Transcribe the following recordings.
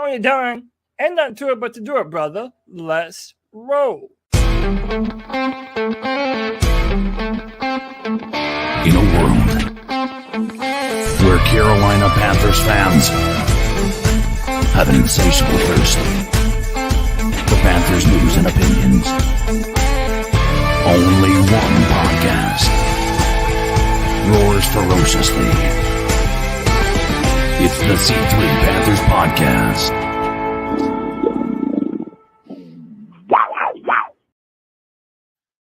Tony Dunn. Ain't nothing to it but to do it, brother. Let's roll. In a world where Carolina Panthers fans have an insatiable thirst for Panthers news and opinions, only one podcast roars ferociously. It's the C3 Panthers Podcast.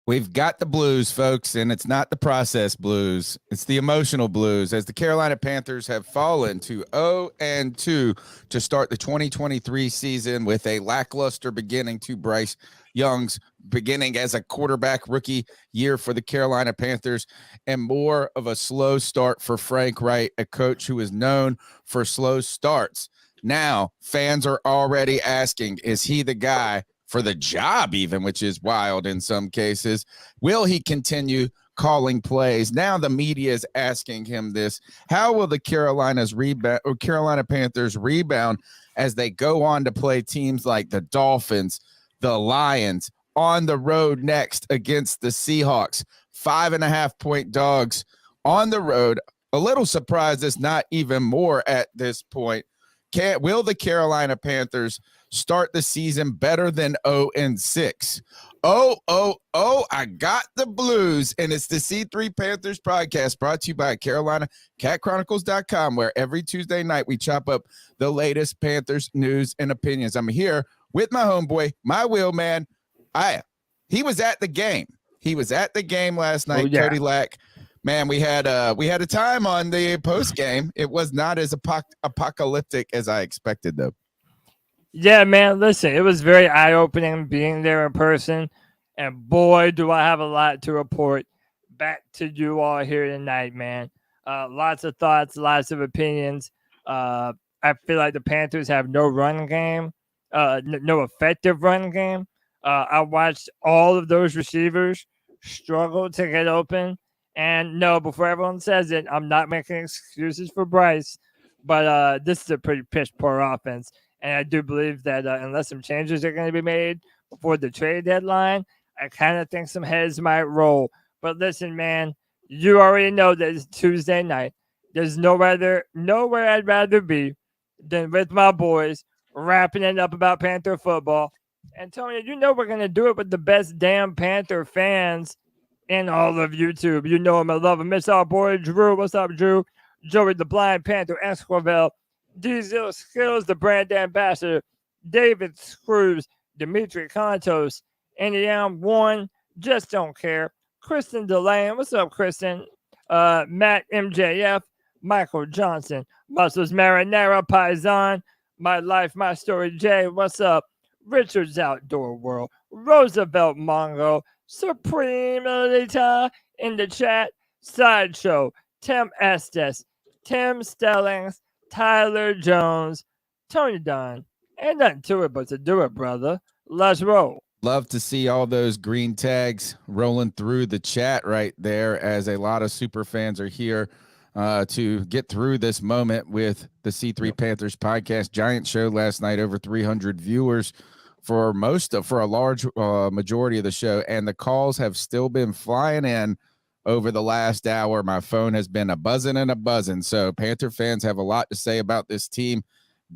We've got the blues, folks, and it's not the process blues. It's the emotional blues, as the Carolina Panthers have fallen to 0-2 to start the 2023 season with a lackluster beginning to Bryce Young's beginning as a quarterback rookie year for the Carolina Panthers, and more of a slow start for Frank Reich, a coach who is known for slow starts. Now, fans are already asking, is he the guy for the job even, which is wild in some cases? Will he continue calling plays? Now the media is asking him this. How will the Carolina Panthers rebound as they go on to play teams like the Dolphins, the Lions, on the road next against the Seahawks? 5.5-point dogs on the road. A little surprised it's not even more at this point. Will the Carolina Panthers start the season better than 0-6? I got the blues, and it's the C3 Panthers Podcast, brought to you by CarolinaCatChronicles.com, where every Tuesday night we chop up the latest Panthers news and opinions. I'm here with my homeboy, my wheelman. He was at the game. He was at the game last night. Yeah. Cody Lack. Man, we had a time on the post game. It was not as apocalyptic as I expected, though. Yeah, man, listen, it was very eye-opening being there in person, and boy, do I have a lot to report back to you all here tonight, man. Lots of thoughts, lots of opinions. I feel like the Panthers have no run game, no effective run game. I watched all of those receivers struggle to get open. And no, before everyone says it, I'm not making excuses for Bryce, but this is a pretty piss-poor offense. And I do believe that unless some changes are going to be made before the trade deadline, I kind of think some heads might roll. But listen, man, you already know that it's Tuesday night. There's nowhere I'd rather be than with my boys, wrapping it up about Panther football. And Tony, you know we're going to do it with the best damn Panther fans in all of YouTube. You know him, I love him. It's our boy Drew. What's up, Drew? Joey the Blind Panther Esquivel, Diesel Skills, the brand ambassador, David Screws, Dimitri Contos, Indiana One, Just Don't Care, Kristen Delane. What's up, Kristen? Matt MJF, Michael Johnson, Muscles Marinara, Paisan, My Life, My Story, Jay. What's up? Richard's Outdoor World, Roosevelt Mongo, Supreme Elita in the chat, Sideshow, Tim Estes, Tim Stellings, Tyler Jones, Tony Dunn. Ain't nothing to it but to do it, brother. Let's roll. Love to see all those green tags rolling through the chat right there, as a lot of super fans are here to get through this moment with the C3 Panthers Podcast. Giant show last night, over 300 viewers for a large majority of the show, and the calls have still been flying in over the last hour. My phone has been a buzzing. So Panther fans have a lot to say about this team.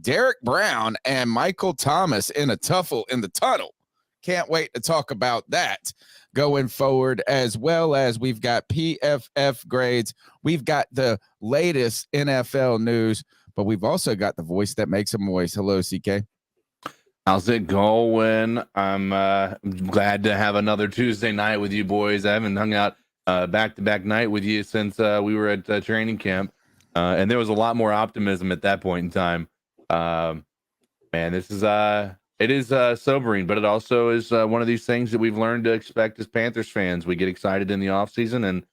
Derek Brown and Michael Thomas in a tuffle in the tunnel. Can't wait to talk about that going forward, as well as we've got PFF grades. We've got the latest NFL news, but we've also got the voice that makes a moist. Hello, CK. How's it going? I'm glad to have another Tuesday night with you boys. I haven't hung out back-to-back night with you since we were at training camp, and there was a lot more optimism at that point in time. Man, this is it is sobering, but it also is one of these things that we've learned to expect as Panthers fans. We get excited in the offseason,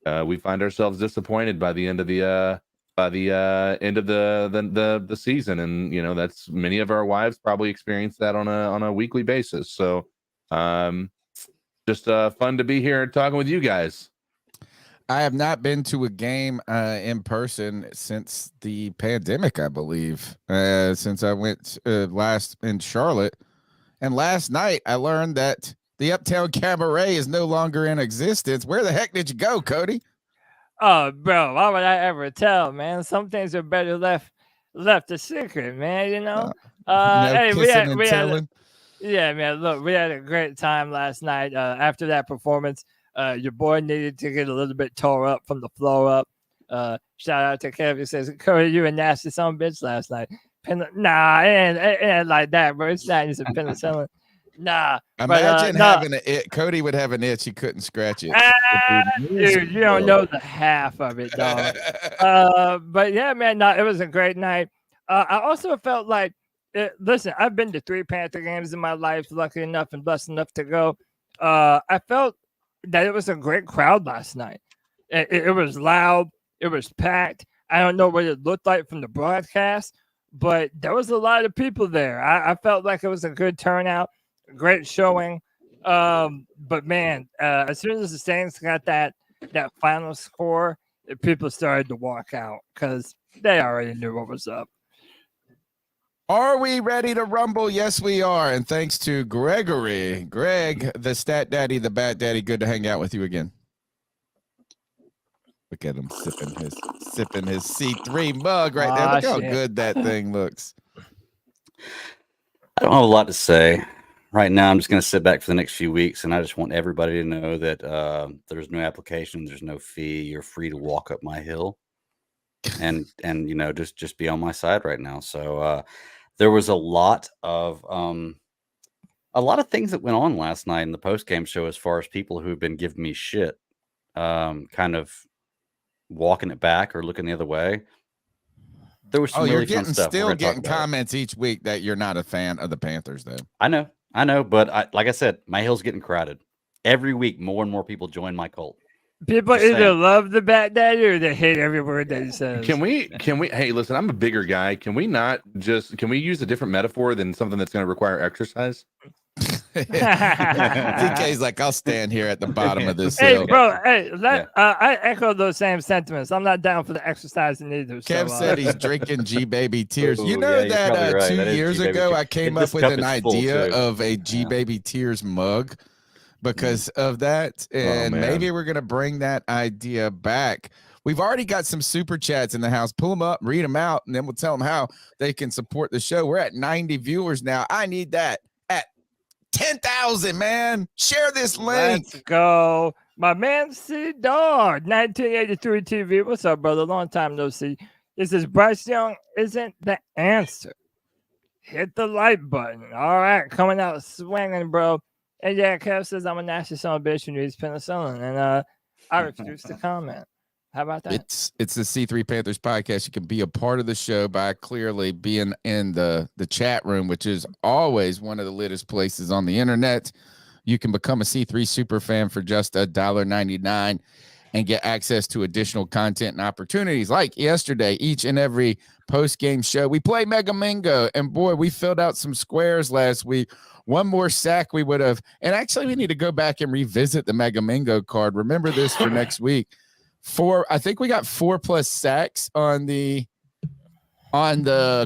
and we find ourselves disappointed by the end of the the season. And you know, that's many of our wives probably experience that on a weekly basis. So just fun to be here talking with you guys. I have not been to a game in person since the pandemic, I believe, since I went last in Charlotte. And last night I learned that the Uptown Cabaret is no longer in existence. Where the heck did you go, Cody? Oh, bro, why would I ever tell, man? Some things are better left a secret, man. You know. No Hey, kissing and telling. yeah, man. Look, we had a great time last night. After that performance, your boy needed to get a little bit tore up from the floor up. Shout out to Kevin. He says, "Cody, you a nasty son of a bitch last night." Nah, it ain't like that, bro. It's not just a penicillin. Nah. Imagine no. having an itch. Cody would have an itch. He couldn't scratch it. Dude, you don't know the half of it, dog. But yeah, man, no, it was a great night. I also felt like, listen, I've been to 3 Panther games in my life, lucky enough and blessed enough to go. I felt that it was a great crowd last night. It was loud. It was packed. I don't know what it looked like from the broadcast, but there was a lot of people there. I felt like it was a good turnout, great showing. But man, as soon as the Saints got that final score, people started to walk out because they already knew what was up. Are we ready to rumble? Yes, we are. And thanks to Gregory, Greg, the stat daddy, the bat daddy. Good to hang out with you again. Look at him sipping his C3 mug right there. Look how good that thing looks. I don't have a lot to say. Right now, I'm just going to sit back for the next few weeks, and I just want everybody to know that there's no application, there's no fee. You're free to walk up my hill, and you know, just be on my side right now. So there was a lot of things that went on last night in the post game show as far as people who've been giving me shit, kind of walking it back or looking the other way. There was some really fun stuff. Still getting comments each week that you're not a fan of the Panthers, though. I know, but like I said, my hill's getting crowded. Every week, more and more people join my cult. People either love the bat daddy or they hate every word that he says. Can we? Hey, listen, I'm a bigger guy. Can we use a different metaphor than something that's going to require exercise? DK's like, I'll stand here at the bottom of this hill. Hey, bro, I echo those same sentiments. I'm not down for the exercising either. Kev said he's drinking G-Baby Tears. You know that right. 2 years ago, I came up with an idea of a G-Baby Tears mug because of that. And maybe we're going to bring that idea back. We've already got some super chats in the house. Pull them up, read them out, and then we'll tell them how they can support the show. We're at 90 viewers now. I need that. 10,000, man. Share this link. Let's go. My man C Dog, 1983 TV. What's up, brother? Long time no see. This is Bryce Young isn't the answer. Hit the like button. All right, coming out swinging, bro. And yeah, Kev says I'm a nasty son of a bitch who needs penicillin, and I refuse to comment. How about that? It's the C3 Panthers podcast. You can be a part of the show by clearly being in the chat room, which is always one of the littest places on the internet. You can become a C3 super fan for just $1.99 and get access to additional content and opportunities. Like yesterday, each and every post-game show, we play Mega Mingo, and boy, we filled out some squares last week. One more sack we would have, and actually we need to go back and revisit the Mega Mingo card. Remember this for next week. I think we got 4+ sacks on the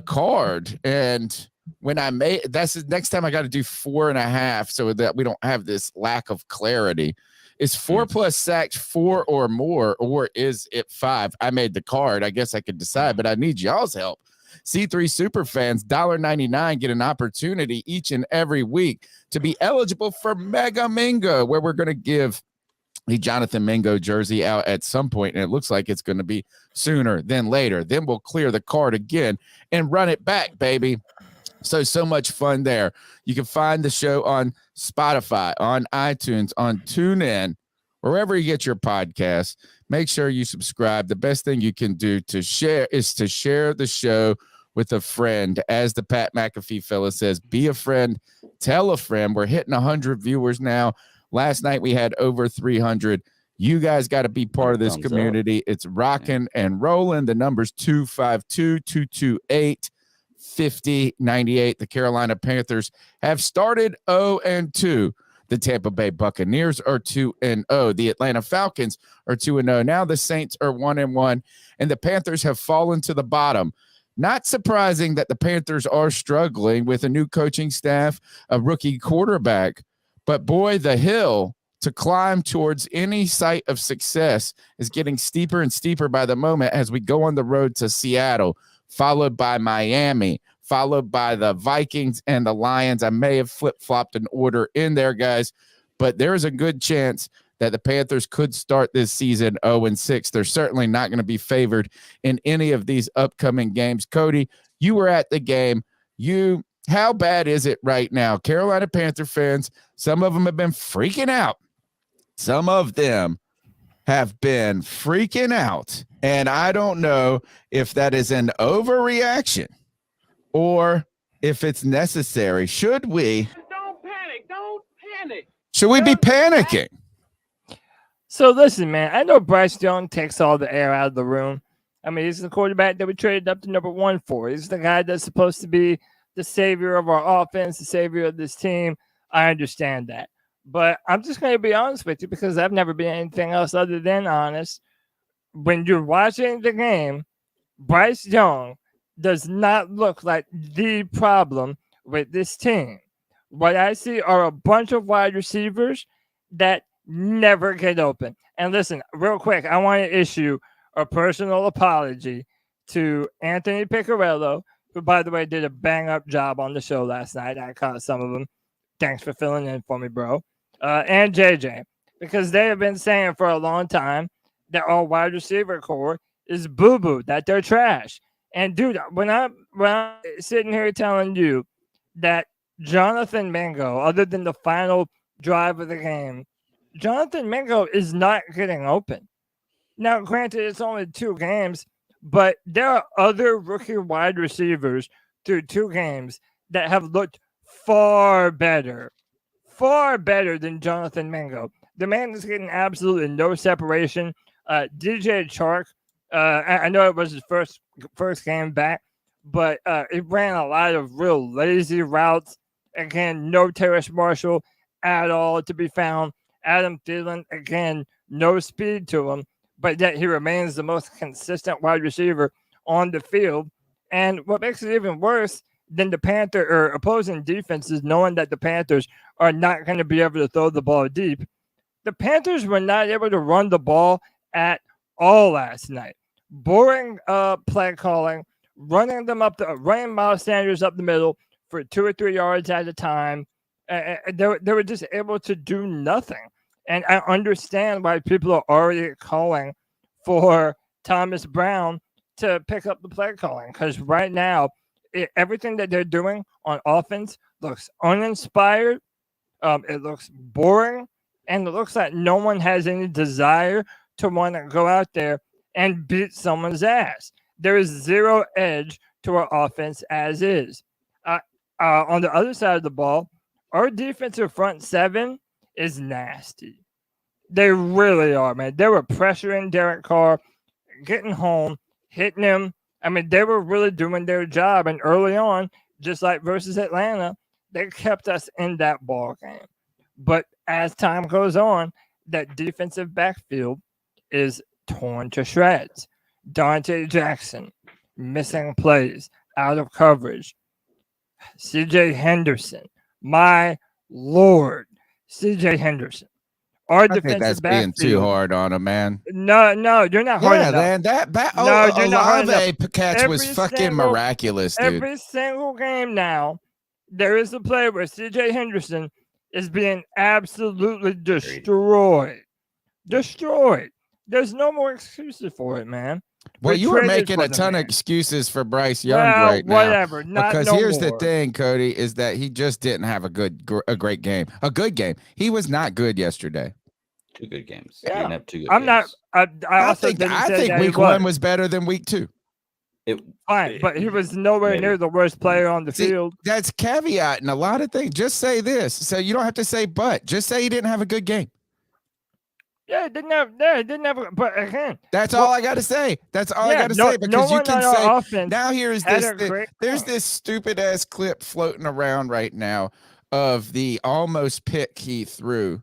card, and when I made that's the next time I got to do 4.5 so that we don't have this lack of clarity. Is 4+ sacks 4 or more, or is it 5? I made the card. I guess I could decide, but I need y'all's help. C3 super fans, $1.99, get an opportunity each and every week to be eligible for Mega Mingo, where we're going to give the Jonathan Mingo jersey out at some point, and it looks like it's going to be sooner than later. Then we'll clear the card again and run it back, baby. So much fun there. You can find the show on Spotify, on iTunes, on TuneIn, wherever you get your podcasts. Make sure you subscribe. The best thing you can do to share is to share the show with a friend. As the Pat McAfee fella says, be a friend, tell a friend. We're hitting 100 viewers now. Last night we had over 300. You guys got to be part of this community. It's rocking and rolling. The number's 252-228-5098. The Carolina Panthers have started 0-2. The Tampa Bay Buccaneers are 2-0. The Atlanta Falcons are 2-0. Now the Saints are 1-1, and the Panthers have fallen to the bottom. Not surprising that the Panthers are struggling with a new coaching staff, a rookie quarterback, but boy, the hill to climb towards any sight of success is getting steeper and steeper by the moment as we go on the road to Seattle, followed by Miami, followed by the Vikings and the Lions. I may have flip-flopped an order in there, guys, but there is a good chance that the Panthers could start this season 0-6. They're certainly not going to be favored in any of these upcoming games. Cody, you were at the game. How bad is it right now? Carolina Panther fans, some of them have been freaking out. Some of them have been freaking out, and I don't know if that is an overreaction or if it's necessary. Should we? Don't panic. Should we be panicking? So listen, man, I know Bryce Young takes all the air out of the room. I mean, he's the quarterback that we traded up to number 1 for. He's the guy that's supposed to be the savior of our offense, the savior of this team. I understand that. But I'm just going to be honest with you because I've never been anything else other than honest. When you're watching the game, Bryce Young does not look like the problem with this team. What I see are a bunch of wide receivers that never get open. And listen, real quick, I want to issue a personal apology to Anthony Piccarello, who, by the way, did a bang-up job on the show last night. I caught some of them. Thanks for filling in for me, bro. And JJ, because they have been saying for a long time that our wide receiver core is boo-boo, that they're trash. And, dude, when I'm sitting here telling you that Jonathan Mingo, other than the final drive of the game, Jonathan Mingo is not getting open. Now, granted, it's only 2 games, but there are other rookie wide receivers through 2 games that have looked far better than Jonathan Mingo. The man is getting absolutely no separation. DJ Chark, I know it was his first game back, but it ran a lot of real lazy routes. Again, no Terrace Marshall at all to be found. Adam Thielen, again, no speed to him, but yet he remains the most consistent wide receiver on the field. And what makes it even worse than the Panther or opposing defenses knowing that the Panthers are not going to be able to throw the ball deep, the Panthers were not able to run the ball at all last night. Boring play calling, running Miles Sanders up the middle for 2 or 3 yards at a time. They were just able to do nothing. And I understand why people are already calling for Thomas Brown to pick up the play calling, because right now, everything that they're doing on offense looks uninspired. It looks boring, and it looks like no one has any desire to want to go out there and beat someone's ass. There is zero edge to our offense as is. On the other side of the ball, our defensive front 7 is nasty. They really are, man. They were pressuring Derek Carr, getting home, hitting him. I mean, they were really doing their job. And early on, just like versus Atlanta, they kept us in that ball game. But as time goes on, that defensive backfield is torn to shreds. Dante Jackson missing plays, out of coverage. CJ Henderson, my Lord, CJ Henderson. Our defensive that's backfield, being too hard on him, man. No, you're not hard enough. Man, Olave catch was fucking miraculous, dude. Every single game now, there is a play where CJ Henderson is being absolutely destroyed. There's no more excuses for it, man. Well, you were making a ton of excuses for Bryce Young right now. Whatever. Because here's the thing, Cody, is that he just didn't have a great game. A good game. He was not good yesterday. 2 good games. Yeah. Didn't have 2 good I'm games. not. I think week 1 was better than week 2. Fine, but he was nowhere near the worst player on the field. That's caveating a lot of things. Just say this. So you don't have to say but. Just say he didn't have a good game. Yeah, it didn't have. But again, that's all I got to say. That's all I got to say, because you can say now. There's this stupid ass clip floating around right now of the almost pick he threw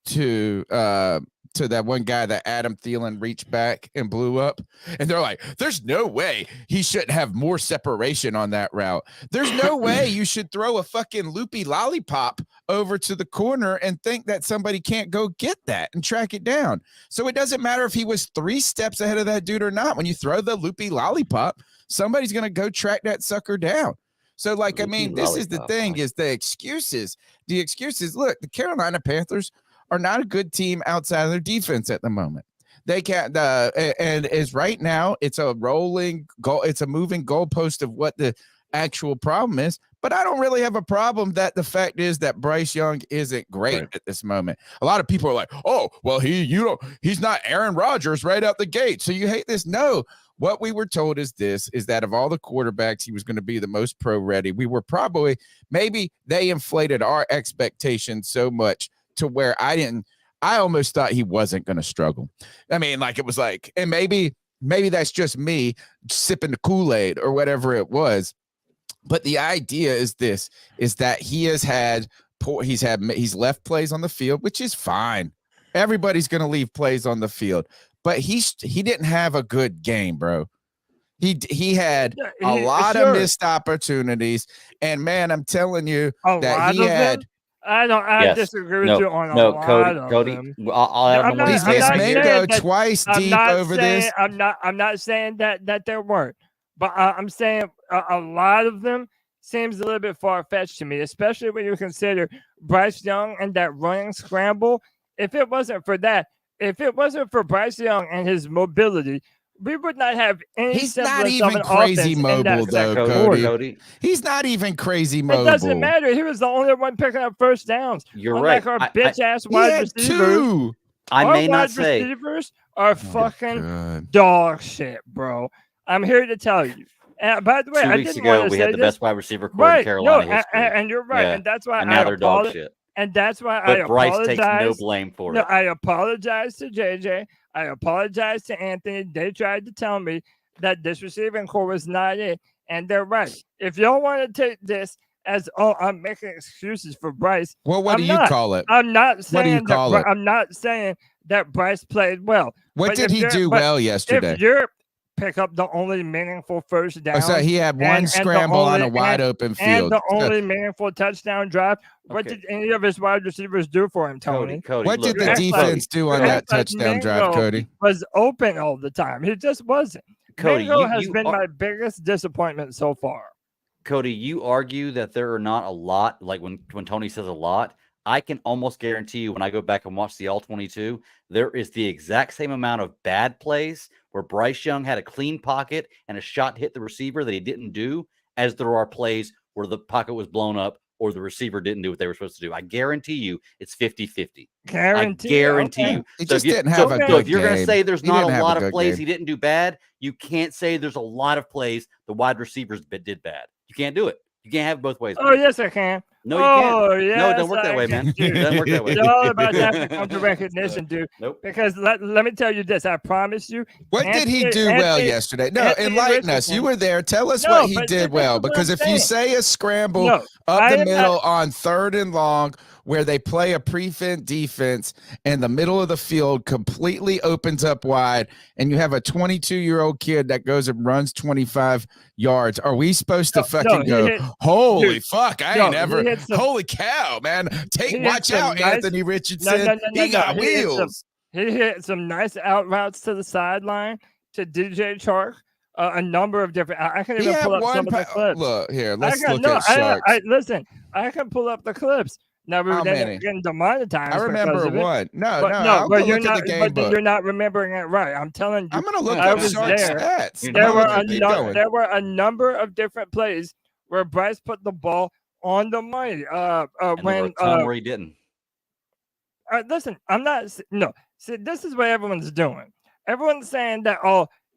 to that one guy that Adam Thielen reached back and blew up. And they're like, there's no way he shouldn't have more separation on that route. There's no way you should throw a fucking loopy lollipop over to the corner and think that somebody can't go get that and track it down. So it doesn't matter if he was 3 steps ahead of that dude or not. When you throw the loopy lollipop, somebody's going to go track that sucker down. So, like, I mean, this is the thing, is the excuses. The excuses, look, the Carolina Panthers are not a good team outside of their defense at the moment. They can't, and is right now, it's a rolling goal. It's a moving goalpost of what the actual problem is. But I don't really have a problem that the fact is that Bryce Young isn't great at this moment. A lot of people are like, oh, well, he's not Aaron Rodgers right out the gate, so you hate this. No, what we were told is that of all the quarterbacks, he was going to be the most pro ready. We were maybe they inflated our expectations so much to where I almost thought he wasn't going to struggle. I mean, like, it was like, and maybe that's just me sipping the Kool-Aid or whatever it was. But the idea is that he's left plays on the field, which is fine. Everybody's going to leave plays on the field, but he didn't have a good game, bro. He had a lot of missed opportunities, and man, I'm telling you that he had. I disagree with you on a lot Cody, of them. He's missed Mingo twice deep over this. I'm not saying that there weren't, but I'm saying a lot of them seems a little bit far-fetched to me, especially when you consider Bryce Young and that running scramble. If it wasn't for Bryce Young and his mobility, we would not have any. He's not even crazy mobile, though, Cody. He's not even crazy mobile. It doesn't matter. He was the only one picking up first downs. You're right. Our bitch-ass wide receivers. I may not say. Receivers are fucking dog shit, bro. I'm here to tell you. And by the way, 2 weeks ago, we had the best wide receiver core in Carolina history. And you're right. Yeah. And that's why now they're dog shit. And that's why but Bryce takes no blame for it. I apologize to JJ. I apologize to Anthony. They tried to tell me that this receiving core was not it. And they're right. If y'all want to take this as, I'm making excuses for Bryce. Well, what do you call it? I'm not saying I'm not saying that Bryce played well. What did he do well yesterday? If you're pick up the only meaningful first down. So he had one scramble on a wide open field. And the only meaningful touchdown drive. What did any of his wide receivers do for him, Tony? Cody, what did the defense do on that touchdown drive, Cody? Was open all the time. He just wasn't. Cody, Mingo has been my biggest disappointment so far. Cody, you argue that there are not a lot, like when Tony says a lot, I can almost guarantee you when I go back and watch the All-22, there is the exact same amount of bad plays where Bryce Young had a clean pocket and a shot hit the receiver that he didn't do, as there are plays where the pocket was blown up or the receiver didn't do what they were supposed to do. I guarantee you it's 50-50. I guarantee you. He just didn't have a good game. So if you're going to say there's not a lot of plays he didn't do bad, you can't say there's a lot of plays the wide receivers did bad. You can't do it. You can't have it both ways. Oh, yes, I can. No, you can't. Yes, no, it don't work that way, man. It doesn't work that way. It's all about that counter recognition, dude. Nope. Because let me tell you this. I promise you. What did he do well yesterday? No, enlighten us. You were there. Tell us what he did well. Because if you say a scramble up the middle on 3rd and long, where they play a prevent defense and the middle of the field completely opens up wide, and you have a 22-year-old kid that goes and runs 25 yards, are we supposed to holy fuck, holy cow, man. Watch out, Anthony Richardson. He got wheels. He hit some nice out routes to the sideline to DJ Chark. A number of different. I can even pull up some of the clips. Look here, let's look at Sharks. Listen, I can pull up the clips. Now we were getting demonetized. I remember one. But you're not. But you're not remembering it right. I'm telling you. I'm gonna look up Sharks stats. There were a number of different plays where Bryce put the ball on the money. Where he didn't. Listen, I'm not. No, see, this is what everyone's doing. Everyone's saying that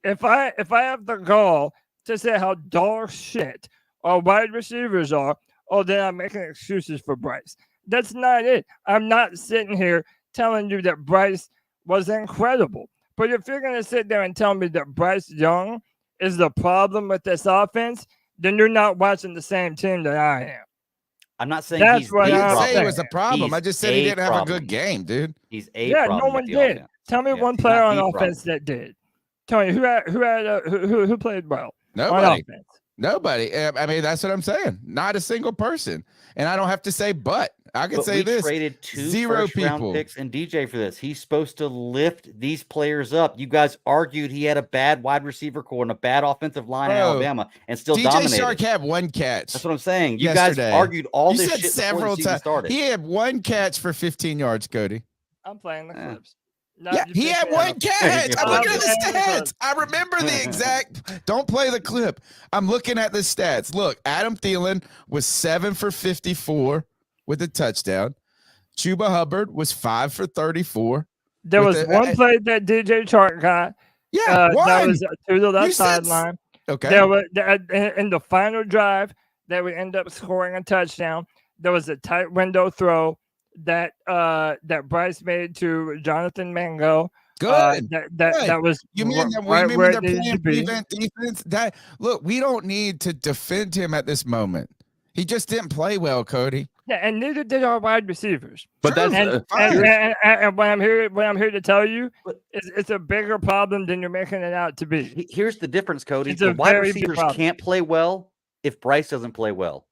if I have the gall to say how dog shit our wide receivers are, then I'm making excuses for Bryce. That's not it. I'm not sitting here telling you that Bryce was incredible. But if you're going to sit there and tell me that Bryce Young is the problem with this offense, then you're not watching the same team that I am. I'm not saying That's he's what I the didn't I'm say problem. it was a problem. I He's just said he a didn't have a problem. good game, dude. He's a Yeah, problem. no with one the did. offense. Tell me Yeah, one he's player not on the offense problem. that did. Tony, who played well on Nobody. offense? Nobody. I mean, that's what I'm saying. Not a single person. And I don't have to say but. I could But say we this. traded 2 Zero first-round people. picks and DJ for this. He's supposed to lift these players up. You guys argued he had a bad wide receiver core and a bad offensive line in Bro, Alabama and still DJ dominated. Shark had one catch. That's what I'm saying. You yesterday. guys argued all You this said shit before several the season times. started. He had one catch for 15 yards, Cody. I'm playing the Yeah. clips. Yeah, he had one catch. I'm looking at the stats. I remember the exact. Don't play the clip. I'm looking at the stats. Look, Adam Thielen was 7 for 54 with a touchdown. Chuba Hubbard was 5 for 34. There with was the- one play that DJ Chark got. Yeah, one. That was to the You left said sideline. Okay. There was in the final drive that we end up scoring a touchdown. There was a tight window throw that Bryce made to Jonathan Mango. Good. That was You mean that right we where they're it needed to playing be. prevent defense? That look, we don't need to defend him at this moment. He just didn't play well, Cody. Yeah, and neither did our wide receivers. But True. that's Fine. And what I'm here to tell you is it's a bigger problem than you're making it out to be. Here's the difference, Cody. It's a The wide very big receivers problem. can't play well if Bryce doesn't play well.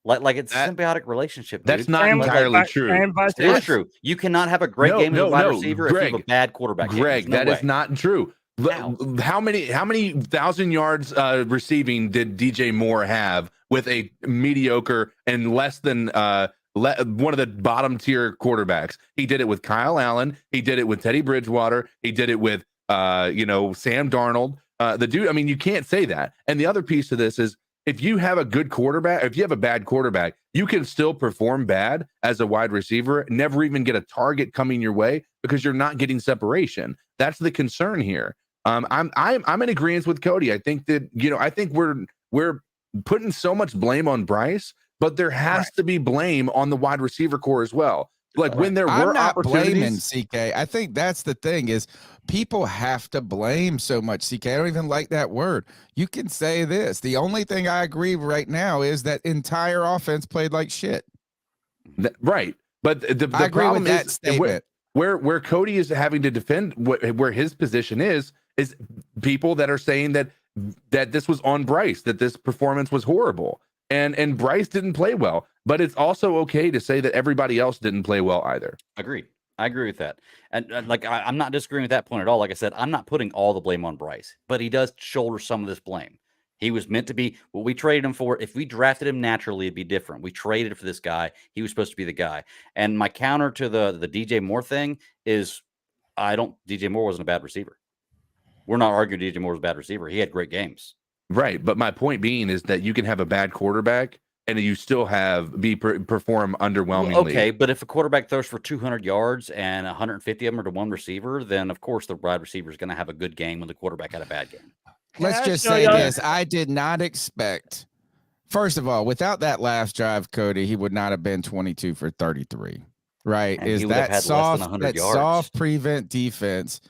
Like it's a symbiotic relationship. That's dude. not And- entirely true. and vice It is versa. true. You cannot have a great game as a wide receiver if you have a bad quarterback. game. Greg, There's no that is way. not true. How many 1,000 yards receiving did DJ Moore have with a mediocre and less than one of the bottom tier quarterbacks? He did it with Kyle Allen. He did it with Teddy Bridgewater. He did it with Sam Darnold. The dude. I mean, you can't say that. And the other piece to this is, if you have a good quarterback, if you have a bad quarterback, you can still perform bad as a wide receiver, never even get a target coming your way because you're not getting separation. That's the concern here. I'm in agreement with Cody. I think that, I think we're putting so much blame on Bryce, but there has to be blame on the wide receiver core as well. Like when there I'm were not blaming opportunities. CK. I think that's the thing is people have to blame so much. CK, I don't even like that word. You can say this. The only thing I agree right now is that entire offense played like shit. Right. But the I agree problem with that is statement. where Cody is having to defend where his position is people that are saying that this was on Bryce, that this performance was horrible. And Bryce didn't play well, but it's also okay to say that everybody else didn't play well either. Agreed. I agree with that. And I'm not disagreeing with that point at all. Like I said, I'm not putting all the blame on Bryce, but he does shoulder some of this blame. He was meant to be what we traded him for. If we drafted him naturally, it'd be different. We traded for this guy. He was supposed to be the guy. And my counter to the DJ Moore thing is DJ Moore wasn't a bad receiver. We're not arguing DJ Moore was a bad receiver. He had great games. Right. But my point being is that you can have a bad quarterback and you still perform underwhelmingly. Okay, but if a quarterback throws for 200 yards and 150 of them are to one receiver, then of course the wide receiver is going to have a good game when the quarterback had a bad game. Let's just say this. I did not expect, first of all, without that last drive, Cody, he would not have been 22 for 33. Right? And Is he would have that had less than 100 yards. soft prevent defense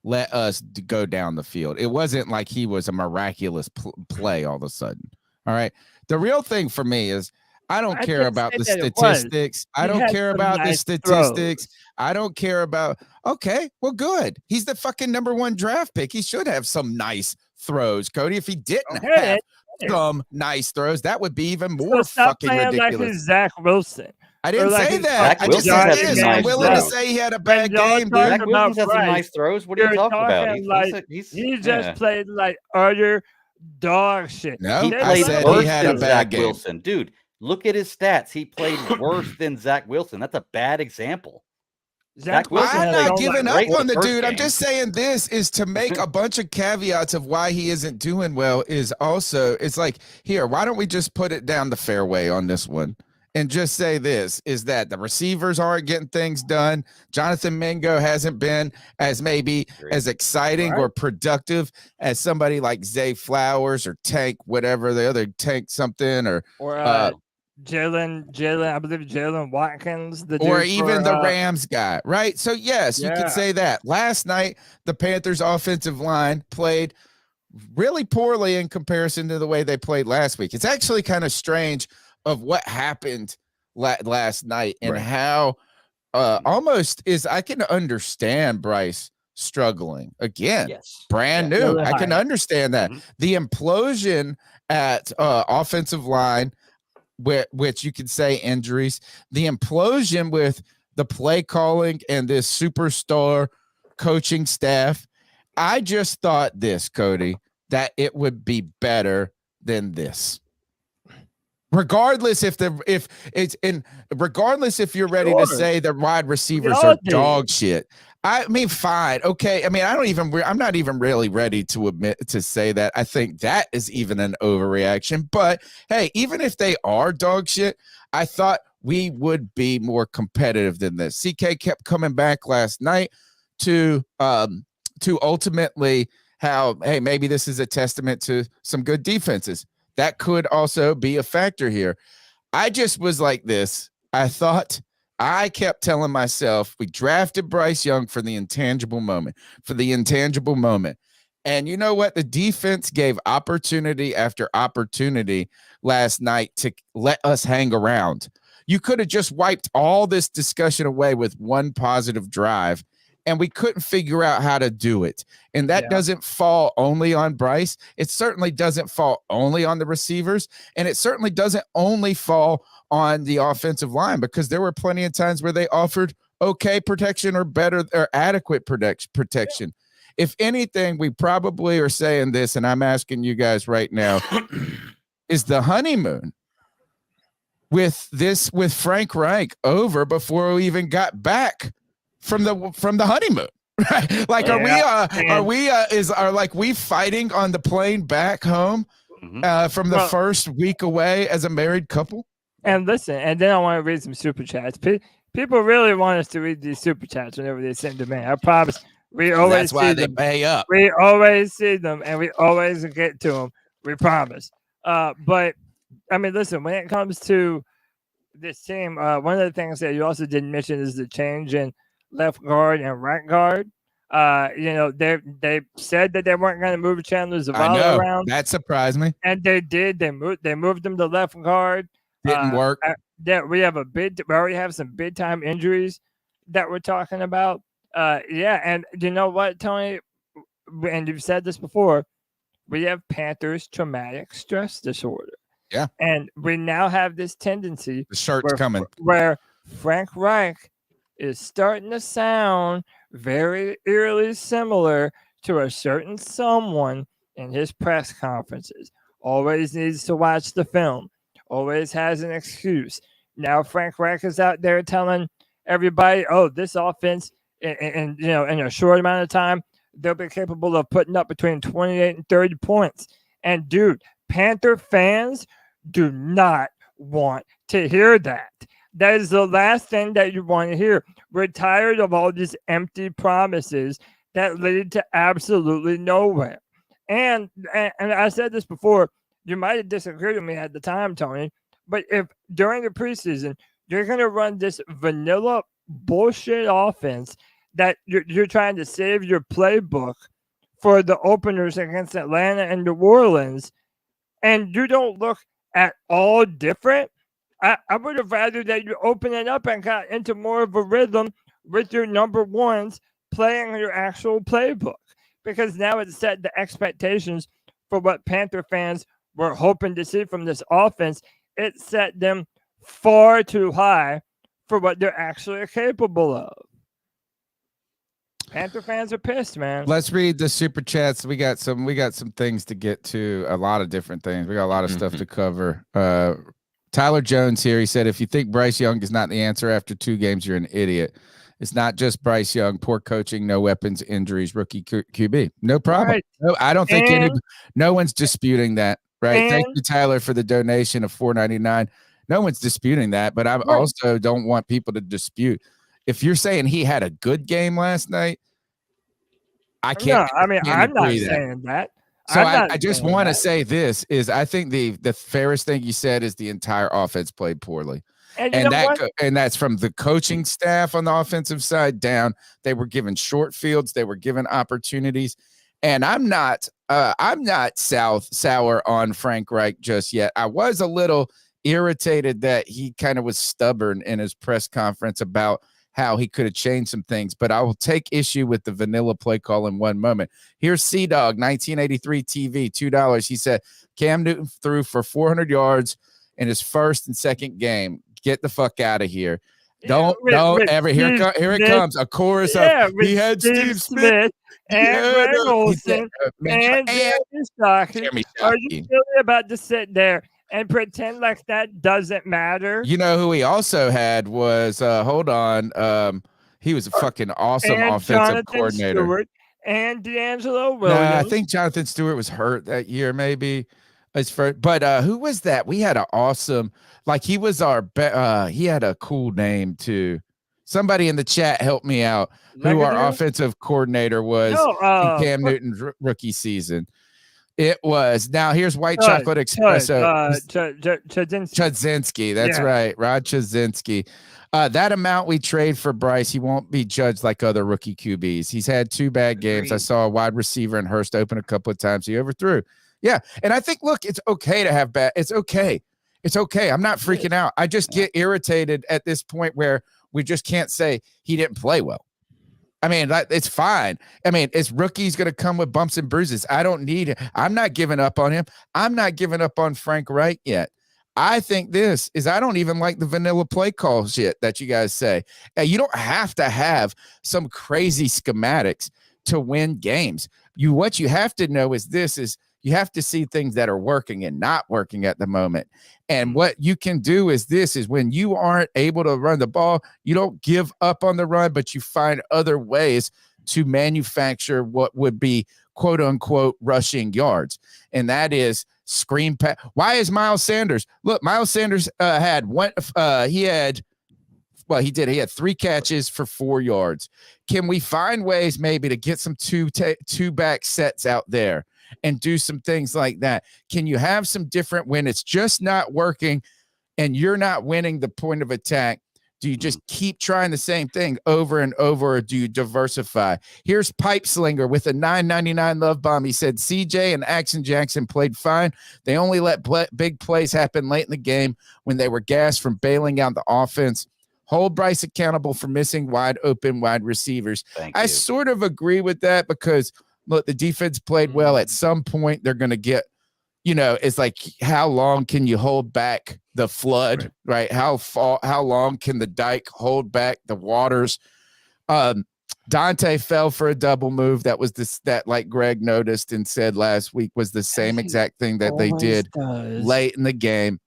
let us go down the field? It wasn't like he was a miraculous play all of a sudden. All right. The real thing for me is I don't care about the statistics. I don't care about the statistics. I don't care about, okay, well, good. He's the fucking #1 draft pick. He should have some nice throws, Cody. If he didn't have some nice throws, that would be even more fucking ridiculous. Like Zach Wilson. I didn't say that. I just said this. I'm willing to say he had a bad game, dude. Zach Wilson has some nice throws. What are you talking about? He just played like utter dog shit. No, he I said he had a bad game. Wilson. Dude, look at his stats. He played worse than Zach Wilson. That's a bad example. Zach Wilson I'm not giving up on the dude. game. I'm just saying this is to make a bunch of caveats of why he isn't doing well is also, it's like, here, why don't we just put it down the fairway on this one? And just say this is that the receivers aren't getting things done. Jonathan Mingo hasn't been as as exciting or productive as somebody like Zay Flowers or Tank, whatever the other Tank something or Jalen, I believe Jalen Watkins, or even the Rams guy, right? So yes, you could say that. Last night, the Panthers offensive line played really poorly in comparison to the way they played last week. It's actually kind of strange of what happened last night, and Right. how almost is I can understand Bryce struggling again. Yes. Brand Yeah. new. Really I can high. understand that. Mhm. The implosion at offensive line, which you could say injuries, the implosion with the play calling and this superstar coaching staff. I just thought this, Cody, that it would be better than this. Regardless if you're ready to Sure. say the wide receivers all are did. dog shit. I mean, fine. Okay. I mean, I'm not even really ready to say that. I think that is even an overreaction, but hey, even if they are dog shit, I thought we would be more competitive than this. CK kept coming back last night to ultimately how, hey, maybe this is a testament to some good defenses. That could also be a factor here. I just was like this. I kept telling myself we drafted Bryce Young for the intangible moment, And you know what? The defense gave opportunity after opportunity last night to let us hang around. You could have just wiped all this discussion away with one positive drive, and we couldn't figure out how to do it. And that doesn't fall only on Bryce. It certainly doesn't fall only on the receivers, and it certainly doesn't only fall on the offensive line, because there were plenty of times where they offered okay protection or better or adequate protection. If anything, we probably are saying this, and I'm asking you guys right now, is the honeymoon with Frank Reich over before we even got back from the honeymoon? Right? Like, are we fighting on the plane back home from the first week away as a married couple? And listen, and then I want to read some super chats. People really want us to read these super chats whenever they send them in. I promise. We always That's why see they them. pay up. We always see them, and we always get to them. We promise. But I mean, listen. When it comes to this team, one of the things that you also didn't mention is the change in left guard and right guard. They said that they weren't going to move Chandler Zavala around. That surprised me. And they did. They moved him to left guard. Didn't work. We already have some big time injuries that we're talking about. And you know what, Tony? And you've said this before. We have Panthers traumatic stress disorder. Yeah. And we now have this tendency. The shirt's coming. Where Frank Reich is starting to sound very eerily similar to a certain someone in his press conferences. Always needs to watch the film. Always has an excuse. Now Frank Reich is out there telling everybody, "Oh, this offense, in a short amount of time, they'll be capable of putting up between 28 and 30 points." And dude, Panther fans do not want to hear that. That is the last thing that you want to hear. We're tired of all these empty promises that lead to absolutely nowhere. And I said this before. You might have disagreed with me at the time, Tony, but if during the preseason you're going to run this vanilla bullshit offense that you're trying to save your playbook for the openers against Atlanta and New Orleans, and you don't look at all different, I would have rather that you open it up and got into more of a rhythm with your number ones playing your actual playbook, because now it's set the expectations for what Panther fans were hoping to see from this offense. It set them far too high for what they're actually capable of. Panther fans are pissed, man. Let's read the super chats. We got some things to get to, a lot of different things. We got a lot of stuff to cover. Tyler Jones here. He said, if you think Bryce Young is not the answer after 2 games, you're an idiot. It's not just Bryce Young, poor coaching, no weapons, injuries, rookie QB. No problem. Right. No, I don't think no one's disputing that. Right. Thank you, Tyler, for the donation of $4.99. No one's disputing that, but I also don't want people to dispute. If you're saying he had a good game last night, I can't. No, I mean, I'm not saying that. So I just want to say this is, I think the fairest thing you said is the entire offense played poorly. And that's from the coaching staff on the offensive side down. They were given short fields. They were given opportunities. And I'm not sour on Frank Reich just yet. I was a little irritated that he kind of was stubborn in his press conference about how he could have changed some things, but I will take issue with the vanilla play call in one moment. Here's C-Dog, 1983 TV, $2. He said, Cam Newton threw for 400 yards in his first and second game. Get the fuck out of here. Don't ever. Here it comes. A chorus of he had Steve Smith and Greg Olsen and Jeremy Shockey. Are you really about to sit there and pretend like that doesn't matter? You know who he also had was hold on. He was a fucking awesome offensive Jonathan coordinator. Stewart and D'Angelo Williams. I think Jonathan Stewart was hurt that year, maybe. But who was that? We had an awesome, like he was our he had a cool name too. Somebody in the chat help me out. Who our offensive coordinator was in Cam Newton's rookie season. It was. Now here's White Chocolate Espresso. Chudzinski. That's right. Rod Chudzinski. That amount we trade for Bryce, he won't be judged like other rookie QBs. He's had 2 bad games. I saw a wide receiver in Hurst open a couple of times. He overthrew. Yeah. And I think, look, it's okay to have bad. It's okay. It's okay. I'm not freaking out. I just get irritated at this point where we just can't say he didn't play well. I mean, it's fine. I mean, it's rookie's going to come with bumps and bruises. I don't need it. I'm not giving up on him. I'm not giving up on Frank Reich yet. I think this is, I don't even like the vanilla play call shit that you guys say. You don't have to have some crazy schematics to win games. What you have to know is you have to see things that are working and not working at the moment. And what you can do is when you aren't able to run the ball, you don't give up on the run, but you find other ways to manufacture what would be quote unquote rushing yards. And that is screen pass. Why is Miles Sanders? Look, Miles Sanders had 3 catches for 4 yards. Can we find ways maybe to get some two back sets out there and do some things like that? Can you have some different, when it's just not working and you're not winning the point of attack? Do you just keep trying the same thing over and over, or do you diversify? Here's Pipe Slinger with a $9.99 love bomb. He said CJ and Axon Jackson played fine. They only let big plays happen late in the game when they were gassed from bailing out the offense. Hold Bryce accountable for missing wide open wide receivers. I sort of agree with that because, look, the defense played well. At some point, they're going to get, it's like, how long can you hold back the flood, right? How long can the dike hold back the waters? Dante fell for a double move. That was that like Greg noticed and said last week was the same exact thing that they did late in the game.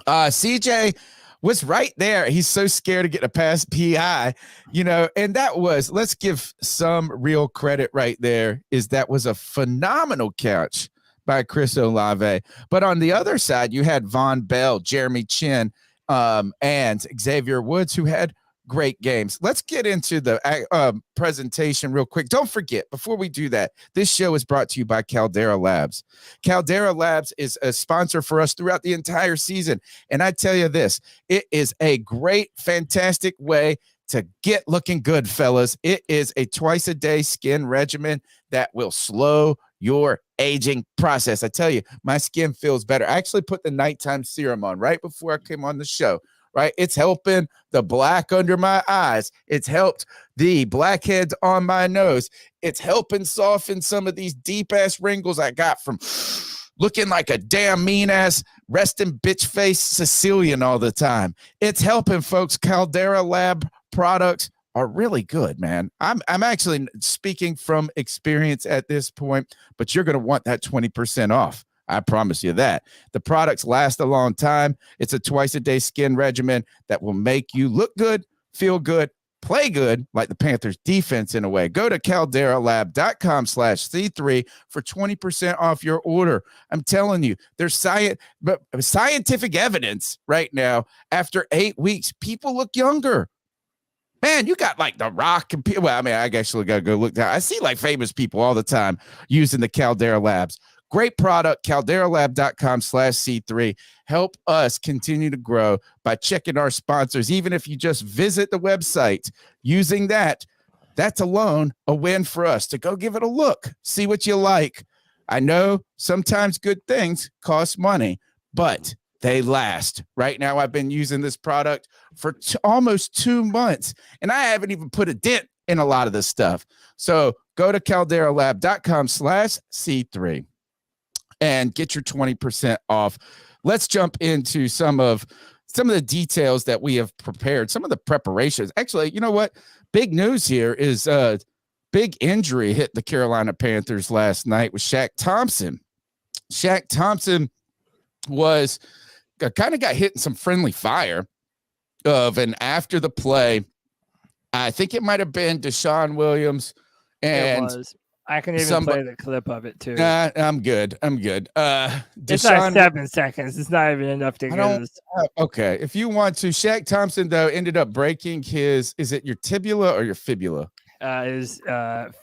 CJ was right there. He's so scared to get a pass PI, and that was, let's give some real credit right there, that was a phenomenal catch by Chris Olave. But on the other side, you had Von Bell, Jeremy Chin, and Xavier Woods, who had great games. Let's get into the presentation real quick. Don't forget, before we do that, this show is brought to you by Caldera Labs. Caldera Labs is a sponsor for us throughout the entire season. And I tell you this, it is a great, fantastic way to get looking good, fellas. It is a twice-a-day skin regimen that will slow your aging process. I tell you, my skin feels better. I actually put the nighttime serum on right before I came on the show. Right? It's helping the black under my eyes. It's helped the blackheads on my nose. It's helping soften some of these deep-ass wrinkles I got from looking like a damn mean-ass resting bitch face Sicilian all the time. It's helping, folks. Caldera Lab products are really good, man. I'm actually speaking from experience at this point, but you're going to want that 20% off. I promise you that. The products last a long time. It's a twice-a-day skin regimen that will make you look good, feel good, play good, like the Panthers defense in a way. Go to calderalab.com/C3 for 20% off your order. I'm telling you, there's scientific evidence right now. After 8 weeks, people look younger. Man, you got like The Rock and people. Well, I mean, I actually got to go look down. I see like famous people all the time using the Caldera Labs. Great product, calderalab.com/C3. Help us continue to grow by checking our sponsors. Even if you just visit the website using that's alone a win for us to go give it a look, see what you like. I know sometimes good things cost money, but they last. Right now, I've been using this product for almost 2 months, and I haven't even put a dent in a lot of this stuff. So go to calderalab.com/C3 and get your 20% off. Let's jump into some of the details that we have prepared, some of the preparations. Actually, you know what? Big news here is big injury hit the Carolina Panthers last night with Shaq Thompson. Shaq Thompson was kind of got hit in some friendly fire and after the play, I think it might have been Deshaun Williams. And it was. I can even play the clip of it too. I'm good. It's like 7 seconds. It's not even enough to get us. Okay. If you want to, Shaq Thompson, though, ended up breaking is it your tibula or your fibula? His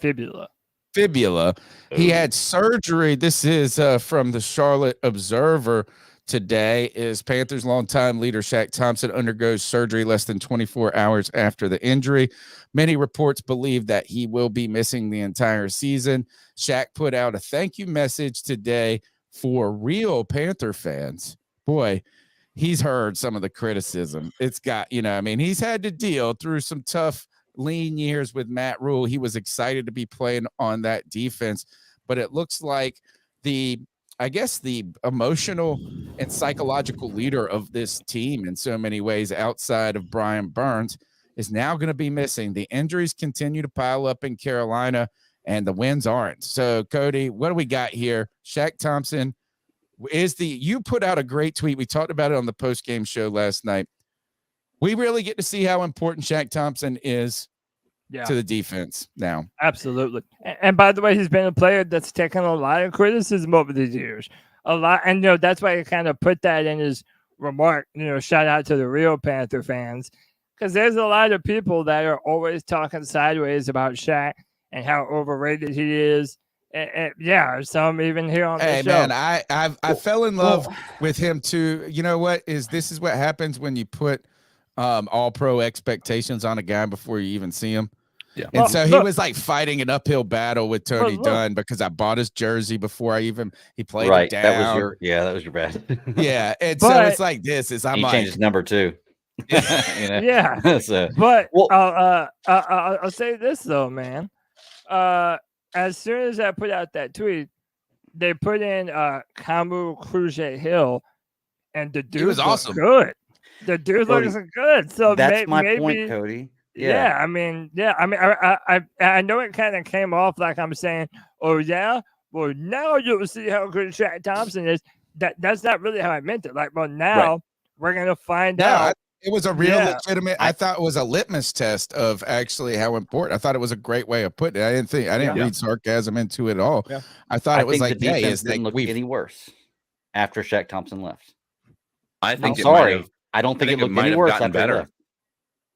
fibula. Fibula. He had surgery. This is from the Charlotte Observer today. Is Panthers longtime leader Shaq Thompson undergoes surgery less than 24 hours after the injury. Many reports believe that he will be missing the entire season. Shaq put out a thank you message today for real Panther fans. Boy, he's heard some of the criticism. It's got, he's had to deal through some tough, lean years with Matt Rule. He was excited to be playing on that defense, but it looks like the emotional and psychological leader of this team in so many ways outside of Brian Burns is now going to be missing. The injuries continue to pile up in Carolina and the wins aren't. So Cody, what do we got here? Shaq Thompson you put out a great tweet. We talked about it on the post-game show last night. We really get to see how important Shaq Thompson is to the defense now. Absolutely. And by the way, he's been a player that's taken a lot of criticism over the years. A lot. And, that's why he kind of put that in his remark, shout out to the real Panther fans. Because there's a lot of people that are always talking sideways about Shaq and how overrated he is. And some even here on the show. Hey, man, I fell in love with him too. You know what? This is what happens when you put all-pro expectations on a guy before you even see him. Yeah. And so he was like fighting an uphill battle with Tony Dunn because I bought his jersey before he played it down. That was your bad. Yeah. And so it's like this is he changed his number too. Yeah. But I'll say this though, man. As soon as I put out that tweet, they put in Camu Cruz Hill, and the dude was awesome. Good. The dude looks good. So that's my point, Cody. Yeah. I know it kind of came off like I'm saying, oh yeah. Well, now you'll see how good Shaq Thompson is. That's not really how I meant it. Like, well, now we're gonna find out. It was a real legitimate. I thought it was a litmus test of actually how important. I thought it was a great way of putting it. I didn't read sarcasm into it at all. Yeah. I thought it was like, the defense didn't look any worse after Shaq Thompson left. I think I don't think it looked any worse after better.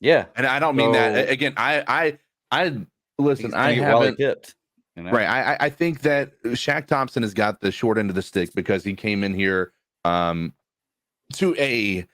Yeah, and I don't mean that again. I listen. I haven't. Right. I think that Shaq Thompson has got the short end of the stick because he came in here to a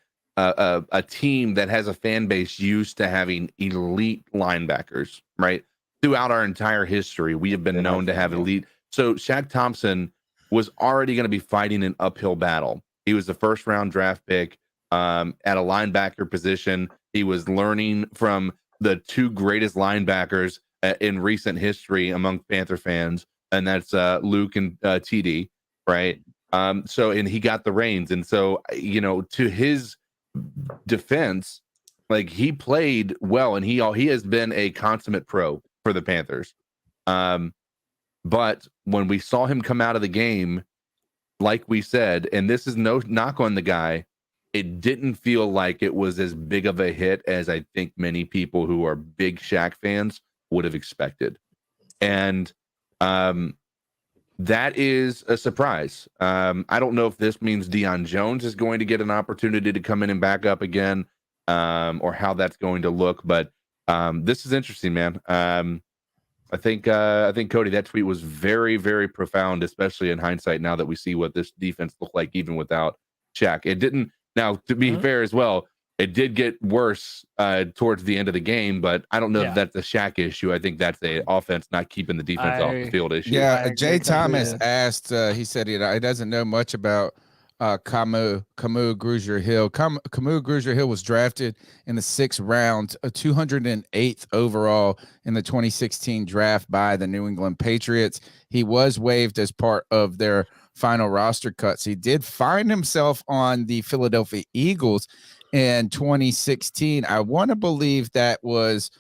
team that has a fan base used to having elite linebackers, right? Throughout our entire history, we have been known to have elite. So Shaq Thompson was already going to be fighting an uphill battle. He was the first round draft pick at a linebacker position. He was learning from the two greatest linebackers in recent history among Panther fans, and that's Luke and TD, right? And he got the reins. And so, to his defense, like, he played well, and he has been a consummate pro for the Panthers. But when we saw him come out of the game, like we said, and this is no knock on the guy, it didn't feel like it was as big of a hit as I think many people who are big Shaq fans would have expected. And that is a surprise. I don't know if this means Deion Jones is going to get an opportunity to come in and back up again, or how that's going to look. But this is interesting, man. I think Cody, that tweet was very, very profound, especially in hindsight. Now that we see what this defense looked like, even without Shaq, it didn't. Now, to be fair as well, it did get worse towards the end of the game, but I don't know if that's a Shaq issue. I think that's the offense not keeping the defense off the field issue. Yeah, Jay Thomas asked, he said he doesn't know much about Camus Grugier-Hill. Camus Grugier-Hill was drafted in the 6th round, 208th overall in the 2016 draft by the New England Patriots. He was waived as part of their final roster cuts. He did find himself on the Philadelphia Eagles in 2016. I want to believe that was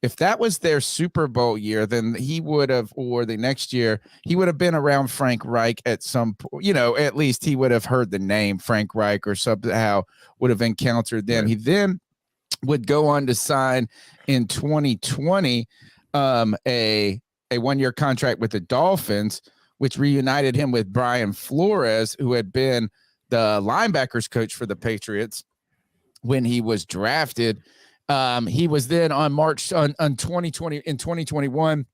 if that was their Super Bowl year, then he would have, or the next year, he would have been around Frank Reich at some point. At least he would have heard the name Frank Reich or somehow would have encountered them. Right. He then would go on to sign in 2020 a 1-year contract with the Dolphins, which reunited him with Brian Flores, who had been the linebackers coach for the Patriots when he was drafted. He was then on 2021,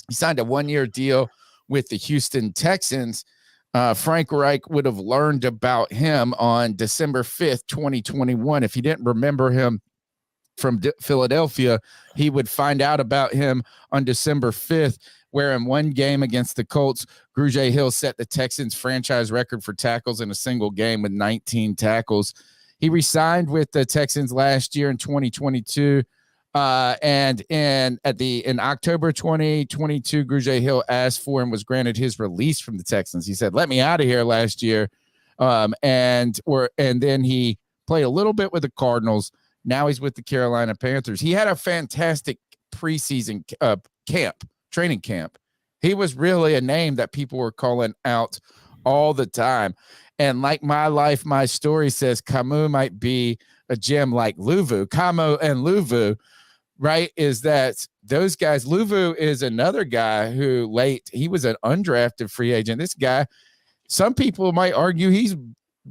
he signed a 1-year deal with the Houston Texans. Frank Reich would have learned about him on December 5th, 2021. If you didn't remember him from Philadelphia, he would find out about him on December 5th, where in one game against the Colts, Grugier-Hill set the Texans franchise record for tackles in a single game with 19 tackles. He re-signed with the Texans last year in 2022. And in October 2022, Grugier-Hill asked for and was granted his release from the Texans. He said, "Let me out of here" last year. And then he played a little bit with the Cardinals. Now he's with the Carolina Panthers. He had a fantastic preseason training camp. He was really a name that people were calling out all the time. And like My Life, My Story says, Camus might be a gem like Luvu. Camus and Luvu, right, is that those guys. Luvu is another guy who he was an undrafted free agent. This guy, some people might argue he's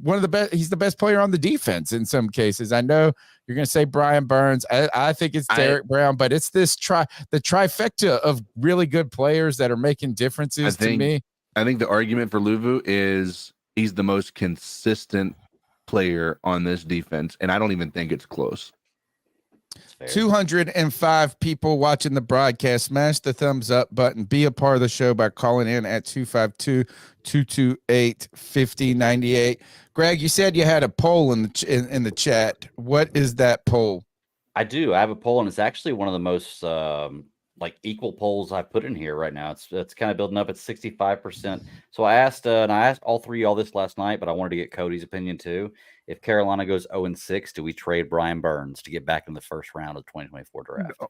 one of the best. He's the best player on the defense in some cases. I know you're going to say Brian Burns. I think it's Derek Brown, but it's the trifecta of really good players that are making differences to me. I think the argument for Luvu is he's the most consistent player on this defense, and I don't even think it's close. 205 people watching the broadcast. Smash the thumbs up button. Be a part of the show by calling in at 252-228-5098. Greg, you said you had a poll in the chat. What is that poll? I do. I have a poll, and it's actually one of the most equal polls I put in here right now. It's kind of building up at 65%. So I asked all three of y'all this last night, but I wanted to get Cody's opinion too. If Carolina goes 0-6, do we trade Brian Burns to get back in the first round of the 2024 draft?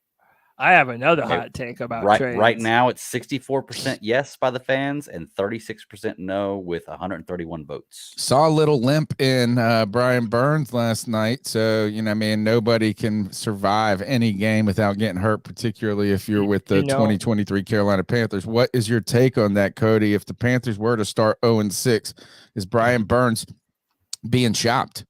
I have another hot take about trades. Right now, it's 64% yes by the fans and 36% no with 131 votes. Saw a little limp in Brian Burns last night. So, nobody can survive any game without getting hurt, particularly if you're with the 2023 Carolina Panthers. What is your take on that, Cody? If the Panthers were to start 0-6, is Brian Burns being shopped?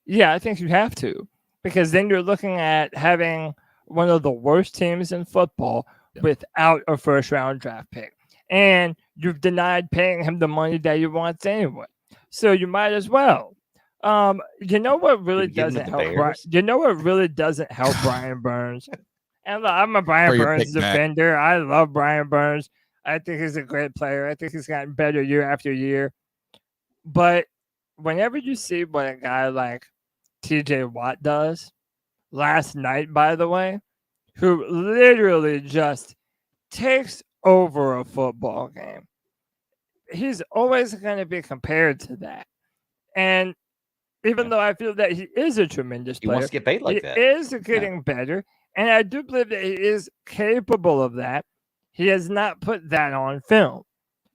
Yeah, I think you have to, because then you're looking at having one of the worst teams in football without a first-round draft pick. And you've denied paying him the money that he wants anyway. So you might as well. You know what really doesn't help? Brian Burns? And I'm a Brian Burns defender. I love Brian Burns. I think he's a great player. I think he's gotten better year after year. But whenever you see what a guy like TJ Watt does, last night, by the way, who literally just takes over a football game, he's always going to be compared to that. And even though I feel that he is a tremendous player, he wants to get paid like that. He is getting better, and I do believe that he is capable of that. He has not put that on film.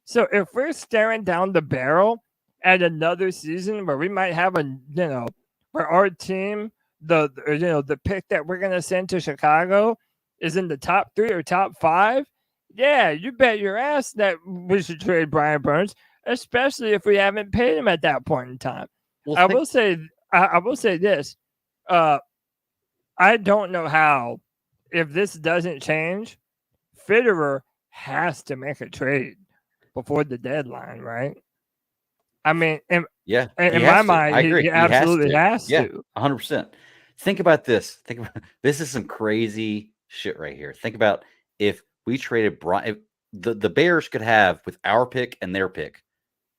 So if we're staring down the barrel at another season where we might have where our team, the pick that we're going to send to Chicago is in the top 3 or top 5, yeah, you bet your ass that we should trade Brian Burns, especially if we haven't paid him at that point in time. Well, I will say this. I don't know how, if this doesn't change, Fitterer has to make a trade before the deadline, right? I mean, in my mind, I agree. He absolutely has to. Yeah, 100%. Think about this. This is some crazy shit right here. Think about if we traded Brian. The Bears could have, with our pick and their pick,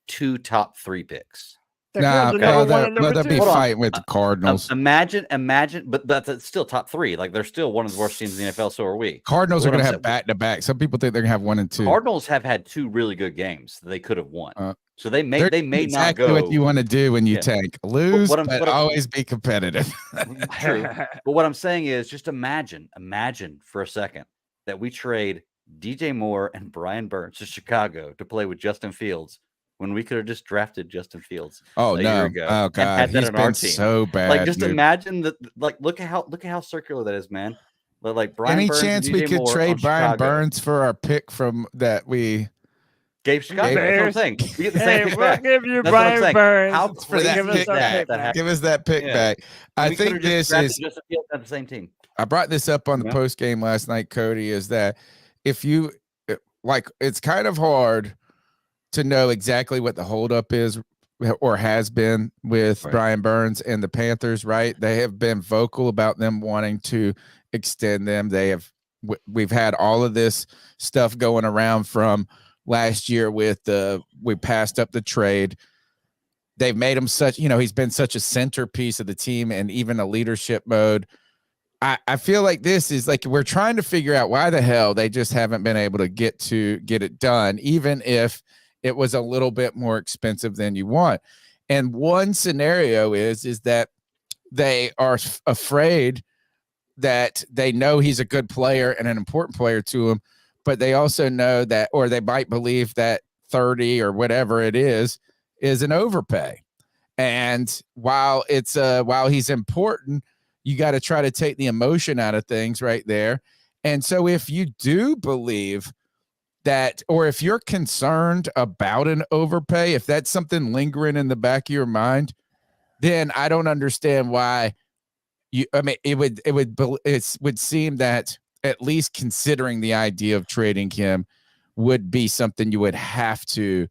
2 top 3 picks. The Nah, Fields are number one and number they'll two. be Hold on. fighting with the Cardinals. Imagine, but that's still top 3. Like they're still one of the worst teams in the NFL. So are we. Cardinals are What going to I'm have back-to-back. Some people think they're going to have 1 and 2. Cardinals have had 2 really good games that they could have won. So they may exactly not go. what you want to do when you tank. Lose, but always be competitive. True. But what I'm saying is just imagine for a second that we trade DJ Moore and Brian Burns to Chicago to play with Justin Fields when we could have just drafted Justin Fields Oh, a year no. ago. Oh, and God. had that He's on our been team. so bad. Like, just dude. imagine that. Like, look at how circular that is, man. Like Brian Any Burns chance and we DJ could Moore trade on Brian Chicago. Burns for our pick from that we Gave Chicago. That's what I'm saying. We get the same pick we'll back. give you That's what I'm Brian saying. Burns. How for that give us pick our back. pick back. Give us that pick Yeah. back. I We think could've just this drafted is. Justin Fields on the same team. I brought this up on the Yeah. post game last night, Cody. Is that if you like, it's kind of hard to know exactly what the holdup is or has been with Brian Burns and the Panthers. Right? They have been vocal about them wanting to extend them. They have. We've had all of this stuff going around from last year with we passed up the trade. They've made him such, he's been such a centerpiece of the team and even a leadership mode. I feel like this is like we're trying to figure out why the hell they just haven't been able to get it done, even if it was a little bit more expensive than you want. And one scenario is that they are afraid that they know he's a good player and an important player to him, but they also know that, or they might believe that 30 or whatever it is an overpay. And while he's important, you got to try to take the emotion out of things right there. And so if you do believe that, or if you're concerned about an overpay, if that's something lingering in the back of your mind, then I don't understand why it would seem that at least considering the idea of trading him would be something you would have to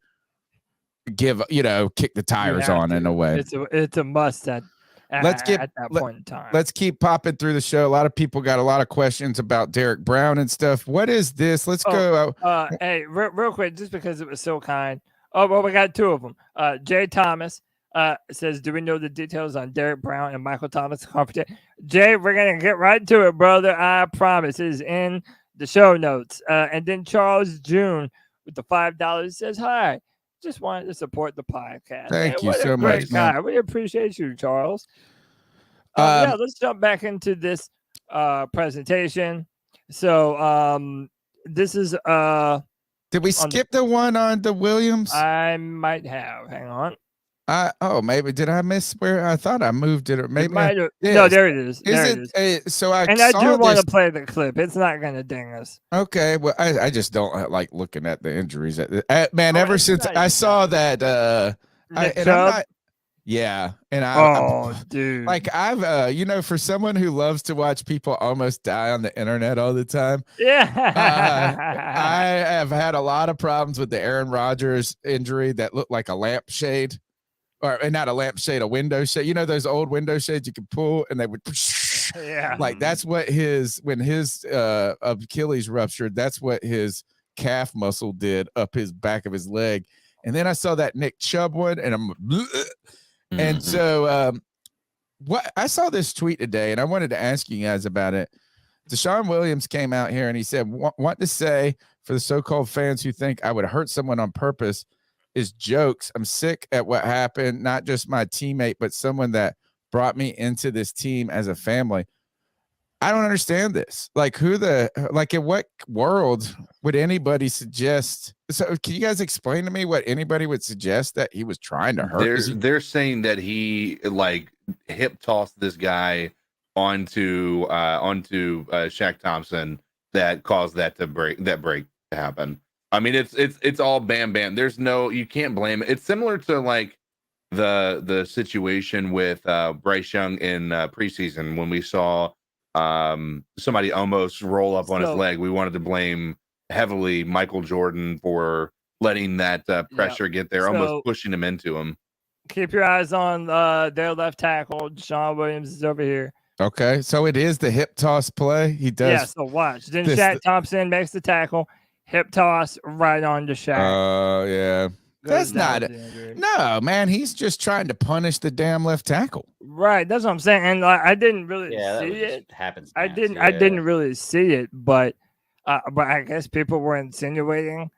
kick the tires on in a way. It's a must at that point in time. Let's keep popping through the show. A lot of people got a lot of questions about Derek Brown and stuff. What is this? Let's go. Hey, real quick, just because it was so kind. Oh, well, we got 2 of them. Jay Thomas says, do we know the details on Derek Brown and Michael Thomas competition? Jay, we're going to get right to it, brother. I promise. It is in the show notes. And then Charles June with the $5 says, hi, just wanted to support the podcast. Thank you so much, man. guy. We appreciate you, Charles. Let's jump back into this presentation. So this is did we skip the one on the Williams? I might have. Hang on. Maybe did I miss where I thought I moved it, or maybe no, there it is. So I do want to play the clip. It's not going to ding us. Okay, well, I just don't like looking at the injuries. Man, ever since I saw that, dude, like I've for someone who loves to watch people almost die on the internet all the time. I have had a lot of problems with the Aaron Rodgers injury that looked like a lampshade. Or not a lampshade, a window shade. Those old window shades you could pull and they would like that's what when his Achilles ruptured, that's what his calf muscle did up his back of his leg. And then I saw that Nick Chubb one and and so what I saw this tweet today and I wanted to ask you guys about it. Deshaun Williams came out here and he said, want to say for the so-called fans who think I would hurt someone on purpose is jokes. I'm sick at what happened. Not just my teammate, but someone that brought me into this team as a family. I don't understand this. Like in what world would anybody suggest? So can you guys explain to me what anybody would suggest that he was trying to hurt? They're saying that he hip tossed this guy onto Shaq Thompson that caused that break to happen. I mean, it's all bam. There's you can't blame it. It's similar to like the situation with Bryce Young in preseason when we saw somebody almost roll up on his leg. We wanted to blame heavily Michael Jordan for letting that pressure get there, almost pushing him into him. Keep your eyes on their left tackle. Deshaun Williams is over here. Okay, so it is the hip toss play. He does. Yeah, so watch. Then Shaq Thompson makes the tackle. Hip toss right on to Shaq. Oh, yeah. That's goes down not with the injury. no, man. He's just trying to punish the damn left tackle. Right, that's what I'm saying. And like, I didn't really Yeah, that see was just it. happens. I didn't really see it, but I guess people were insinuating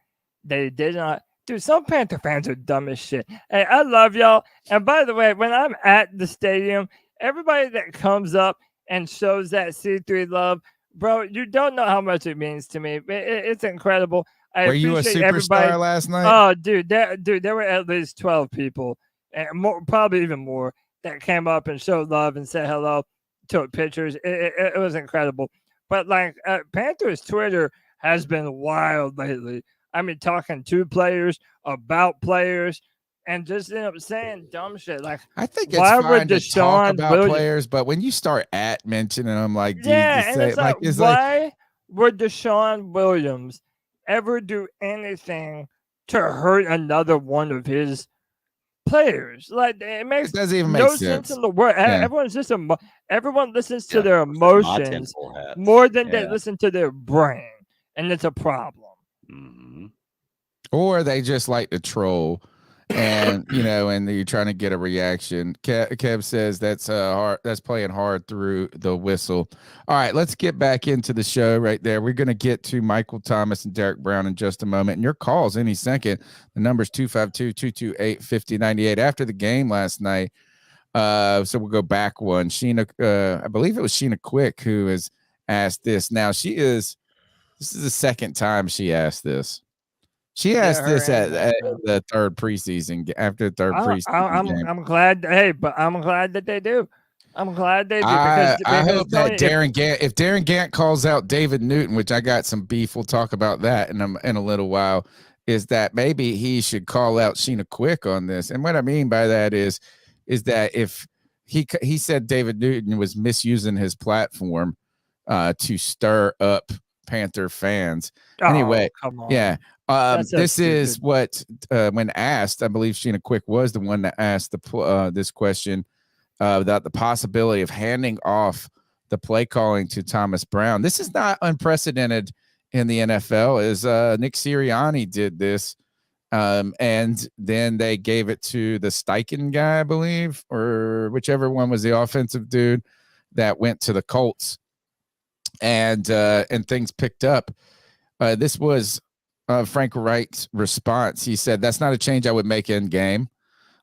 they did not. Dude, some Panther fans are dumb as shit. Hey, I love y'all. And by the way, when I'm at the stadium, everybody that comes up and shows that C3 love, bro, you don't know how much it means to me. It's incredible. I Were you a appreciate superstar everybody. last night? Oh, dude, there were at least 12 people, and more, probably even more, that came up and showed love and said hello, took pictures. It was incredible. But like Panthers Twitter has been wild lately. I mean, talking to players, about players, and just saying dumb shit. Like, I think it's why fine would to talk Deshaun about Williams? players, but when you start mentioning them, like, do you Yeah, just and say it's like, it's like why would Deshaun Williams ever do anything to hurt another one of his players? Like, it makes it doesn't even no make sense. in the world. Yeah. Everyone's just everyone listens to Yeah, their of course, my emotions tinfoil hats. more than they Yeah. listen to their brain, and it's a problem. Mhm. Or they just like to troll, and and you're trying to get a reaction. Kev says that's hard. That's playing hard through the whistle. All right, let's get back into the show right there. We're going to get to Michael Thomas and Derek Brown in just a moment, and your calls any second. The number's 252-228-5098. After the game last night, so we'll go back one. Sheena, I believe it was Sheena Quick who has asked this. Now this is the second time she asked this. She asked this at the third preseason after the third preseason game. I'm glad. Hey, but I'm glad that they do. I'm glad they do I hope that Tony, Darren Gant, if Darren Gant calls out David Newton, which I got some beef, we'll talk about that in a little while, is that maybe he should call out Sheena Quick on this. And what I mean by that is that if he said David Newton was misusing his platform to stir up Panther fans. Anyway, come on. Yeah. This is stupid. what when asked, I believe Sheena Quick was the one that asked this question about the possibility of handing off the play calling to Thomas Brown. This is not unprecedented in the NFL, as Nick Sirianni did this, and then they gave it to the Steichen guy, I believe, or whichever one was the offensive dude that went to the Colts, and things picked up. This was Frank Reich's response. He said, "That's not a change I would make in game.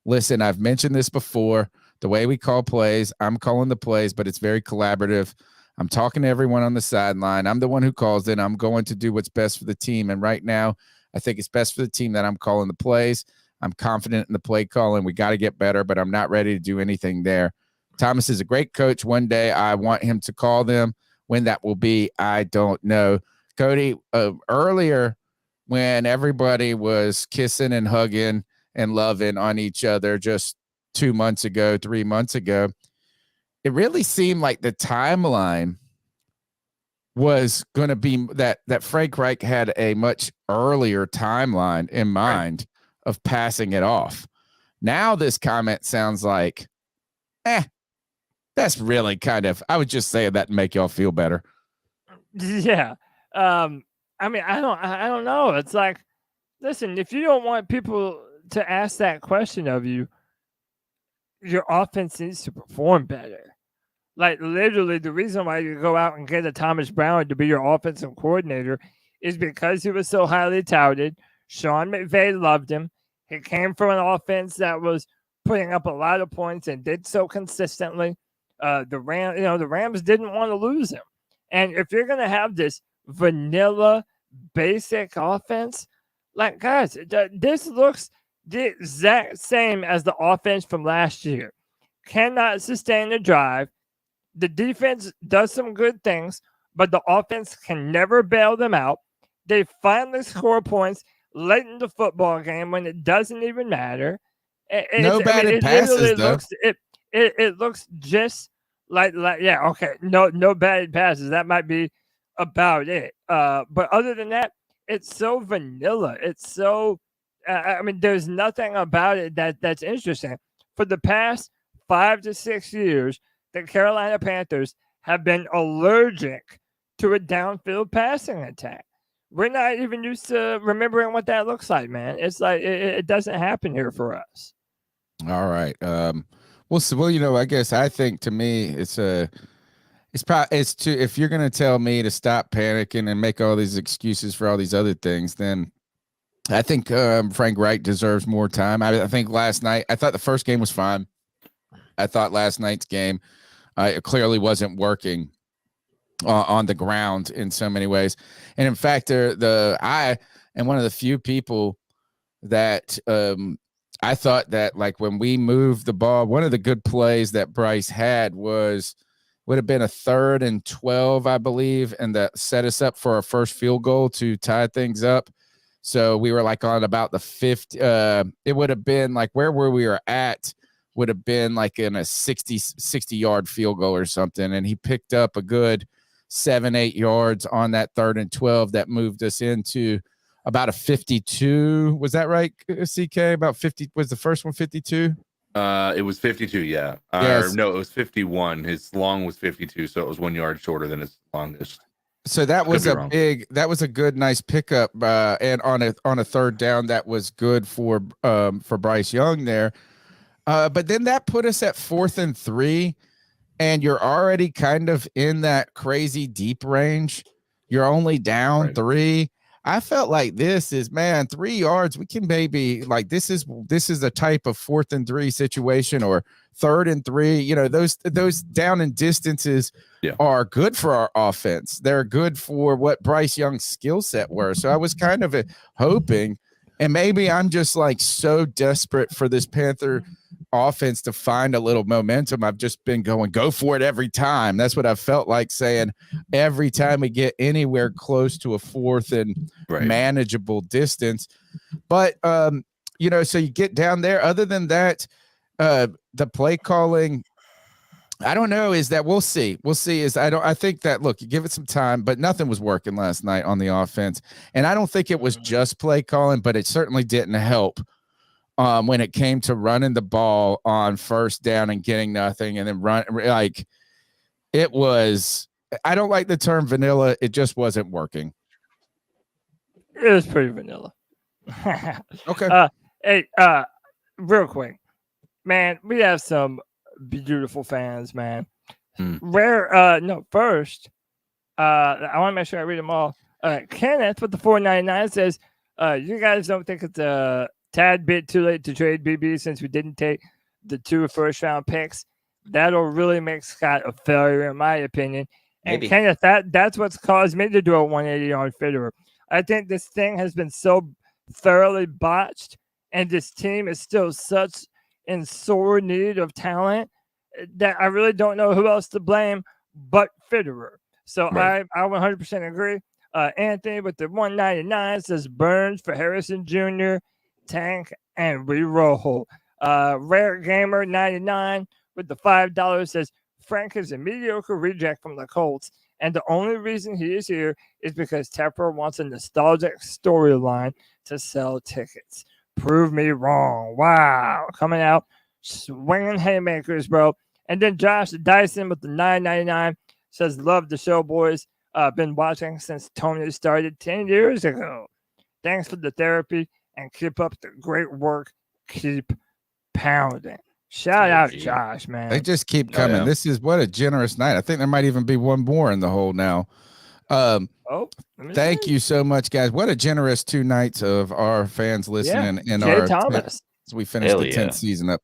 Listen, I've mentioned this before. The way we call plays, I'm calling the plays, but it's very collaborative. I'm talking to everyone on the sideline. I'm the one who calls it. I'm going to do what's best for the team. And right now, I think it's best for the team that I'm calling the plays. I'm confident in the play calling. We got to get better, but I'm not ready to do anything there. Thomas is a great coach. One day I want him to call them. When that will be, I don't know." Cody, earlier when everybody was kissing and hugging and loving on each other just 2 months ago, 3 months ago, it really seemed like the timeline was going to be that Frank Reich had a much earlier timeline in mind of passing it off. Now this comment sounds like, that's really kind of, I would just say that to make y'all feel better. Yeah. I mean, I don't know. It's like, listen, if you don't want people to ask that question of you, your offense needs to perform better. Like, literally, the reason why you go out and get a Thomas Brown to be your offensive coordinator is because he was so highly touted. Sean McVay loved him. He came from an offense that was putting up a lot of points and did so consistently. The Rams didn't want to lose him. And if you're going to have this vanilla, basic offense, like, guys, this looks the exact same as the offense from last year. Cannot sustain the drive. The defense does some good things, but the offense can never bail them out. They finally score points late in the football game when it doesn't even matter. No batted passes, though. It looks just like yeah, okay, no batted passes. That might be about it. But other than that, it's so vanilla. It's so I mean, there's nothing about it that's interesting. For the past 5 to 6 years, the Carolina Panthers have been allergic to a downfield passing attack. we're not even used to remembering what that looks like, man. It's like it doesn't happen here for us. All right. Well, I guess I think to me it's if you're gonna tell me to stop panicking and make all these excuses for all these other things, then I think Frank Reich deserves more time. I think last night, I thought the first game was fine. I thought last night's game it clearly wasn't working on the ground in so many ways. And in fact, I am one of the few people that I thought that, like, when we moved the ball, one of the good plays that Bryce had would have been a 3rd and 12, I believe, and that set us up for our first field goal to tie things up. So we were like on about the 50. It would have been like where we were at would have been like in a 60-yard field goal or something. And he picked up a good 7-8 yards on that 3rd and 12 that moved us into about a 52. Was that right, CK? About 50. Was the first one 52? It was 52, yeah. Yes. No, it was 51. His long was 52, so it was 1 yard shorter than his longest. So that was Could a good, nice pickup, and on a 3rd down, that was good for Bryce Young there. But then that put us at 4th and 3, and you're already kind of in that crazy deep range. You're only down 3. I felt like this is, man, 3 yards. We can maybe, like, this is the type of 4th and 3 situation, or 3rd and 3. Those down and distances are good for our offense. They're good for what Bryce Young's skill set were. So I was kind of hoping, and maybe I'm just like so desperate for this Panther offense to find a little momentum. I've just been go for it every time. That's what I felt like saying every time we get anywhere close to a 4th and manageable distance. But, so you get down there. Other than that, the play calling, I don't know, is that we'll see. I think that, look, you give it some time, but nothing was working last night on the offense. And I don't think it was just play calling, but it certainly didn't help when it came to running the ball on 1st down and getting nothing, and then it was, I don't like the term vanilla. It just wasn't working. It was pretty vanilla. Okay. Hey, real quick, man, we have some beautiful fans, man. First, I want to make sure I read them all. Kenneth with the 499 says, you guys don't think it's a tad bit too late to trade BB since we didn't take the 2 first-round picks? That'll really make Scott a failure, in my opinion. And Kenneth, that's what's caused me to do a 180 on Fitterer. I think this thing has been so thoroughly botched, and this team is still such in sore need of talent that I really don't know who else to blame but Fitterer. So I 100% agree. Anthony with the 199 says Burns for Harrison Jr., Tank, and reroll. Rare Gamer 99 with the $5 says Frank is a mediocre reject from the Colts, and the only reason he is here is because Tepper wants a nostalgic storyline to sell tickets. Prove me wrong. Wow. Coming out swinging haymakers, bro. And then Josh Dyson with the $9.99 says, love the show, boys. Been watching since Tony started 10 years ago. Thanks for the therapy and keep up the great work. Keep pounding. Shout out Josh, man. They just keep coming. Yeah. This is what a generous night. I think there might even be one more in the hole now. Thank you so much, guys. What a generous 2 nights of our fans listening in Jay our Thomas. As we finish the 10th season up.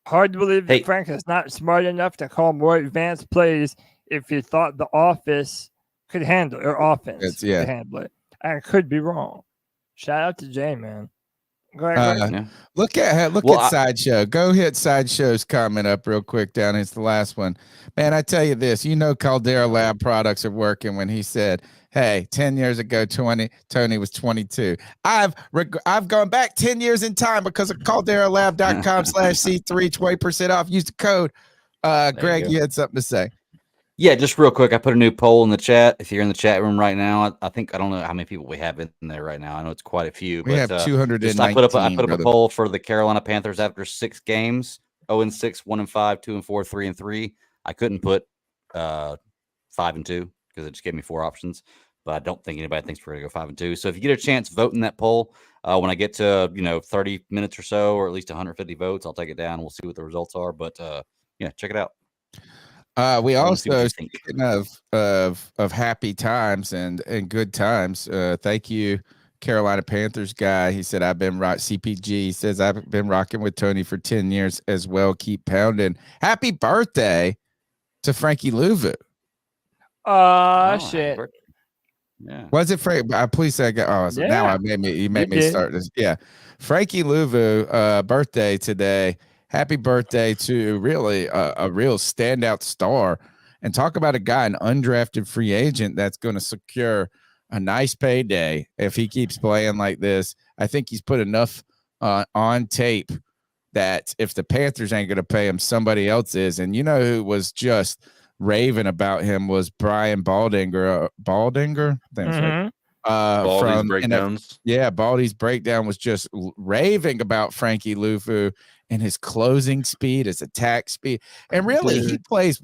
Hard to believe that Frank is not smart enough to call more advanced plays if he thought the offense could handle it, or offense could handle it. I could be wrong. Shout out to Jay, man. Go ahead. Look at Sideshow. Go hit Sideshow's comment up real quick down. It's the last one. Man, I tell you this, Caldera Lab products are working when he said, hey, 10 years ago, Tony was 22. I've gone back 10 years in time because of calderalab.com/C3, 20% off. Use the code. Greg, you had something to say. Yeah, just real quick. I put a new poll in the chat. If you're in the chat room right now, I don't know how many people we have in there right now. I know it's quite a few. We have 219. I put up a poll for the Carolina Panthers after 6 games: 0-6, 1-5, 2-4, 3-3. I couldn't put 5-2 because it just gave me 4 options. but I don't think anybody thinks we're going to go 5-2. So if you get a chance, vote in that poll. When I get to 30 minutes or so, or at least 150 votes, I'll take it down. We'll see what the results are. But yeah, check it out. We also, think. speaking of happy times and good times, thank you, Carolina Panthers guy. He said, I've been CPG says, I've been rocking with Tony for 10 years as well. Keep pounding. Happy birthday to Frankie Louvu. Shit. Yeah. Was it Frank? Please say, now you made me start this. Yeah. Frankie Louvu, birthday today. Happy birthday to really a real standout star. And talk about a guy, an undrafted free agent that's going to secure a nice payday if he keeps playing like this. I think he's put enough on tape that if the Panthers ain't going to pay him, somebody else is. And you know who was just raving about him was Brian Baldinger. Baldinger? Mm-hmm. Baldy's breakdowns. Baldy's breakdown was just raving about Frankie Louvu and his closing speed, his attack speed. And really, he plays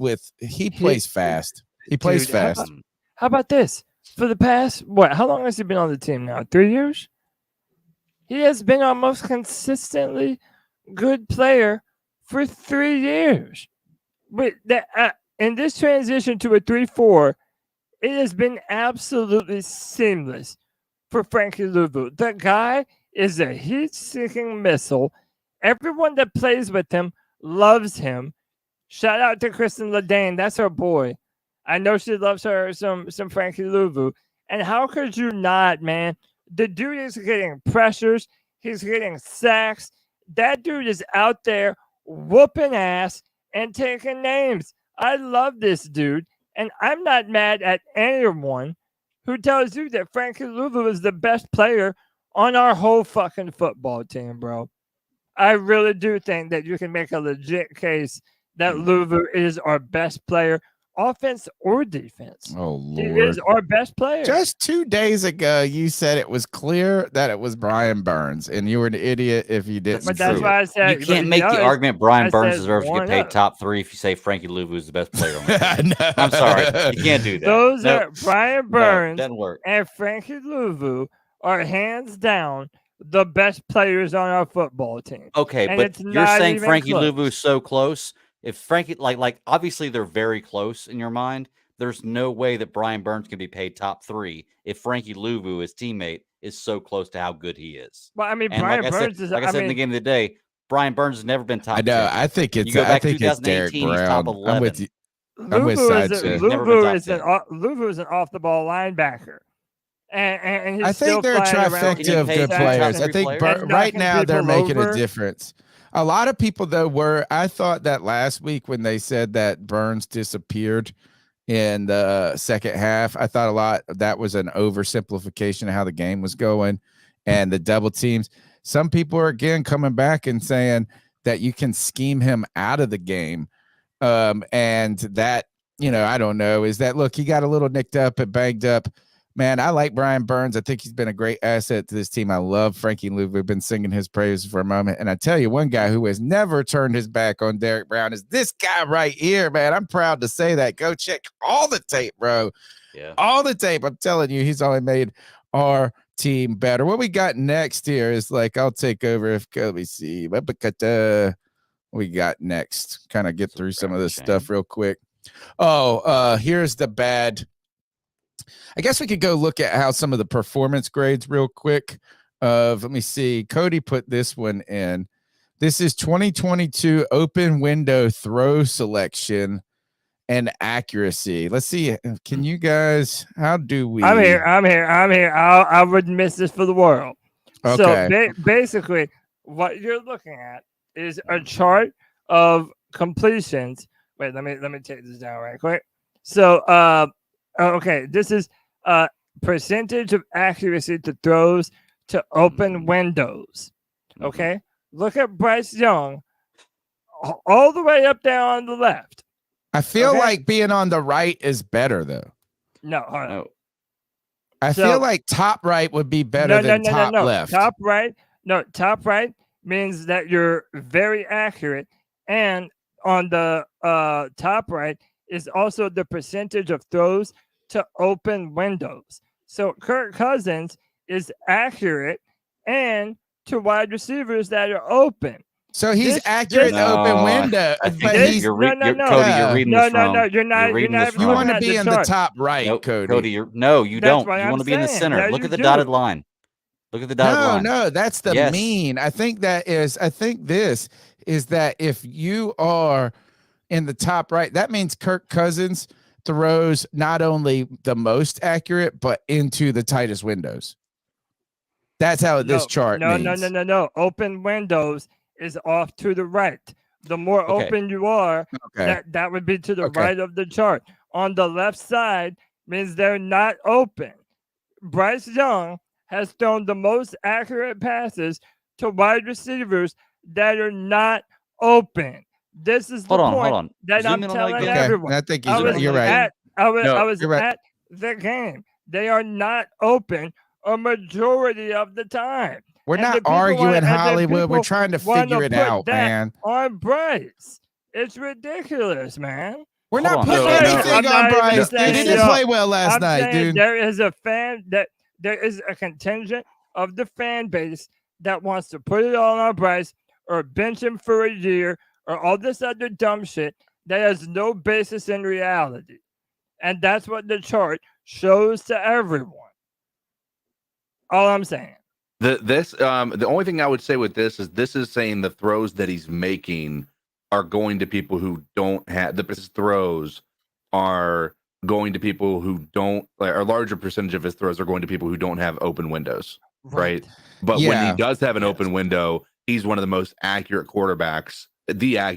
fast. He plays fast. How about this? For the past, how long has he been on the team now? 3 years? He has been our most consistently good player for 3 years. But in this transition to a 3-4, it has been absolutely seamless for Frankie Louvu. The guy is a heat-seeking missile. Everyone that plays with him loves him. Shout out to Kristen Ledane. That's her boy. I know she loves her some Frankie Louvu. And how could you not, man? The dude is getting pressures. He's getting sacks. That dude is out there whooping ass and taking names. I love this dude. And I'm not mad at anyone who tells you that Frankie Louvu is the best player on our whole fucking football team, bro. I really do think that you can make a legit case that Louvu is our best player, offense or defense. Oh, Lord. He is our best player. Just 2 days ago, you said it was clear that it was Brian Burns, and you were an idiot if you didn't. But that's why I said you can't make the argument Brian Burns deserves to get paid top 3 if you say Frankie Louvu is the best player on the team. I'm sorry. You can't do that. Those are Brian Burns doesn't work. and Frankie Louvu are hands down the best players on our football team. Okay, and but you're saying Frankie close. Louvu is so close. If Frankie, like obviously they're very close in your mind. There's no way that Brian Burns can be paid top 3 if Frankie Louvu, his teammate, is so close to how good he is. Well, I mean, and Brian like Burns I said, is. Like I said in the game of the day, Brian Burns has never been top 10. I know. I think it's. You go back I think to it's Derek 2018, he's top Brown. 11. I'm with you. Louvu is an off the ball linebacker. And he's I think they're a trifecta of good players. I think right now they're making a difference. A lot of people, though, I thought that last week when they said that Burns disappeared in the second half, I thought that was an oversimplification of how the game was going and the double teams. Some people are, again, coming back and saying that you can scheme him out of the game. And that, I don't know, is that, look, he got a little nicked up and banged up. Man, I like Brian Burns. I think he's been a great asset to this team. I love Frankie Louvu. We've been singing his praises for a moment. And I tell you, one guy who has never turned his back on Derek Brown is this guy right here, man. I'm proud to say that. Go check all the tape, bro. Yeah. All the tape. I'm telling you, he's only made our team better. What we got next here is I'll take over. Let me see. What we got next? Kind of get through some of this stuff real quick. Here's the bad. I guess we could go look at how some of the performance grades real quick. Let me see. Cody put this one in. This is 2022 open window throw selection and accuracy. Let's see. Can you guys, how do we? I'm here. I wouldn't miss this for the world. Okay. So basically what you're looking at is a chart of completions. Wait, let me take this down right quick. So, okay, this is percentage of accuracy to throws to open windows. Okay, look at Bryce Young all the way up there on the left. I feel like being on the right is better, though. No, hold on. I feel like top right would be better than top left. Top right means that you're very accurate, and on the top right is also the percentage of throws to open windows. So Kirk Cousins is accurate and to wide receivers that are open. So he's This- accurate this- open No, window, I think but this- he's Cody, no. you're reading No, this no, wrong. no, you're not. You're reading not this even you wrong. want to looking be at in the the chart. top right, Nope, Cody. you That's don't. what You I'm want to be in the saying. center. Yeah, Look you at the do. dotted line. Look at the dotted line. No, that's the Yes. mean. I think this is that if you are in the top right, that means Kirk Cousins throws not only the most accurate, but into the tightest windows. That's how this chart means. No. Open windows is off to the right. The more Okay. open you are, Okay. that would be to the Okay. right of the chart. On the left side means they're not open. Bryce Young has thrown the most accurate passes to wide receivers that are not open. This is the Hold point on. that Zoom I'm in on that telling game. Okay. everyone. I think I was you're right. at I was you're right. at the game. They are not open a majority of the time. We're And not the people arguing and the Hollywood. We're people trying to wanna figure it put out, that man. On Bryce, it's ridiculous, man. We're Hold not on. putting No, anything I'm on not even Bryce. Dude, he saying, didn't yo, play well last I'm night, saying dude. there is a contingent of the fan base that wants to put it all on Bryce or bench him for a year or all this other dumb shit that has no basis in reality. And that's what the chart shows to everyone. All I'm saying. The only thing I would say with this is saying the throws that he's making are going to people who don't have his throws are going to people who don't, like, a larger percentage of his throws are going to people who don't have open windows, right? But when Yeah. he does have an open window, he's one of the most accurate quarterbacks,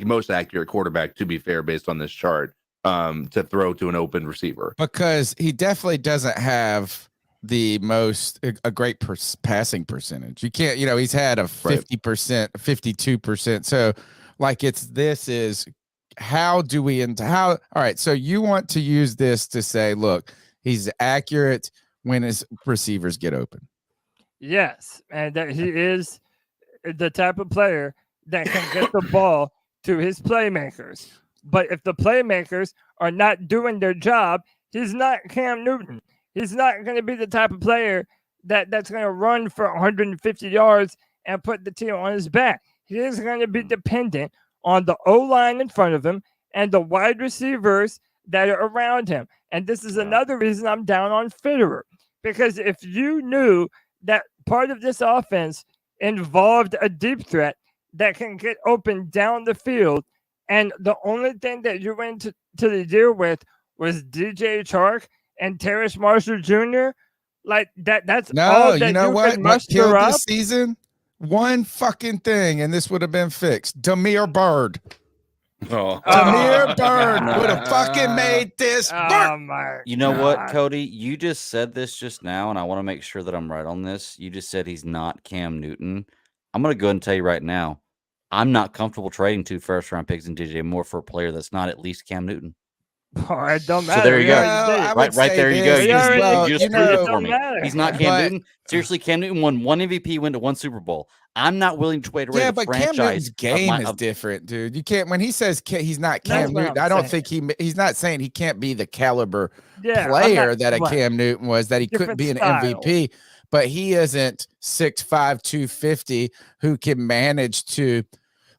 most accurate quarterback, to be fair, based on this chart, to throw to an open receiver. Because he definitely doesn't have the most a great passing percentage. You can't, he's had a 50%, 52%. So like all right. So you want to use this to say, look, he's accurate when his receivers get open. Yes, and that he is the type of player that can get the ball to his playmakers. But if the playmakers are not doing their job, he's not Cam Newton. He's not going to be the type of player that's going to run for 150 yards and put the team on his back. He is going to be dependent on the O-line in front of him and the wide receivers that are around him. And this is another reason I'm down on Fitterer. Because if you knew that part of this offense involved a deep threat that can get open down the field, and the only thing that you went to the year with was DJ Chark and Terrace Marshall Jr., like that's all that you know what? can What muster killed up. this season? One fucking thing, and this would have been fixed. Demir Bird. Oh, Demir Bird would have fucking made this work. Oh my You know what, God. Cody? You just said this just now, and I want to make sure that I'm right on this. You just said he's not Cam Newton. I'm going to go ahead and tell you right now, I'm not comfortable trading 2 first-round picks in DJ Moore for a player that's not at least Cam Newton. Oh, it don't matter. So there you go. I would Right say there you go. this You as just, well, you just you proved know, it for me. matter. He's not Cam But- Newton. Seriously, Cam Newton won 1 MVP, went to 1 Super Bowl. I'm not willing to trade away Yeah, the but Cam franchise. Newton's game is different, dude. You can't, when he says he's not That's Cam what Newton, I'm I don't saying. think he's not saying he can't be the caliber Yeah, I'm player not- that a right. Cam Newton was, that he couldn't Different be an style. MVP, but he isn't 6'5", 250 who can manage to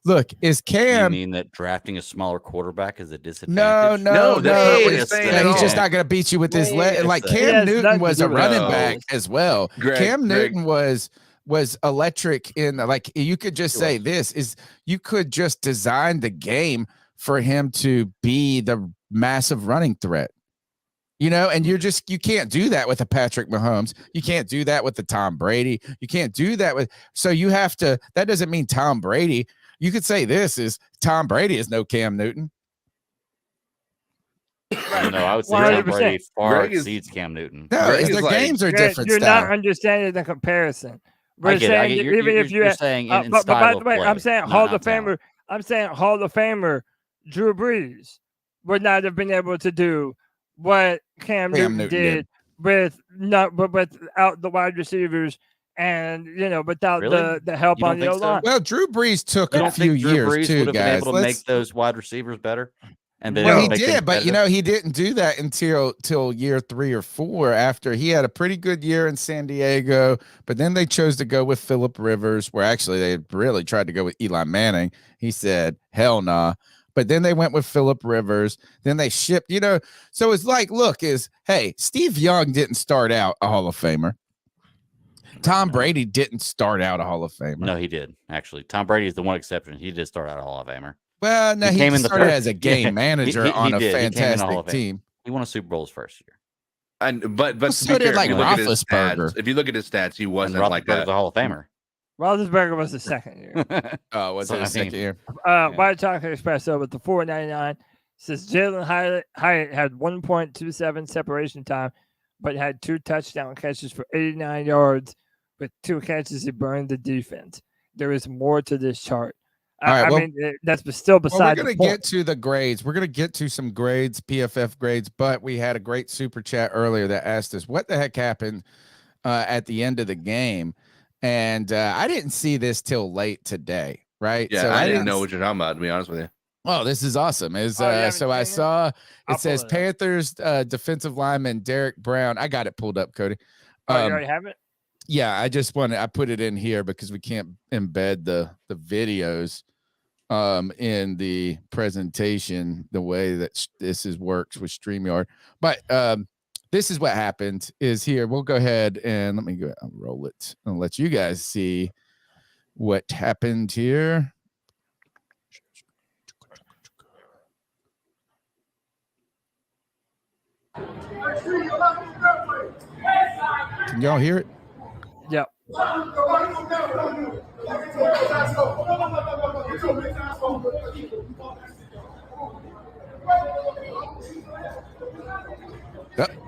look. Is You Cam? mean that drafting a smaller quarterback is a No, disadvantage? No, that's not what he's saying at He's all. just not going to beat you with his Wait leg. a Like second. Cam He has Newton nothing was to a do with running those. back as well. Greg, Cam Greg. Newton was electric in, like, you could just say this is, you could just design the game for him to be the massive running threat. And you can't do that with a Patrick Mahomes. You can't do that with the Tom Brady. You can't do that with, so you have to, that doesn't mean Tom Brady. You could say this is Tom Brady is no Cam Newton. No, I would say Tom 100%. Brady far Greg is- exceeds Cam Newton. No, Greg their is like- games are Greg, different you're style. not understanding the comparison. We're I get it. I saying get that it. even if you you're had, saying in but style by the of way, play, I'm saying not Hall of talent. Famer. I'm saying Hall of Famer Drew Brees would not have been able to do what Cam Newton did without the wide receivers and without Really? the help You don't on the think so? O-line. Well, Drew Brees took You a don't few think Drew years Brees too, would have been guys. able to make those wide receivers better And then Well, he make them did, but competitive. he didn't do that till year 3 or 4 after he had a pretty good year in San Diego, but then they chose to go with Phillip Rivers, where actually they really tried to go with Eli Manning. He said, hell nah. But then they went with Phillip Rivers. Then they shipped, so it's like, hey, Steve Young didn't start out a Hall of Famer. Tom Brady didn't start out a Hall of Famer. No, he did, actually. Tom Brady is the one exception. He did start out a Hall of Famer. Well, no, he came in the started third- as a game Yeah, manager he on a did. He came in the Hall fantastic of Fame. team. He won a Super Bowl his first year. But Well, to so be did, fair, like, if you look at his Roethlisberger. stats, if you look at his stats, he And wasn't like Roethlisberger's a Hall of Famer. Roethlisberger was the second year. Oh, was So, it I a second mean, year? White Chocolate Espresso with the 4.99 says Jalen Hyatt had 1.27 separation time, but had 2 touchdown catches for 89 yards. With 2 catches, he burned the defense. There is more to this chart. All right, well- I mean, that's still beside We're the going to point. get to the grades. We're going to get to some grades, PFF grades, but we had a great super chat earlier that asked us what the heck happened at the end of the game. And I didn't see this till late today, right? Yeah, So I didn't know what you're talking about, to be honest with you. Oh, this is awesome. Oh, you haven't So I seen it? saw I'll it says pull it up. Panthers defensive lineman Derek Brown. I got it pulled up, Cody. Oh, you already have it? Yeah, I put it in here because we can't embed the videos in the presentation the way that works with StreamYard. But this is what happened is here. We'll go ahead and let me go and roll it and let you guys see what happened here. Can y'all hear it? Yep. Oh,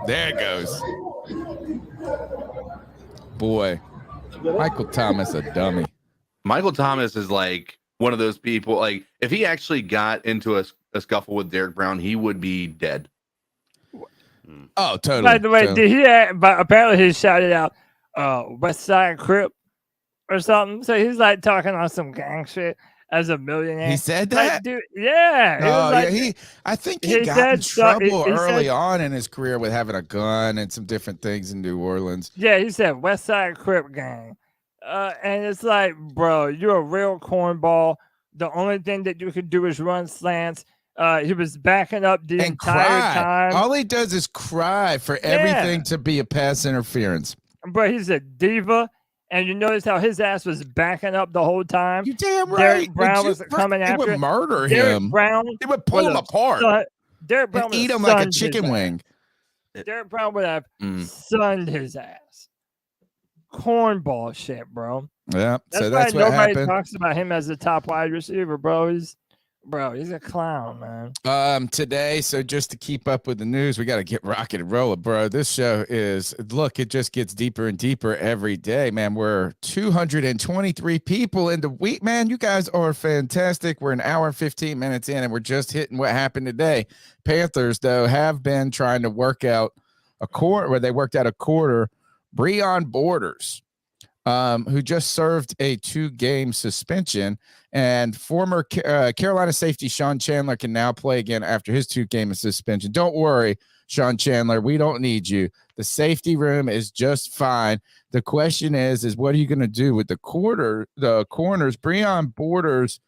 there it goes. Boy, Michael Thomas, a dummy. Michael Thomas is like one of those people. Like, if he actually got into a scuffle with Derek Brown, he would be dead. Oh, totally. By the way, totally. did he? But apparently he shouted out West Side Crip or something. So he's like talking on some gang shit as a millionaire. He said Like, that? dude, yeah. He Oh, was like, yeah. I think he he got said in so- trouble he early said- on in his career with having a gun and some different things in New Orleans. Yeah, he said West Side Crip gang. And it's like, bro, you're a real cornball. The only thing that you could do is run slants. He was backing up the And entire cry. time. All he does is cry for everything to be a pass interference. Bro, he's a diva. And you notice how his ass was backing up the whole time. You damn right. Derek Brown was They coming after would him. murder Derek him. Brown They would pull would him have apart sun- Derek Brown and would eat have him like a sunned his chicken ass. wing. Derek Brown would have Mm. sunned his ass. Cornball shit, bro. Yeah, That's so why that's what nobody happened. talks about him as a top wide receiver, bro. He's a clown, man. Today, so just to keep up with the news, we got to get rocking and rolling, bro. This show it just gets deeper and deeper every day, man. We're 223 people in the week, man. You guys are fantastic. We're an hour and 15 minutes in, and we're just hitting what happened today. Panthers, though, have been trying to work out a quarter where they worked out a quarter. Breon Borders, who just served a 2-game suspension, and former Carolina safety Sean Chandler can now play again after his 2-game suspension. Don't worry, Sean Chandler, we don't need you. The safety room is just fine. The question is what are you going to do with the corners? Breon Borders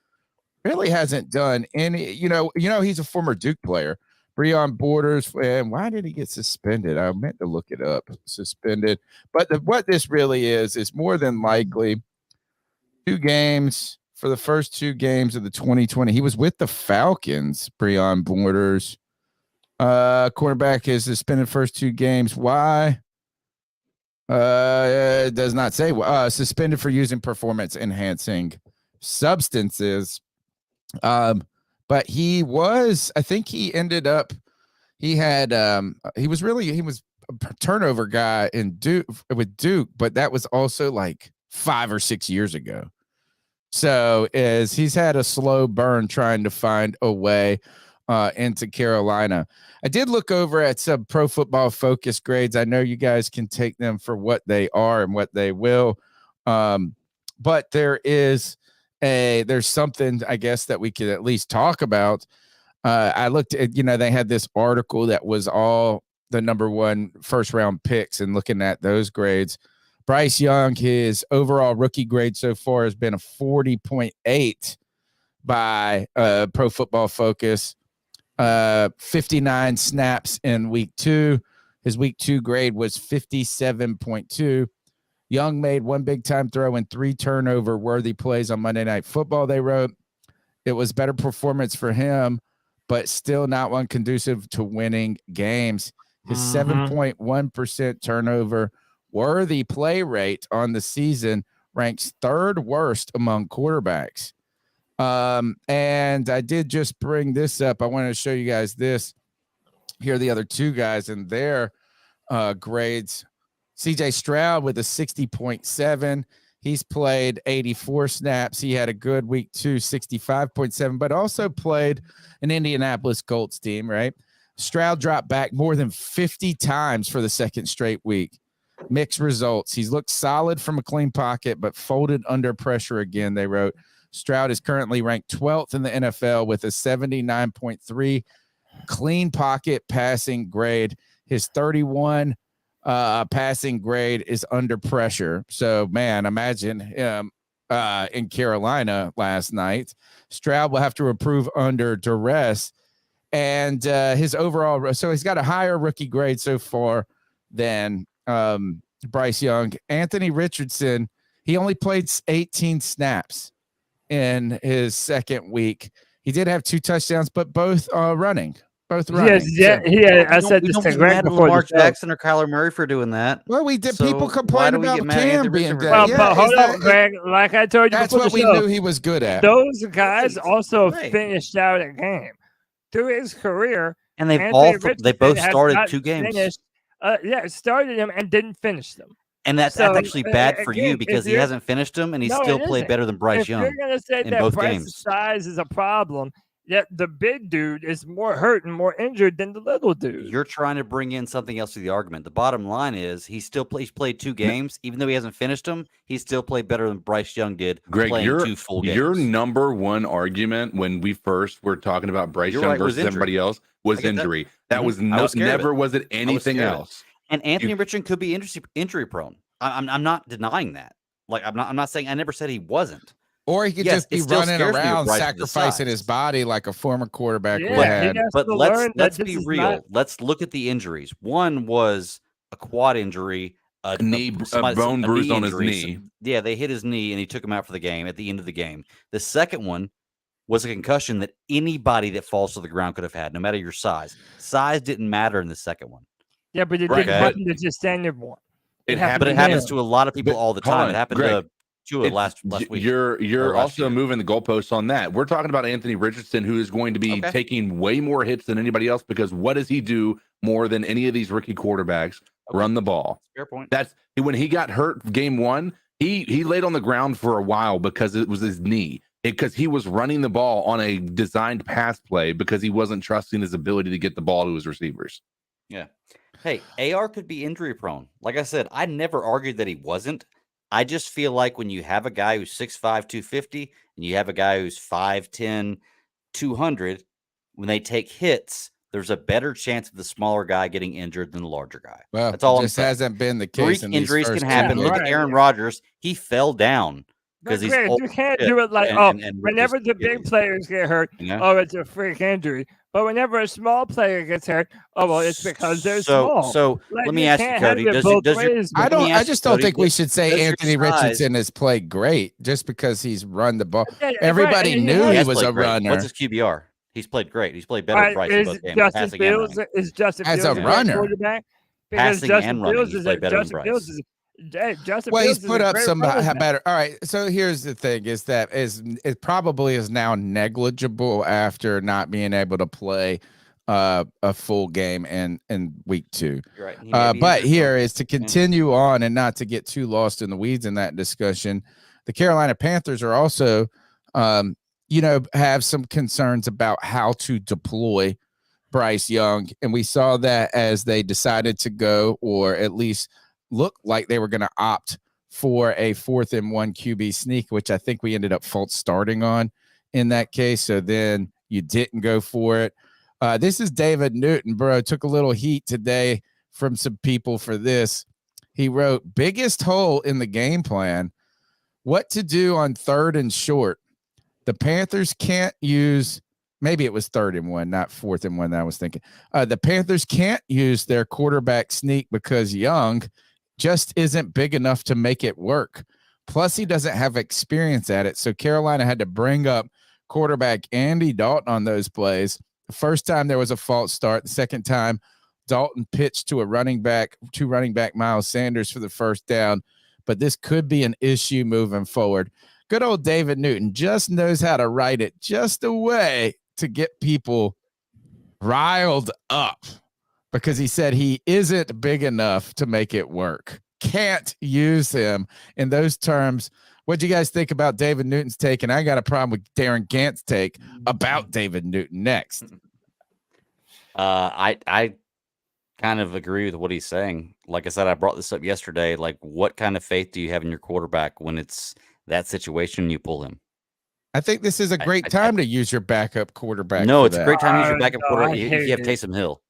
really hasn't done any, he's a former Duke player. Breon Borders, and why did he get suspended? I meant to look it up. Suspended. But what this really is more than likely 2 games for the first 2 games of the 2020. He was with the Falcons, Breon Borders. Quarterback is suspended first 2 games. Why? It does not say. Suspended for using performance-enhancing substances. But he was a turnover guy with Duke, but that was also like 5 or 6 years ago. So he's had a slow burn trying to find a way into Carolina. I did look over at some Pro Football Focus grades. I know you guys can take them for what they are and what they will. But there's something, I guess, that we could at least talk about. I looked at, they had this article that was all the number 1 first round picks, and looking at those grades, Bryce Young, his overall rookie grade so far has been a 40.8 by Pro Football Focus. 59 snaps in week 2. His week 2 grade was 57.2. Young made 1 big time throw and 3 turnover worthy plays on Monday Night Football. They wrote it was better performance for him, but still not one conducive to winning games. His 7.1% turnover worthy play rate on the season ranks 3rd worst among quarterbacks. And I did just bring this up. I wanted to show you guys this. Here are the other 2 guys and their grades. CJ Stroud with a 60.7. He's played 84 snaps. He had a good week 2, 65.7, but also played an Indianapolis Colts team, right? Stroud dropped back more than 50 times for the 2nd straight week. Mixed results. He's looked solid from a clean pocket, but folded under pressure again, they wrote. Stroud is currently ranked 12th in the NFL with a 79.3 clean pocket passing grade. His 31 passing grade is under pressure. So, man, imagine him in Carolina last night. Stroud will have to improve under duress. And his overall, so he's got a higher rookie grade so far than Bryce Young. Anthony Richardson, he only played 18 snaps in his 2nd week. He did have 2 touchdowns, but both running. I said this to Greg before Lamar Jackson or Kyler Murray for doing that. Well, we did. So people complain about Cam being dead. Well, but hold on, Greg. Like I told you, that's what we knew he was good at. Those guys also finished out a game through his career, and they both started 2 games. Started them and didn't finish them. And that's actually bad for you because he hasn't finished them, and he still played better than Bryce Young. You're going to say in that both Bryce's games. Size is a problem, yet the big dude is more hurt and more injured than the little dude. You're trying to bring in something else to the argument. The bottom line is he's played 2 games, even though he hasn't finished them. He still played better than Bryce Young did. Greg, playing 2 full games. Your number 1 argument when we first were talking about Bryce Young versus everybody else was injury. That was never was it anything else. And Anthony Richardson could be injury prone. I'm not denying that. Like I'm not saying I never said he wasn't. Or he could just be running around sacrificing his body like a former quarterback would have. But let's be real. Let's look at the injuries. One was a quad injury, a bone bruise on his knee. Yeah, they hit his knee and he took him out for the game at the end of the game. The second one was a concussion that anybody that falls to the ground could have had, no matter your size. Size didn't matter in the second one. Yeah, but it didn't happen to just standard one. But it happens to a lot of people all the time. It happened to Tua last week. You're also moving the goalposts on that. We're talking about Anthony Richardson, who is going to be taking way more hits than anybody else, because what does he do more than any of these rookie quarterbacks? Run the ball. Fair point. That's when he got hurt game 1. He laid on the ground for a while because it was his knee. Because he was running the ball on a designed pass play because he wasn't trusting his ability to get the ball to his receivers. Yeah. Hey, AR could be injury prone. Like I said, I never argued that he wasn't. I just feel like when you have a guy who's 6'5", 250, and you have a guy who's 5'10", 200, when they take hits, there's a better chance of the smaller guy getting injured than the larger guy. Well, that's all. This hasn't been the case. Freak injuries can happen. Look at Aaron Rodgers. He fell down. Because he's you can't do it like whenever the big players get hurt, it's a freak injury. But whenever a small player gets hurt, it's because they're small. So let me ask you, Cody. I just don't think we should say Anthony Richardson has played great just because he's run the ball. Everybody knew he was a runner. What's his QBR? He's played great. He's played better than Bryce in both games. Justin Fields is Justin Fields as a runner, quarterback? Passing and running, he's played better than Bryce. He's put up some better. All right. So here's the thing: is that it probably is now negligible after not being able to play a full game in week 2. Right. But here is to continue on and not to get too lost in the weeds in that discussion. The Carolina Panthers are also, have some concerns about how to deploy Bryce Young, and we saw that as they decided to go, or at least looked like they were going to opt for a 4th and 1 QB sneak, which I think we ended up false starting on in that case. So then You didn't go for it. This is David Newton, bro. Took a little heat today from some people for this. He wrote, biggest hole in the game plan. What to do on 3rd and short. The Panthers can't use, maybe it was 3rd and 1, not 4th and 1 that I was thinking. The Panthers can't use their quarterback sneak because Young just isn't big enough to make it work. Plus, he doesn't have experience at it. So Carolina had to bring up quarterback Andy Dalton on those plays. The first time there was a false start. The second time, Dalton pitched to running back Miles Sanders for the first down. But this could be an issue moving forward. Good old David Newton just knows how to write it just a way to get people riled up, because he said he isn't big enough to make it work. Can't use him in those terms. What do you guys think about David Newton's take? And I got a problem with Darren Gant's take about David Newton next. I kind of agree with what he's saying. Like I said, I brought this up yesterday. Like, what kind of faith do you have in your quarterback when it's that situation you pull him? I think this is a great time to use your backup quarterback. No, it's a great time to use your backup quarterback if you have it. Taysom Hill.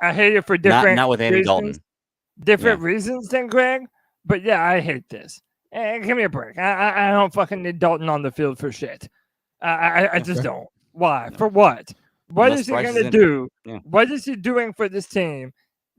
I hate it for different Not with Andy reasons, Dalton. different reasons than Greg. But yeah, I hate this. Give me a break. I don't fucking need Dalton on the field for shit. I just don't. Why? For what? What Unless is he Bryce going is to in do? it. Yeah. What is he doing for this team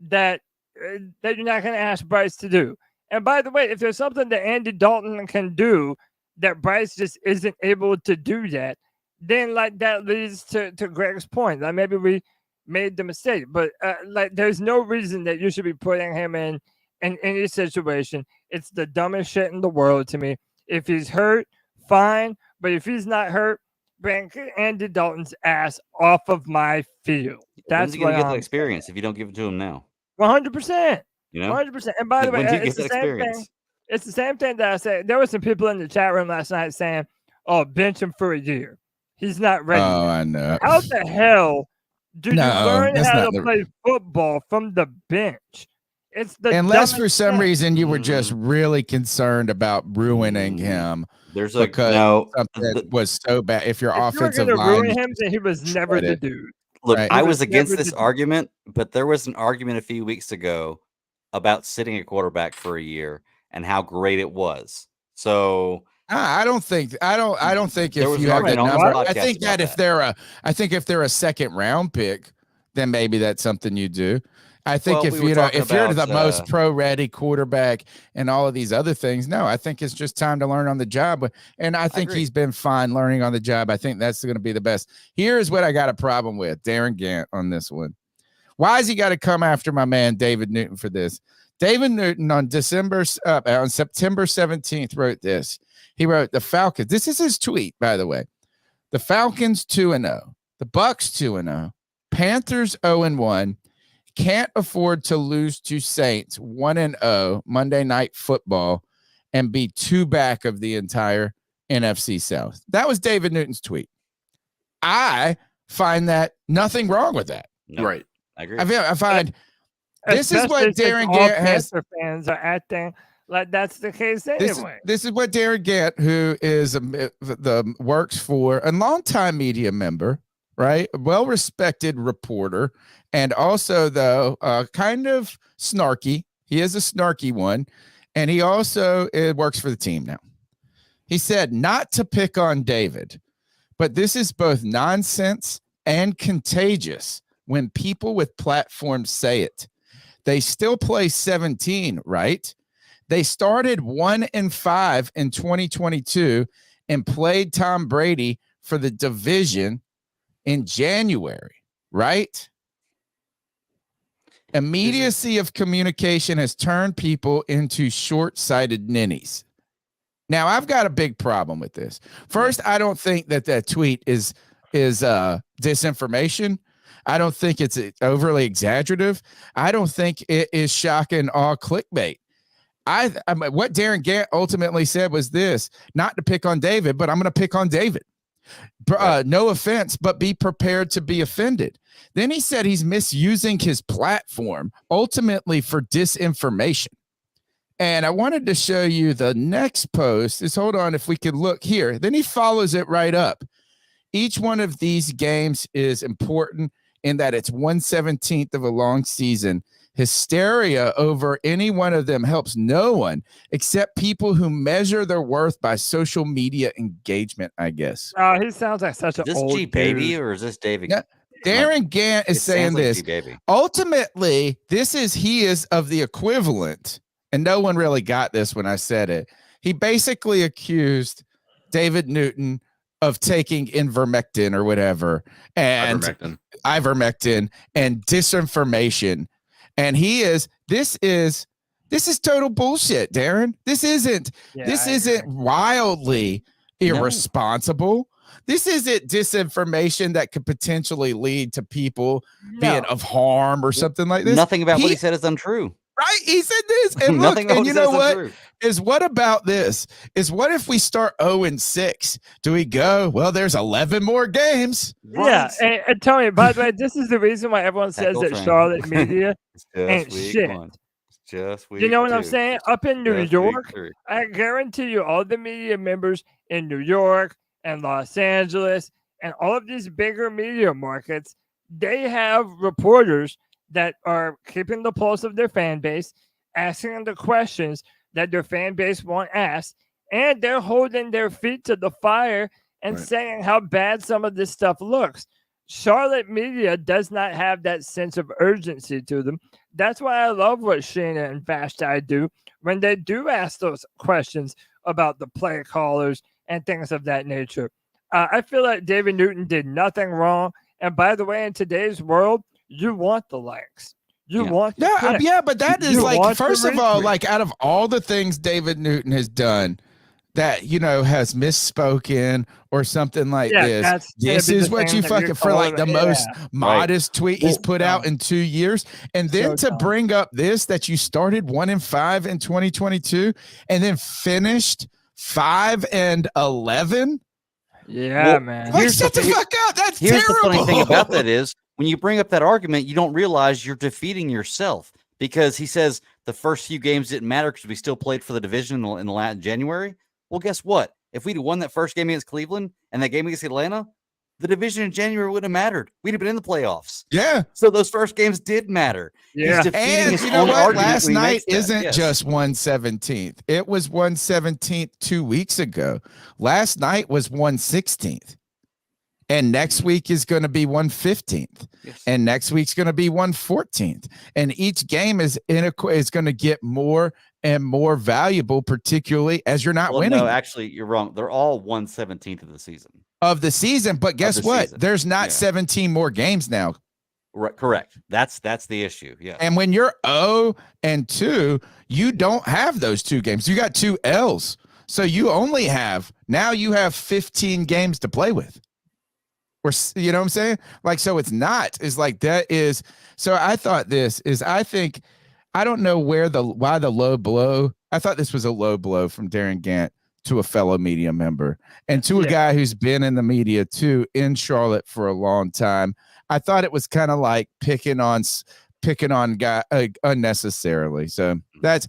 that you're not going to ask Bryce to do? And by the way, if there's something that Andy Dalton can do that Bryce just isn't able to do yet, then like that leads to Greg's point. Like maybe we made the mistake, but like there's no reason that you should be putting him in any situation. It's the dumbest shit in the world to me. If he's hurt, fine, but if he's not hurt, bring Andy Dalton's ass off of my field. That's When's he going what to get that I'm experience if you don't give it to him now? 100%. You know, 100%. And by the way, when do you it's get the that same experience? thing. It's the same thing that I said. There were some people in the chat room last night saying, "Oh, bench him for a year. He's not ready." Oh, yet." I know. How the hell do you learn that's how not to play football from the bench? It's the Unless for dumbest some thing. reason you were just really concerned about ruining him there's because something was so bad. If your If you were offensive going to line, ruin him, then he was never the shredded. dude. Look, Right. I He was was against never this the- argument, but there was an argument a few weeks ago about sitting a quarterback for a year and how great it was. So I don't think There if was you an have the argument on this number, I podcast think about that if they're a second round pick, then maybe that's something you do. I think Well, if we were you know talking if you're the about, most pro ready quarterback and all of these other things, no, I think it's just time to learn on the job. And I think agree. he's been fine learning on the job. I think that's going to be the best. Here's what I got a problem with Darren Gant on this one. Why has he got to come after my man David Newton for this? David Newton on September 17th wrote this. He wrote the Falcons. This is his tweet, by the way. The Falcons 2-0, the Bucks 2-0, Panthers 0-1. Can't afford to lose to Saints 1-0 Monday Night Football and be two back of the entire NFC South. That was David Newton's tweet. I find that nothing wrong with that. no, Right. I agree. I find this is what Especially since Darren all Gant has. Panther fans are acting like that's the case anyway. This is what Darren Gant, who is the works for a longtime media member, right? A well-respected reporter, and also though kind of snarky. He is a snarky one, and he also works for the team now. He said not to pick on David, but this is both nonsense and contagious when people with platforms say it. They still play 17, right? They started 1-5 in 2022 and played Tom Brady for the division in January, right? Immediacy of communication has turned people into short-sighted ninnies. Now, I've got a big problem with this. First, I don't think that tweet is disinformation. I don't think it's overly exaggerative. I don't think it is shocking all clickbait. I mean, what Darren Gant ultimately said was this: not to pick on David, but I'm going to pick on David. No offense, but be prepared to be offended. Then he said he's misusing his platform ultimately for disinformation. And I wanted to show you the next post. Hold on, if we could look here. Then he follows it right up. Each one of these games is important in that it's 1/17 of a long season. Hysteria over any one of them helps no one except people who measure their worth by social media engagement, I guess. Oh, he sounds like such an Is this old G Baby dude. or is this David? Yeah, Darren Gant is It saying sounds like this. G-Baby. Ultimately, he is of the equivalent, and no one really got this when I said it. He basically accused David Newton of taking ivermectin or whatever, and ivermectin and disinformation. And this is total bullshit, Darren. This isn't wildly irresponsible. This isn't disinformation that could potentially lead to people being of harm or something like this. Nothing about what he said is untrue. Right? He said this. And look, and you know what? What about this? What if we start 0-6? Do we go, well, there's 11 more games? Yeah. And Tony, by the way, this is the reason why everyone says that Charlotte media ain't shit. You know what I'm saying? Up in New York, I guarantee you all the media members in New York and Los Angeles and all of these bigger media markets, they have reporters that are keeping the pulse of their fan base, asking them the questions that their fan base won't ask, and they're holding their feet to the fire and saying how bad some of this stuff looks. Charlotte media does not have that sense of urgency to them. That's why I love what Sheena and FanSided do when they do ask those questions about the play callers and things of that nature. I feel like David Newton did nothing wrong. And by the way, in today's world, you want the likes. You want the clicks. But that is like, first of all, like out of all the things David Newton has done that, has misspoken or something like this is what you fucking for like the most modest tweet he's put out in 2 years. And then to bring up this, that you started 1-5 in 2022 and then finished 5-11. Yeah, man. Like, shut the fuck up. That's terrible. The funny thing about that is when you bring up that argument, you don't realize you're defeating yourself, because he says the first few games didn't matter because we still played for the division in the January. Well, guess what? If we'd won that first game against Cleveland and that game against Atlanta, the division in January wouldn't have mattered. We'd have been in the playoffs. Yeah. So those first games did matter. Yeah. And you know what? Last night isn't just 1/17. It was 1/17 2 weeks ago. Last night was 1/16. And next week is going to be 1/15. Yes. And next week's going to be 1/14. And each game is going to get more and more valuable, particularly as you're not winning. No, actually, you're wrong. They're all 1/17 of the season. Of the season, but guess what? There's not 17 more games now. Right, correct. That's the issue. Yeah. And when you're 0-2, you don't have those 2 games. You got 2 L's. So you have 15 games to play with. Or, you know what I'm saying? Like, so it's not, is like, that is, so I thought I don't know why the low blow. I thought this was a low blow from Darren Gant to a fellow media member and to a guy who's been in the media too in Charlotte for a long time. I thought it was kind of like picking on guy unnecessarily. So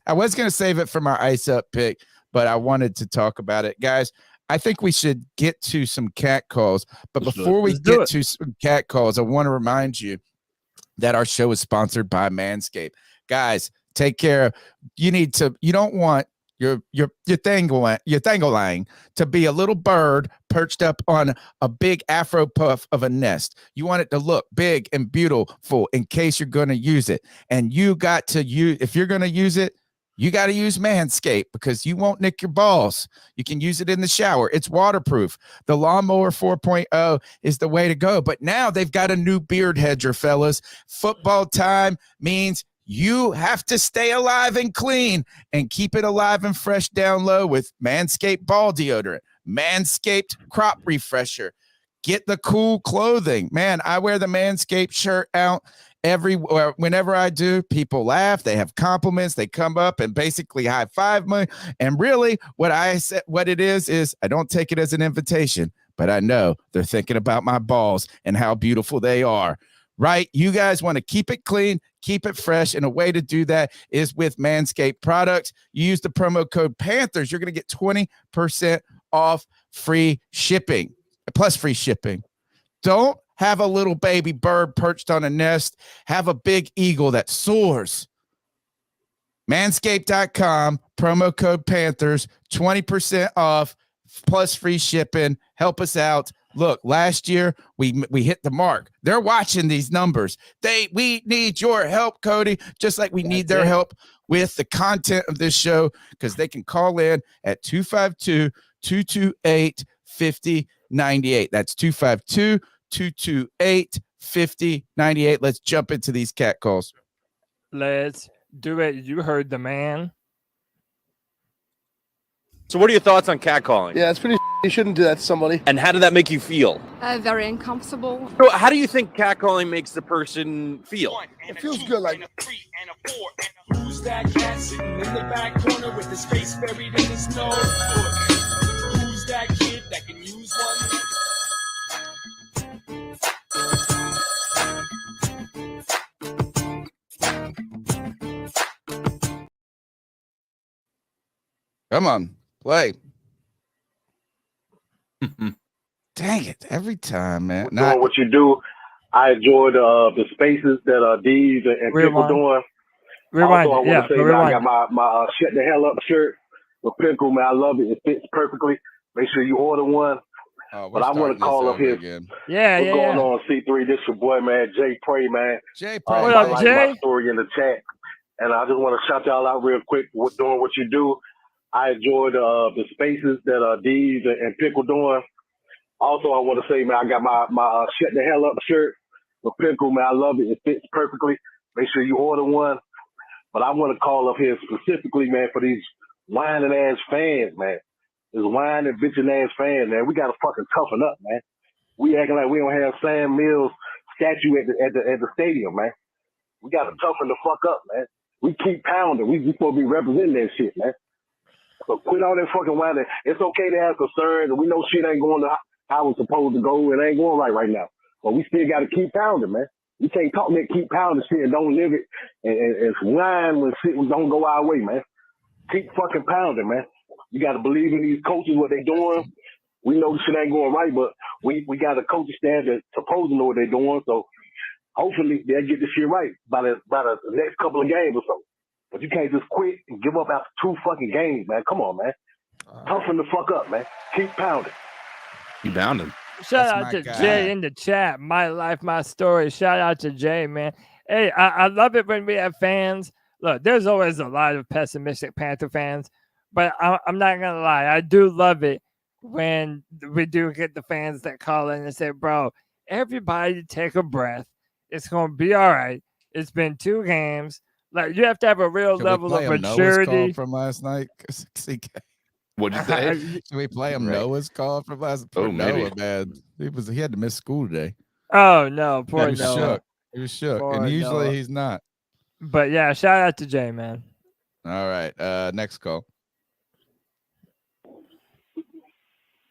I was going to save it for my ice up pick, but I wanted to talk about it, guys. I think we should get to some cat calls, but before we get to some cat calls, I want to remind you that our show is sponsored by Manscaped. Guys, take care. You don't want your thangolang to be a little bird perched up on a big afro puff of a nest. You want it to look big and beautiful in case you're going to use it. And if you're going to use it, you got to use Manscaped because you won't nick your balls. You can use it in the shower. It's waterproof. The Lawnmower 4.0 is the way to go. But now they've got a new beard hedger, fellas. Football time means you have to stay alive and clean and keep it alive and fresh down low with Manscaped ball deodorant, Manscaped crop refresher. Get the cool clothing. Man, I wear the Manscaped shirt out whenever I do. People laugh. They have compliments. They come up and basically high five me. And really what it is I don't take it as an invitation, but I know they're thinking about my balls and how beautiful they are. Right? You guys want to keep it clean, keep it fresh, and a way to do that is with Manscaped products. You use the promo code Panthers, you're going to get 20% off free shipping. plus free shipping. Don't have a little baby bird perched on a nest. Have a big eagle that soars. Manscaped.com, promo code Panthers, 20% off, plus free shipping. Help us out. Look, last year we hit the mark. They're watching these numbers. We need your help, Cody, just like we need their help with the content of this show, because they can call in at 252-228-5098. That's 252-228-5098. Let's jump into these cat calls. Let's do it. You heard the man. So what are your thoughts on catcalling? Yeah, it's pretty. You shouldn't do that to somebody. And how did that make you feel? Very uncomfortable. So how do you think catcalling makes the person feel? It feels good, like. Who's that cat sitting in the back corner with his face buried in his nose? Who's that kid that can use one? Come on, play. Dang it, every time, man. Doing what you do. I enjoy the spaces that D's and people doing. Rewind. Also, I want to say that I got my Shut the Hell Up shirt with Pinkle, man. I love it. It fits perfectly. Make sure you order one. But I want to call up here. Again. What's going on, C3? This your boy, man, Jay Prey, man. Jay Prey. What up, Jay? My story in the chat. And I just want to shout y'all out real quick for doing what you do. I enjoy the spaces that D's and Pickle doing. Also, I want to say, man, I got my Shut the Hell Up shirt with Pickle, man. I love it. It fits perfectly. Make sure you order one. But I want to call up here specifically, man, for these whining ass fans, man. These whining bitching ass fans, man. We gotta fucking toughen up, man. We acting like we don't have Sam Mills statue at the stadium, man. We gotta toughen the fuck up, man. We keep pounding. We supposed to be representing that shit, man. So quit all that fucking whining. It's okay to have concerns, and we know shit ain't going to how it's supposed to go. It ain't going right now. But we still gotta keep pounding, man. We can't talk that keep pounding shit and don't live it and whine when shit don't go our way, man. Keep fucking pounding, man. You got to believe in these coaches, what they doing. We know this shit ain't going right, but we got a coaching staff that's supposed to know what they're doing. So hopefully they'll get this shit right by the next couple of games or so. But you can't just quit and give up after 2 fucking games, man. Come on, man. Toughen the fuck up, man. Keep pounding. Keep pounding. Shout out to Jay in the chat. My life, my story. Shout out to Jay, man. Hey, I love it when we have fans. Look, there's always a lot of pessimistic Panther fans, but I'm not going to lie. I do love it when we do get the fans that call in and say, bro, everybody take a breath. It's going to be all right. It's been 2 games. Like, you have to have a real level of maturity. From last night, CK. What'd you say? Should we play him Noah's call from last night? Oh, maybe. Noah, man. He had to miss school today. Oh, no. Poor Noah. Shook. He was shook. Poor and usually Noah. He's not. But, yeah, shout out to Jay, man. All right. Next call.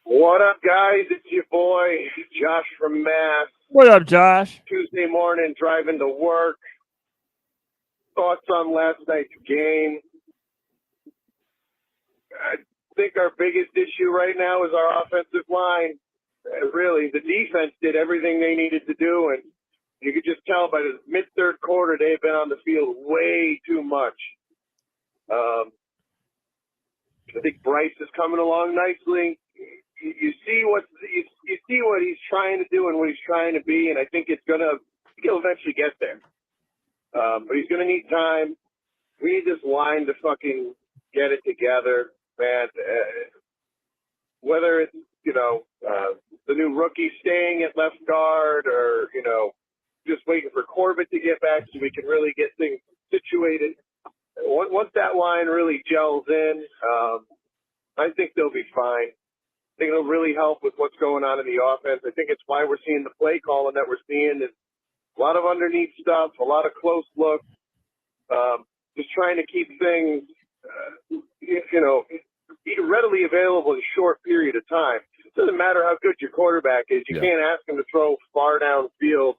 What up, guys? It's your boy, Josh from Mass. What up, Josh? Tuesday morning, driving to work. Thoughts on last night's game? I think our biggest issue right now is our offensive line. Really, the defense did everything they needed to do, and you could just tell by the mid-third quarter they've been on the field way too much. I think Bryce is coming along nicely. You see what he's trying to do and what he's trying to be, and I think he'll eventually get there. But he's going to need time. We need this line to fucking get it together, man. Whether it's, the new rookie staying at left guard or, just waiting for Corbett to get back so we can really get things situated. Once that line really gels in, I think they'll be fine. I think it'll really help with what's going on in the offense. I think it's why we're seeing the play calling that we're seeing is a lot of underneath stuff, a lot of close looks, just trying to keep things, readily available in a short period of time. It doesn't matter how good your quarterback is. You can't ask him to throw far downfield,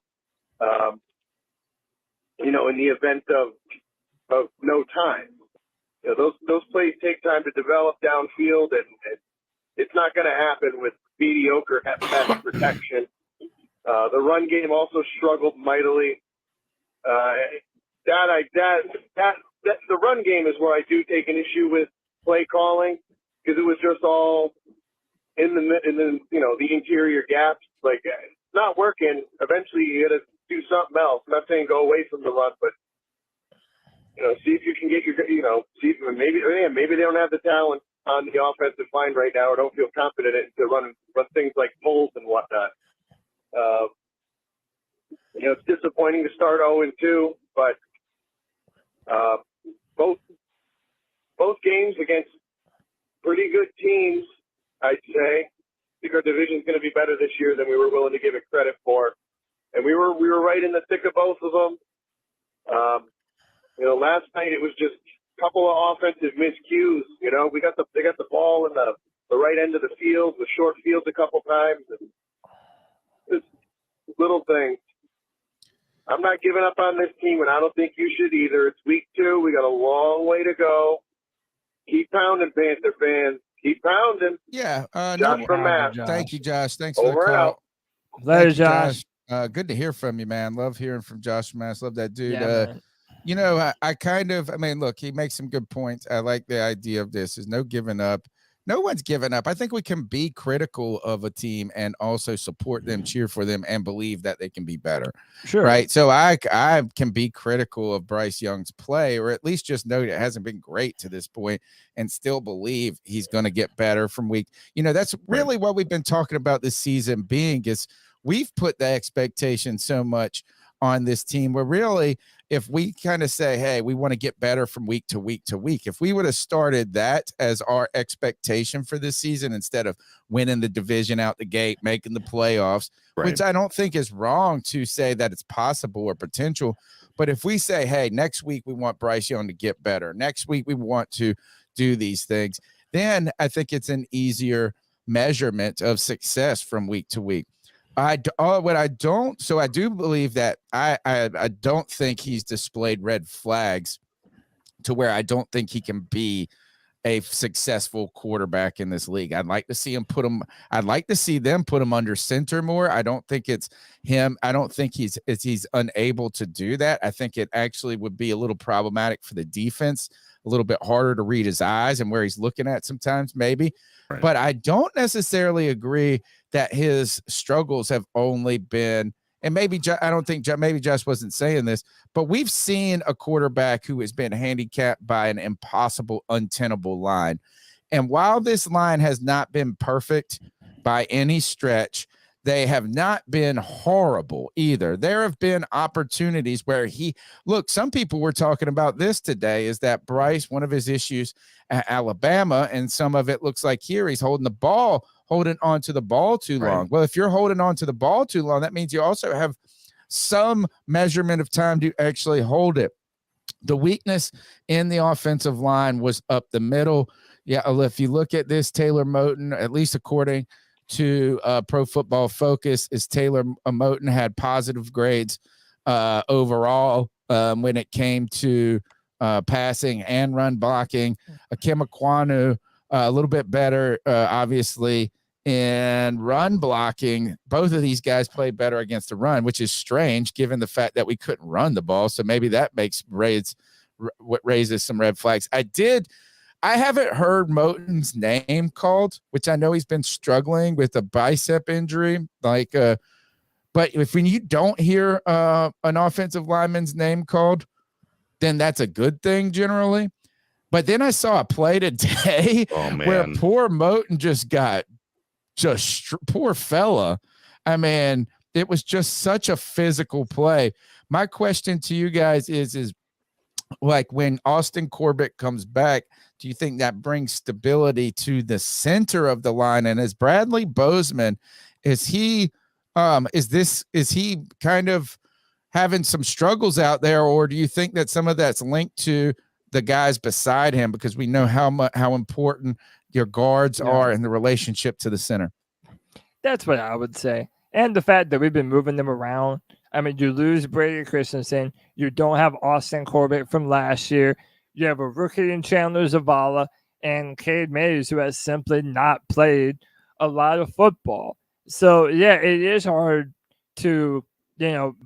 in the event of no time. Those plays take time to develop downfield, and it's not going to happen with, mediocre at best protection. The run game also struggled mightily. The run game is where I do take an issue with play calling, because it was just all in the interior gaps. Like, it's not working. Eventually, you got to do something else. I'm not saying go away from the run, but see if you can get maybe they don't have the talent on the offensive line right now, or don't feel confident to run things like pulls and whatnot. It's disappointing to start 0-2, but both games against pretty good teams, I'd say. I think our division's going to be better this year than we were willing to give it credit for, and we were right in the thick of both of them. Last night it was just a couple of offensive miscues. They got the ball in the right end of the field, the short fields a couple times, and just little things. I'm not giving up on this team, and I don't think you should either. It's week 2. We got a long way to go. Keep pounding, Panther fans. Keep pounding. Yeah. Josh from Mass. Thank you, Josh. Thanks Over for the and call. out. Later, Josh. Good to hear from you, man. Love hearing from Josh from Mass. Love that dude. Yeah, Look, he makes some good points. I like the idea of this. There's no giving up. No one's giving up. I think we can be critical of a team and also support them, cheer for them, and believe that they can be better. Sure. Right. So I can be critical of Bryce Young's play, or at least just know it hasn't been great to this point, and still believe he's going to get better from week. That's really what we've been talking about this season being, is we've put the expectation so much on this team where really, if we kind of say, hey, we want to get better from week to week to week, if we would have started that as our expectation for this season instead of winning the division out the gate, making the playoffs, which I don't think is wrong to say that it's possible or potential. But if we say, hey, next week we want Bryce Young to get better, next week we want to do these things, then I think it's an easier measurement of success from week to week. I do believe that I don't think he's displayed red flags to where I don't think he can be a successful quarterback in this league. I'd like to see them put him under center more. I don't think it's him. I don't think he's unable to do that. I think it actually would be a little problematic for the defense, a little bit harder to read his eyes and where he's looking at sometimes, maybe. Right. But I don't necessarily agree that his struggles have only been, and maybe Josh wasn't saying this, but we've seen a quarterback who has been handicapped by an impossible, untenable line. And while this line has not been perfect by any stretch, they have not been horrible either. There have been opportunities where some people were talking about this today, is that Bryce, one of his issues at Alabama, and some of it looks like here, he's holding on to the ball too long. Well, if you're holding on to the ball too long, that means you also have some measurement of time to actually hold it. The weakness in the offensive line was up the middle. Yeah, if you look at this, Taylor Moton, at least according to Pro Football Focus, is Taylor Moton had positive grades overall when it came to passing and run blocking. Akem Ekwonu, a little bit better, obviously, in run blocking. Both of these guys played better against the run, which is strange given the fact that we couldn't run the ball. So maybe that raises some red flags. I haven't heard Moton's name called, which I know he's been struggling with a bicep injury. But when you don't hear an offensive lineman's name called, then that's a good thing generally. But then I saw a play today where poor Moton poor fella. I mean, it was just such a physical play. My question to you guys is like, when Austin Corbett comes back, do you think that brings stability to the center of the line? And as Bradley Bozeman, is he kind of having some struggles out there, or do you think that some of that's linked to the guys beside him, because we know how important your guards are in the relationship to the center? That's what I would say. And the fact that we've been moving them around. I mean, you lose Brady Christensen. You don't have Austin Corbett from last year. You have a rookie in Chandler Zavala and Cade Mays, who has simply not played a lot of football. So yeah, it is hard to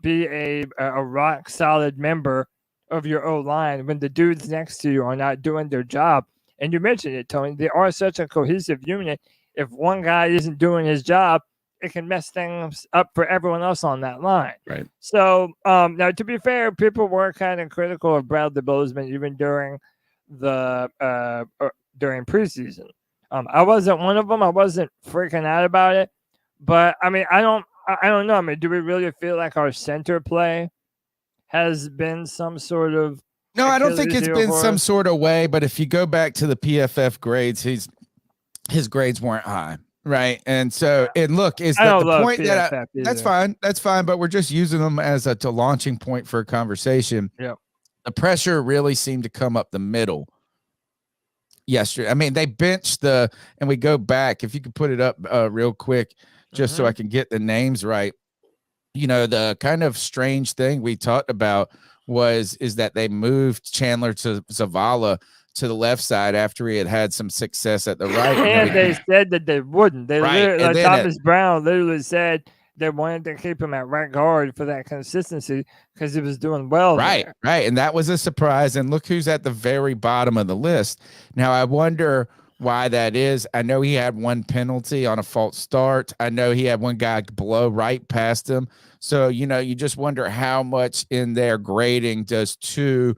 be a rock solid member of your O line when the dudes next to you are not doing their job. And you mentioned it, Tony. They are such a cohesive unit. If one guy isn't doing his job, it can mess things up for everyone else on that line. Right. So now, to be fair, people were kind of critical of Bradley Bozeman even during during preseason. I wasn't one of them. I wasn't freaking out about it. But I mean, I don't know. I mean, do we really feel like our center play has been some sort of No, I don't think it's been some us? sort of way, but if you go back to the PFF grades, his grades weren't high, right? And so, and look, is the point that that's fine, but we're just using them as a launching point for a conversation. Yeah, the pressure really seemed to come up the middle yesterday. I mean, they benched and we go back. If you could put it up real quick, just so I can get the names right. The kind of strange thing we talked about is that they moved Chandler to Zavala to the left side after he had some success at the right. And they said that they wouldn't. They right. Thomas Brown literally said they wanted to keep him at right guard for that consistency because he was doing well. Right, there. right. And that was a surprise. And look who's at the very bottom of the list. Now, I wonder why that is. I know he had one penalty on a false start. I know he had one guy blow right past him. So, you just wonder how much in their grading does two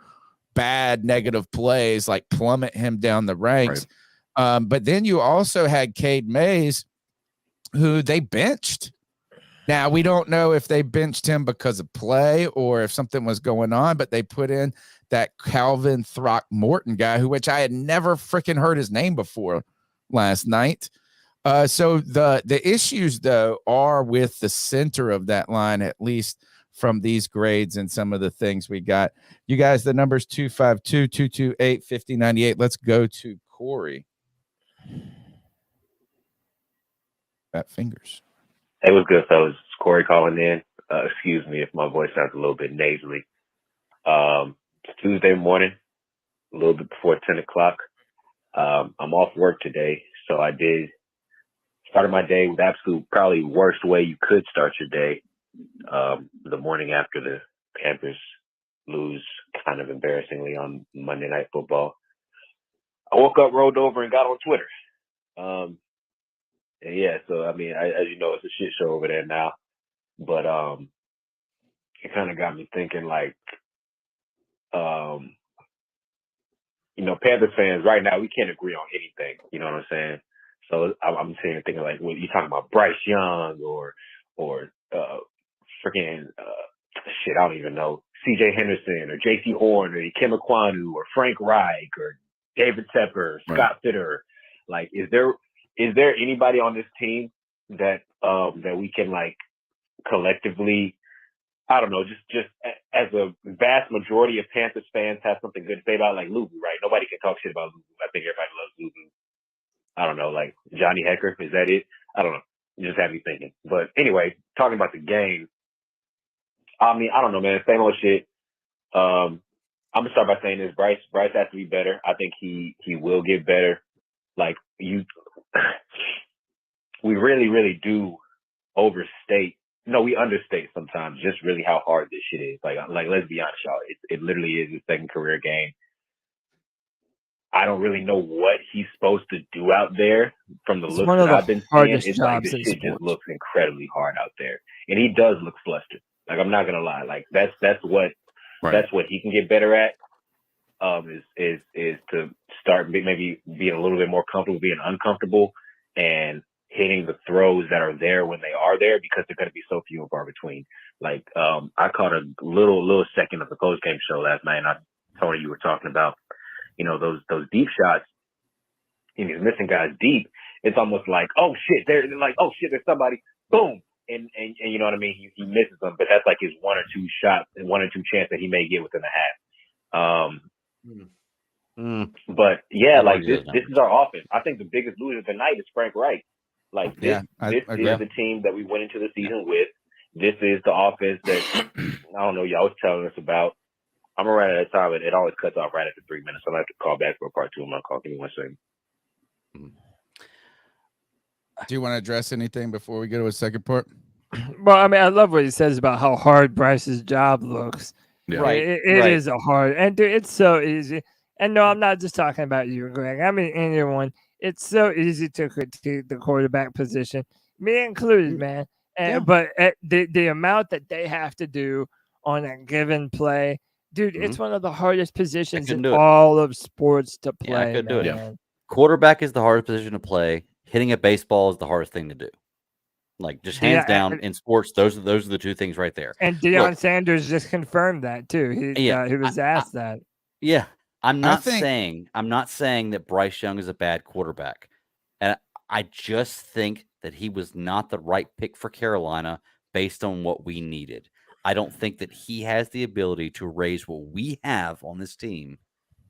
bad negative plays like plummet him down the ranks. Right. But then you also had Cade Mays, who they benched. Now, we don't know if they benched him because of play or if something was going on, but they put in that Calvin Throckmorton guy, which I had never freaking heard his name before last night. So the issues, though, are with the center of that line, at least from these grades and some of the things we got. You guys, the number's 252-228-5098. Let's go to Corey. Fat fingers. Hey, what's good, fellas? It's Corey calling in. Excuse me if my voice sounds a little bit nasally. It's Tuesday morning, a little bit before 10 o'clock. I'm off work today, so I started my day with absolute probably worst way you could start your day. The morning after the Panthers lose kind of embarrassingly on Monday Night Football. I woke up, rolled over, and got on Twitter. And yeah, so I mean, as you know, it's a shit show over there now. But it kind of got me thinking, like, Panthers fans right now, we can't agree on anything. You know what I'm saying? So I'm sitting here thinking, like, when you talking about Bryce Young or freaking shit, I don't even know, C.J. Henderson or J.C. Horn or Kim Ekwonu or Frank Reich or David Tepper, Scott Fitter, like, is there anybody on this team that we can, like, collectively, I don't know, just as a vast majority of Panthers fans have something good to say about, like, Lulu, right? Nobody can talk shit about Lulu. I think everybody loves Lulu. I don't know, like Johnny Hecker, is that it? I don't know. You just have me thinking. But anyway, talking about the game, I mean, I don't know, man. Same old shit. I'm gonna start by saying this: Bryce has to be better. I think he will get better. Like, we really, really do overstate. No, we understate sometimes just really how hard this shit is. Like let's be honest, y'all. It literally is his second career game. I don't really know what he's supposed to do out there from the looks that I've been seeing. It's like this shit just looks incredibly hard out there. And he does look flustered. Like, I'm not gonna lie. Like, that's what he can get better at. Is to start maybe being a little bit more comfortable being uncomfortable and hitting the throws that are there when they are there, because they're going to be so few and far between. Like, I caught a little second of the post game show last night, and Tony, you were talking about, those deep shots, and he's missing guys deep. It's almost like, oh shit, there's somebody, boom, and you know what I mean. He misses them, but that's like his one or two shots and one or two chance that he may get within a half. But yeah, like this is our offense. I think the biggest loser tonight is Frank Reich. Like, this is the team that we went into the season with. This is the offense that I don't know, y'all was telling us about. I'm gonna run out of time, and it always cuts off right after 3 minutes. So I'm gonna have to call back for part two. I'm gonna call. Give me 1 second. Do you want to address anything before we go to a second part? Well, I mean, I love what he says about how hard Bryce's job looks. Yeah. Right. It is a hard, and dude, it's so easy. And no, I'm not just talking about you, Greg. I mean, anyone. It's so easy to critique the quarterback position, me included, man. And but the amount that they have to do on a given play, dude, it's one of the hardest positions in all of sports to play. Yeah, I couldn't do it. Yeah. Quarterback is the hardest position to play. Hitting a baseball is the hardest thing to do. Like just hands down in sports, those are the two things right there. And Deion Sanders just confirmed that too. He was asked that. Yeah, I'm not saying that Bryce Young is a bad quarterback, and I just think that he was not the right pick for Carolina based on what we needed. I don't think that he has the ability to raise what we have on this team.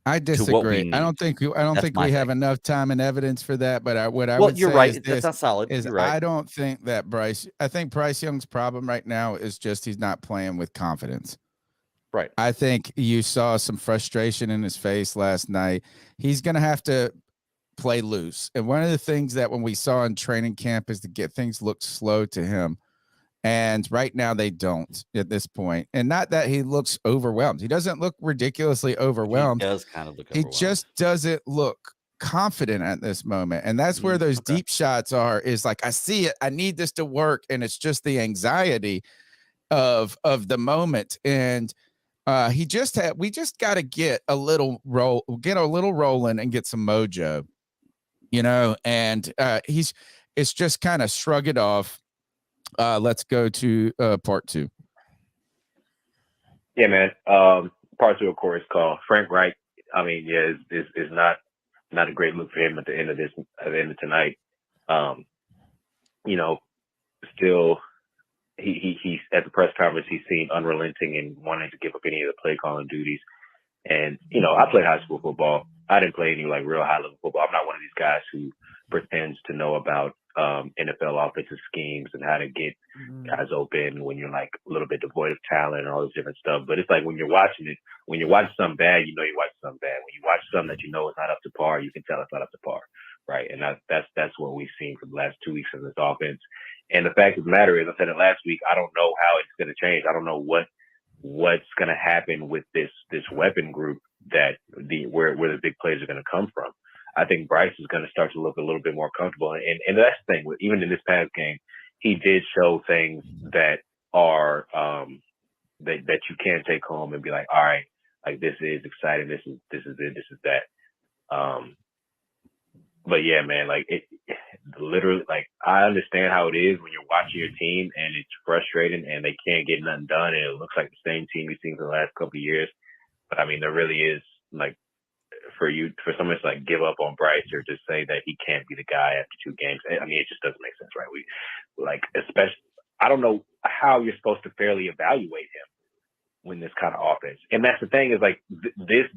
I disagree. I don't think we have enough time and evidence for that. But I would you're say right. is That's not solid. Is you're right. I don't think that I think Bryce Young's problem right now is just he's not playing with confidence. Right. I think you saw some frustration in his face last night. He's going to have to play loose. And one of the things that when we saw in training camp is to get things look slow to him. And right now they don't at this point. And not that he looks overwhelmed. He doesn't look ridiculously overwhelmed. He does kind of look overwhelmed. He just doesn't look confident at this moment. And that's where those deep shots are, is like, I see it. I need this to work. And it's just the anxiety of the moment. And we just got to get a little rolling and get some mojo, and it's just kind of shrug it off. Let's go to part two. Yeah, man. Part two, of course, called Frank Reich. I mean, is not a great look for him at the end of tonight. Still, he's at the press conference. He seemed unrelenting and wanting to give up any of the play calling duties. And I played high school football. I didn't play any like real high level football. I'm not one of these guys who pretends to know about NFL offensive schemes and how to get guys open when you're like a little bit devoid of talent and all this different stuff. But it's like when you're watching something bad, you're watching something bad. When you watch something that is not up to par, you can tell it's not up to par, right? And that's what we've seen for the last 2 weeks of this offense. And the fact of the matter is, I said it last week, I don't know how it's going to change. I don't know what's going to happen with this weapon group where the big plays are going to come from. I think Bryce is going to start to look a little bit more comfortable. And that's the thing. Even in this past game, he did show things that are that you can take home and be like, all right, like this is exciting. This is it. This is that. But yeah, man, like it literally, like I understand how it is when you're watching your team and it's frustrating and they can't get nothing done and it looks like the same team you've seen for the last couple of years. But I mean, there really is like. For someone to like give up on Bryce or just say that he can't be the guy after 2 games. I mean, it just doesn't make sense, right? Especially, I don't know how you're supposed to fairly evaluate him when this kind of offense. And that's the thing is like this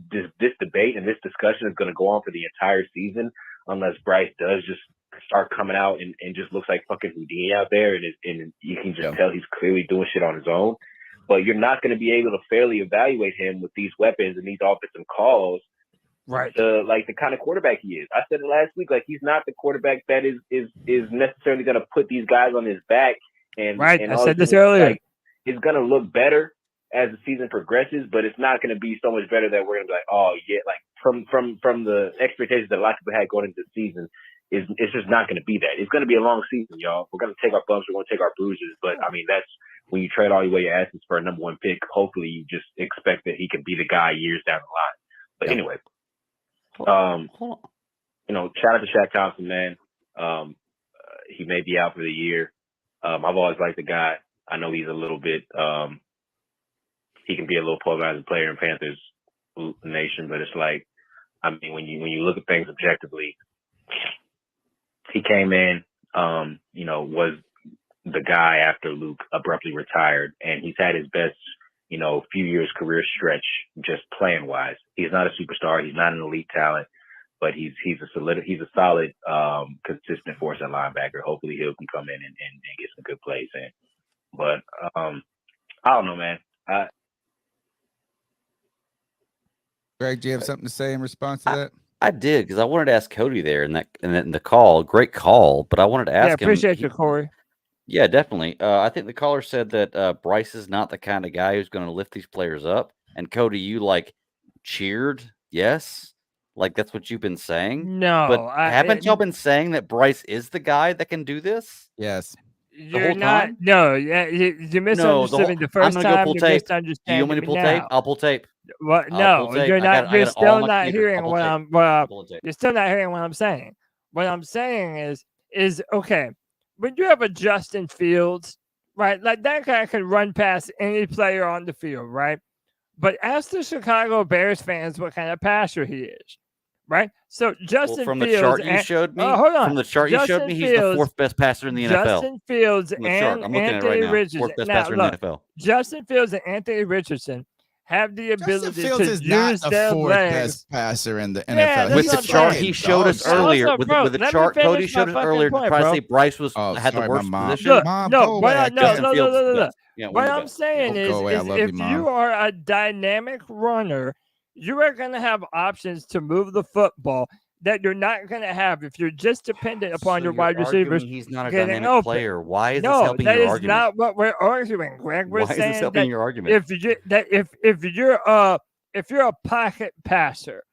debate and this discussion is going to go on for the entire season unless Bryce does just start coming out and just looks like fucking Houdini out there and you can just tell he's clearly doing shit on his own. But you're not going to be able to fairly evaluate him with these weapons and these offensive calls. Right. The kind of quarterback he is. I said it last week, like he's not the quarterback that is necessarily going to put these guys on his back. And right. And I said this earlier. Like, it's going to look better as the season progresses, but it's not going to be so much better that we're going to be like, oh yeah, like from the expectations that a lot of people had going into the season, it's just not going to be that. It's going to be a long season, y'all. We're going to take our bumps, we're going to take our bruises, but I mean that's when you trade all your asses for a number 1 pick. Hopefully, you just expect that he can be the guy years down the line. But anyway. Shout out to Shaq Thompson, man. He may be out for the year. I've always liked the guy. I know he's a little bit, he can be a little polarizing player in Panthers Nation, but it's like, I mean, when you look at things objectively, he came in, was the guy after Luke abruptly retired, and he's had his best few years career stretch just playing wise. He's not a superstar. He's not an elite talent, but he's a solid, consistent force at linebacker. Hopefully he can come in and get some good plays in. But I don't know, man. Greg, do you have something to say in response to that? I did because I wanted to ask Cody there in the call. Great call, but I wanted to ask him. Appreciate you, Corey. Yeah, definitely. I think the caller said that Bryce is not the kind of guy who's going to lift these players up. And Cody, you cheered, yes, that's what you've been saying. No, but haven't y'all been saying that Bryce is the guy that can do this? Yes. You're not. No, yeah, you misunderstood me the first I'm time. Go pull tape. Do you misunderstanding want me to pull me tape? now. I'll pull tape. What? I'll No, pull tape. you're not. You're still not hearing what I'm. You're still not hearing what I'm saying. What I'm saying is okay. When you have a Justin Fields, right? Like that guy can run past any player on the field, right? But ask the Chicago Bears fans what kind of passer he is, right? So Justin from Fields. The chart you showed me, hold on. From the chart you showed me, he's the fourth best passer in the NFL. Justin Fields and Anthony Richardson. Fourth best passer in the NFL. Justin Fields and Anthony Richardson have the ability to is use not their the fourth legs. best passer in the Yeah, NFL. With the chart he showed us earlier, with the chart Cody showed us earlier, to try to say Bryce had the worst position. Look, no, what I'm saying is if you are a dynamic runner, you are going to have options to move the football that you're not going to have if you're just dependent upon your wide receivers. He's not a dynamic player. Why is this helping your argument? No, that is not what we're arguing, Greg. We're saying is this helping your argument? If you're a pocket passer,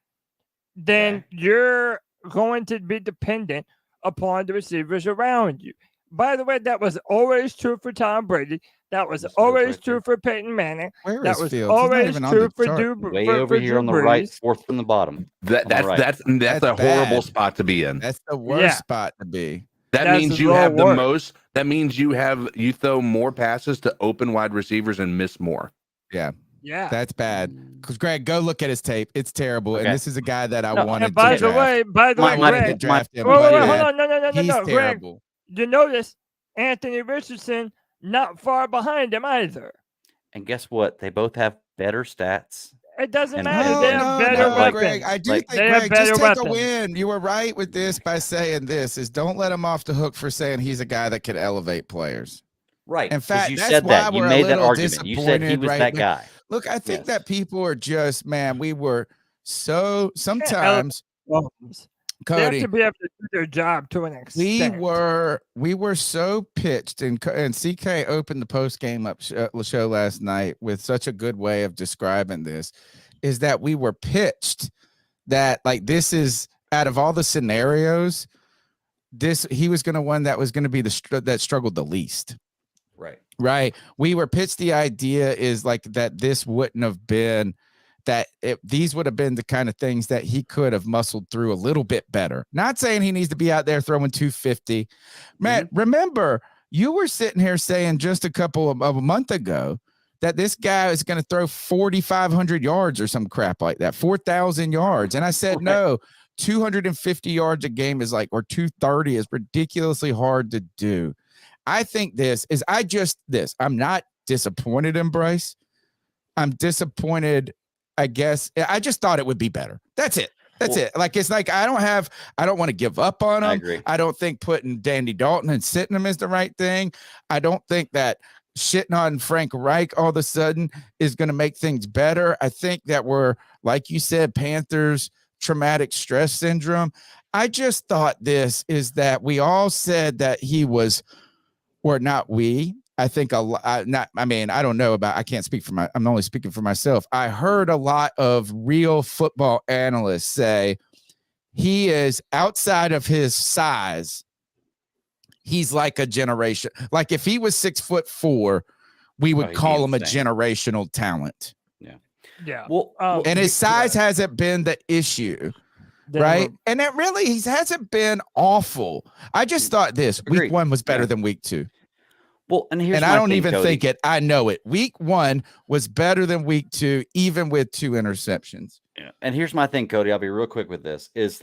then you're going to be dependent upon the receivers around you. By the way, that was always true for Tom Brady. That was always true for Peyton Manning. That was always true for Drew. Way over here on the right, fourth from the bottom. That's a horrible spot to be in. That's the worst spot to be. That means you have the most. That means you throw more passes to open wide receivers and miss more. Yeah. Yeah, that's bad. Because Greg, go look at his tape. It's terrible. Okay. And this is a guy that I wanted. By the way, Greg, hold on, no, Greg. You notice Anthony Richardson not far behind him either. And guess what? They both have better stats. It doesn't matter. They have better weapons. Greg, I do think, Greg, just take a win. You were right with this by saying this, is don't let him off the hook for saying he's a guy that could elevate players. Right. In fact, you that's said why that. You we're made a that little argument. You said he was that guy. Look, I think that people are just, man, we were so sometimes Cody, they have to be able to do their job to an extent. We were so pitched, and CK opened the post game up show last night with such a good way of describing this, is that we were pitched that this is out of all the scenarios, he was going to one that was going to be that struggled the least. Right. We were pitched the idea is that this wouldn't have been these would have been the kind of things that he could have muscled through a little bit better. Not saying he needs to be out there throwing 250. Matt, remember, you were sitting here saying just of a month ago that this guy is going to throw 4,500 yards or some crap like that, 4,000 yards. And I said, no, 250 yards a game is or 230 is ridiculously hard to do. I think I'm not disappointed in Bryce. I'm disappointed. I guess I just thought it would be better. That's it. It. I don't want to give up on him. I agree. I don't think putting Dandy Dalton and sitting him is the right thing. I don't think that shitting on Frank Reich all of a sudden is going to make things better. I think that we're, like you said, Panthers traumatic stress syndrome. I just thought this is that we all said that he was, or not we. I think I don't know about, I can't speak for I'm only speaking for myself. I heard a lot of real football analysts say he is outside of his size. He's like a generation. Like if he was 6'4", we would call him a generational talent. Yeah. Well, and his size hasn't been the issue. Right. And it really, he hasn't been awful. I just thought week 1 was better than week 2. Well, and here's I don't even think it. I know it. Week 1 was better than week 2, even with 2 interceptions. Yeah. And here's my thing, Cody. I'll be real quick with this. Is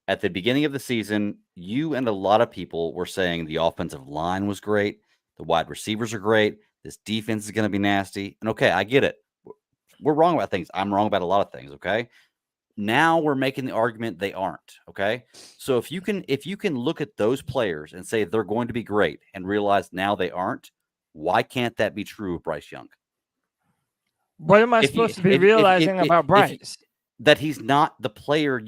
at the beginning of the season, you and a lot of people were saying the offensive line was great, the wide receivers are great, this defense is going to be nasty. And I get it. We're wrong about things. I'm wrong about a lot of things. Okay. Now we're making the argument they aren't. Okay. So if you can look at those players and say they're going to be great and realize now they aren't, why can't that be true of Bryce Young? What am I supposed to be realizing about Bryce? that he's not the player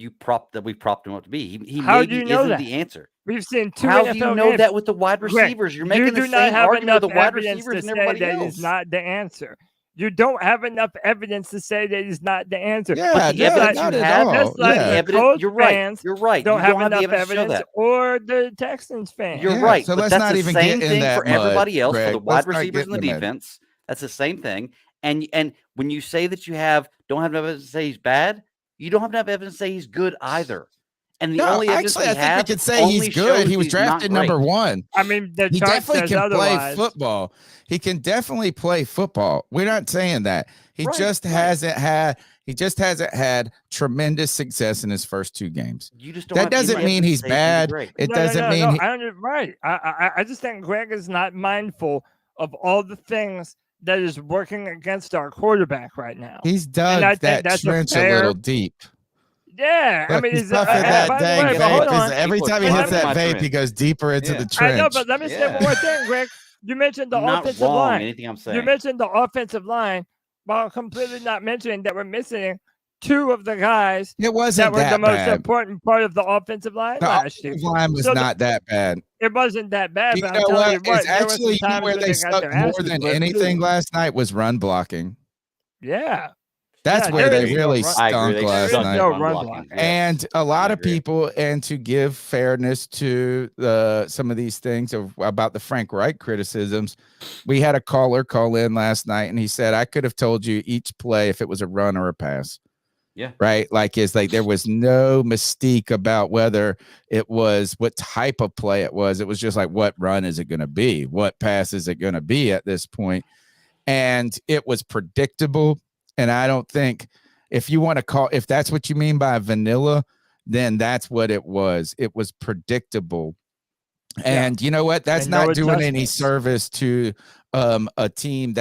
that we propped him up to be. He How maybe do you know isn't that? the answer. We've seen 2 How NFL do you know games. that with the wide Greg, receivers? You're making you the do not same have argument enough with the wide evidence receivers to and say everybody that else. he's not the answer. You don't have enough evidence to say that he's not the answer. Yeah, But the no, evidence not you at have, all. Just like Yeah. the evidence, Colts you're right. fans You're right. don't You have don't have the enough evidence to show evidence, that. or the Texans fans. You're Yeah, right. so But let's that's not the even same get in thing that for mud, everybody else, for Greg. the Let's wide not receivers get and in the the mud. defense. That's the same thing. And when you say that you don't have enough evidence to say he's bad, you don't have enough evidence to say he's good either. And the No, only evidence actually, I think we have could say only he's good. shows He was he's not drafted great. number 1. I mean, the He chart definitely says can otherwise. play football. He can definitely play football. We're not saying that. He Right, just right. hasn't had tremendous success in his first 2 games. You just don't That have any doesn't mean evidence he's to say he's gonna be bad. great. It No, doesn't mean he- right. I just think Greg is not mindful of all the things that is working against our quarterback right now. he's And I dug think that that's trench a fair. little deep. Yeah, I Look, mean, he's is puffing that by the dang way, but hold vape. on. Every People time he are hits puffing that my vape, trench. he goes deeper into Yeah. the I trench. know, but let me say one more thing, Greg. You mentioned the I'm not offensive wrong. line. Anything I'm You saying. mentioned the offensive line, while completely not mentioning that we're missing 2 of the guys It that wasn't were the that most bad. important part of the offensive line The last year. offensive line was So not that bad. it wasn't that bad, You but know I'm telling what? you what, It's there were actually some times where when they they got sucked their more asses than whipped, anything too. last night was run blocking. Yeah. That's Yeah, where there they is no really run- I agree. stunk They last suck night. at no run run blocking. blocking. Yes. And a lot I of agree. people, and to give fairness to some of these things about the Frank Reich criticisms, we had a caller call in last night, and he said, I could have told you each play if it was a run or a pass. Yeah. Right. Like there was no mystique about whether it was what type of play it was. It was just like, what run is it going to be? What pass is it going to be at this point? And it was predictable. And I don't think if that's what you mean by vanilla, then that's what it was. It was predictable. And you know what? That's And no not doing any adjustments. service to a team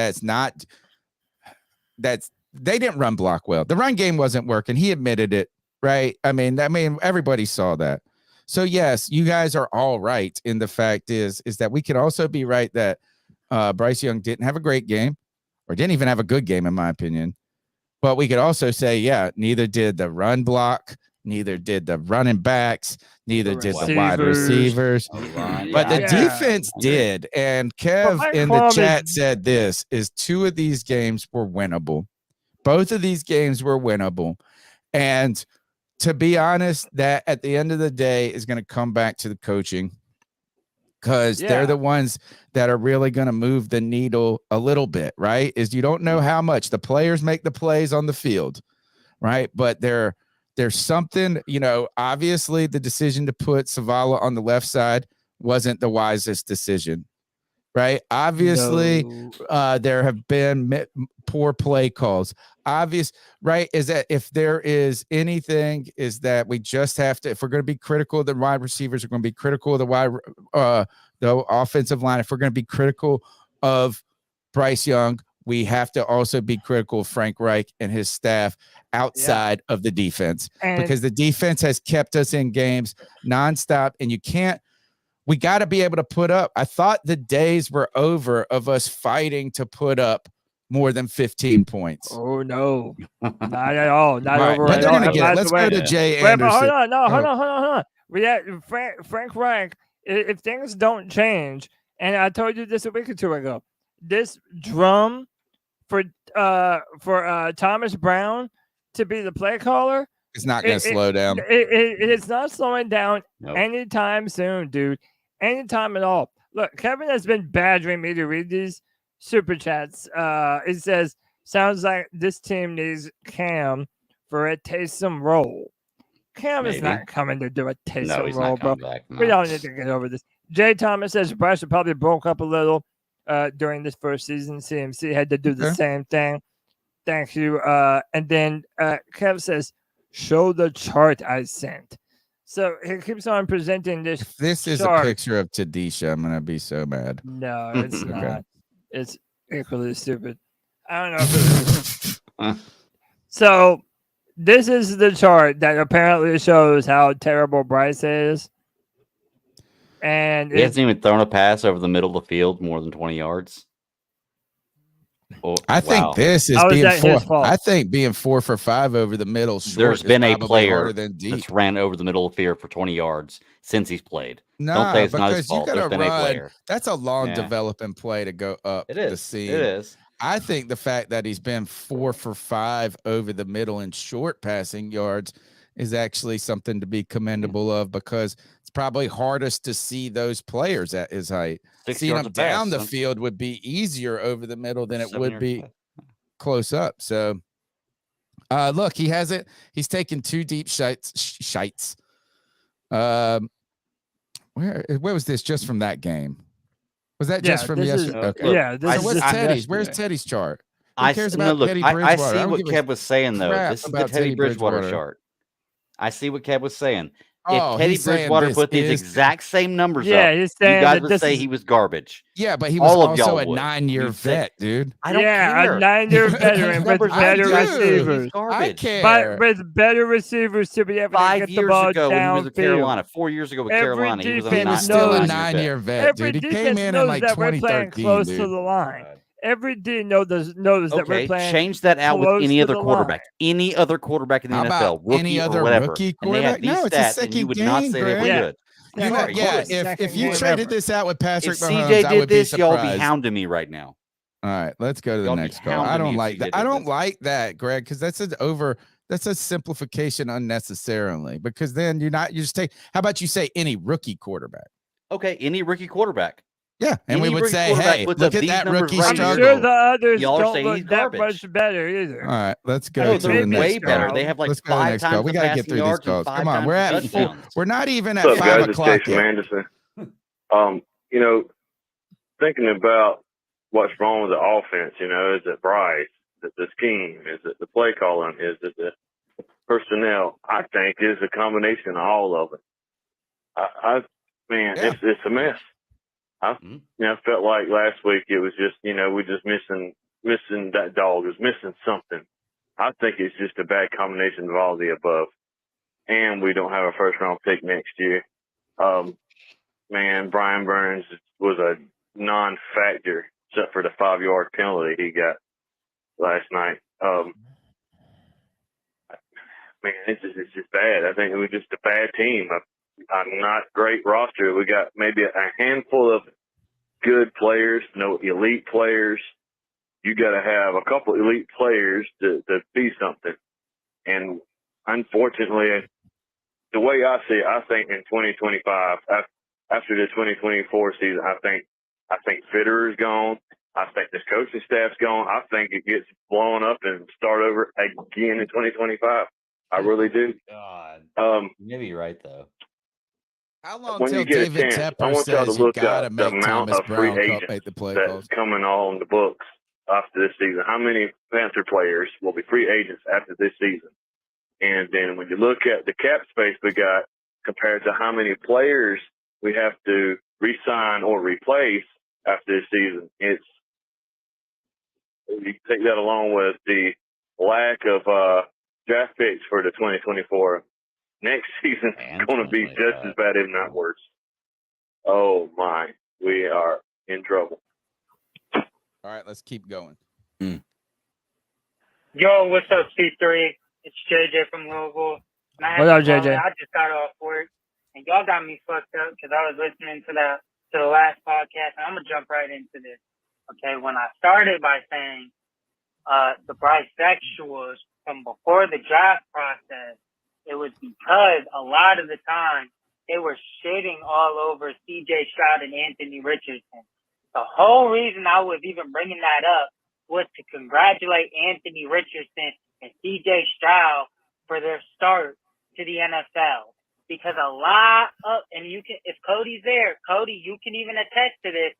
they didn't run block well. The run game wasn't working. He admitted it, right? I mean, everybody saw that. So yes, you guys are all right. And the fact is that we can also be right that Bryce Young didn't have a great game, or didn't even have a good game, in my opinion. But we could also say, yeah, neither did the run block, neither did the running backs, neither did the wide receivers. But the defense did. And Kev in the chat said this is 2 of these games were winnable. Both of these games were winnable. And to be honest, that at the end of the day is going to come back to the coaching, because they're the ones that are really going to move the needle a little bit, right? Is you don't know how much the players make the plays on the field, right? But there's something, obviously the decision to put Savala on the left side wasn't the wisest decision, right? Obviously, there have been poor play calls. Obvious, right? Is that if there is anything, is that we just have to, if we're going to be critical of the wide receivers, we're going to be critical of the offensive line. If we're going to be critical of Bryce Young, we have to also be critical of Frank Reich and his staff outside of the defense, because the defense has kept us in games nonstop, and we got to be able to put up. I thought the days were over of us fighting to put up more than 15 points. Oh no, not at all. Not right, over but at they're all. gonna get it. Let's go to Jay Anderson. But hold on, hold on. We had Frank Reich. If things don't change, and I told you this a week or 2 ago, this drum for Thomas Brown to be the play caller, it's not going to slow down. It's not slowing down anytime soon, dude. Anytime at all. Look, Kevin has been badgering me to read these super chats. It says, sounds like this team needs Cam for a Taysom role. Cam is not coming to do a Taysom role, bro. We don't need to get over this. Jay Thomas says Bryce probably broke up a little during this first season. CMC had to do the same thing. Thank you. And then Kev says, show the chart I sent. So he keeps on presenting this. If this is chart. a picture of Tadisha, I'm going to be so mad. No, it's not. It's equally stupid. I don't know if it is. So this is the chart that apparently shows how terrible Bryce is. And he hasn't even thrown a pass over the middle of the field more than 20 yards. I think this is How is being that his 4. fault? I think being 4 for 5 over the middle short There's been is a probably player harder than deep. that's ran over the middle of the field for 20 yards since he's played. Don't Nah, say it's not his because you fault. got There's to been a run. player. That's a long Yeah. developing play to go up It the is. seam. It is. I think the fact that he's been 4 for 5 over the middle in short passing yards is actually something to be commendable of, because it's probably hardest to see those players at his height. 6 Seeing yards them a pass, down the son. field would be easier over the middle than it 7 would yards be pass. close up. So look, he has it. He's taken 2 deep shites. Where was this just from that game? Was that just from yesterday? Okay. Yeah. So what's Teddy's? Where's Teddy's chart? Who cares about Teddy Bridgewater? I see what Kev was saying, though. crap This is the about Teddy Teddy Bridgewater Bridgewater. chart. I see what Kev was saying. Oh, If Teddy he's saying Bridgewater this put these is- exact same numbers Yeah, up, he's you saying guys that would this say is- he was garbage. Yeah, but he was All of also y'all a would. 9-year You'd say- vet, dude. I don't Yeah, care. a 9-year veteran with Numbers better don't matter. receivers. He's garbage. I care. With better receivers to be able to 5 get the years ball ago when he was with downfield. Carolina, 4 years ago with Every Carolina, he was on defense He was a still a knows- 9-year vet, Every dude. He defense came in knows like that we're playing 2013, close dude. to the line. Every D knows that we're Okay, playing change that out with close any to other the quarterback. line. Any other quarterback in the How NFL, about rookie any or other whatever. rookie And they have quarterback? these No, it's a stats, and you second would not game, say they were Greg. good. You know, Of yeah, course, if second you game traded ever. this out with Patrick If Mahomes, CJ I did would be this, y'all be surprised. hounding me right now. All right, let's go to the Y'all be next call. I hounding don't me if like CJ that. did I don't this. like that, Greg, because that's a simplification unnecessarily. Because then you just take. How about you say any rookie quarterback? Okay, any rookie quarterback. Yeah, and we Any would rookie say, quarterback hey, puts look up at these that numbers rookie right I'm here. struggle. sure the others Y'all are don't saying look he's that garbage. much better either. All right, let's go No, to the they're next way call. better. They have like Let's go to the 5 next call. times We the got to get passing through these yards and calls. 5 Come on, times we're the at touchdowns. we're not even at What's up, 5 guys? It's o'clock Jason yet. Anderson. Thinking about what's wrong with the offense, is it Bryce? Is it the scheme? Is it the play calling? Is it the personnel? I think it's a combination of all of it. It's a mess. I felt like last week it was just, we're just missing that dog. It was missing something. I think it's just a bad combination of all of the above. And we don't have a first round pick next year. Brian Burns was a non-factor except for the 5-yard penalty he got last night. It's just bad. I think it was just a bad team. A not great roster. We got maybe a handful of good players, no elite players. You got to have a couple elite players to be something. And unfortunately, the way I see it, I think in 2025, after the 2024 season, I think Fitterer is gone. I think this coaching staff's gone. I think it gets blown up and start over again in 2025. I really do. God. Maybe you're right, though. How long When till you get a David chance, I Tepper want y'all to says you look got to at the make amount Thomas of free Brown agents make the play that's calls? coming on the books after this season. How many Panther players will be free agents after this season? And then when you look at the cap space we got compared to how many players we have to re-sign or replace after this season, you take that along with the lack of draft picks for the 2024 next season, it's going to be just as bad, if not worse. Oh my, we are in trouble. All right, let's keep going. Yo, what's up, C3? It's JJ from Louisville. What up, JJ? I just got off work, and y'all got me fucked up because I was listening to the last podcast, and I'm gonna jump right into this. Okay, when I started by saying the bisexuals from before the draft process, it was because a lot of the time they were shitting all over C.J. Stroud and Anthony Richardson. The whole reason I was even bringing that up was to congratulate Anthony Richardson and C.J. Stroud for their start to the NFL. Because a lot of, and you can, if Cody's there, Cody, you can even attest to this.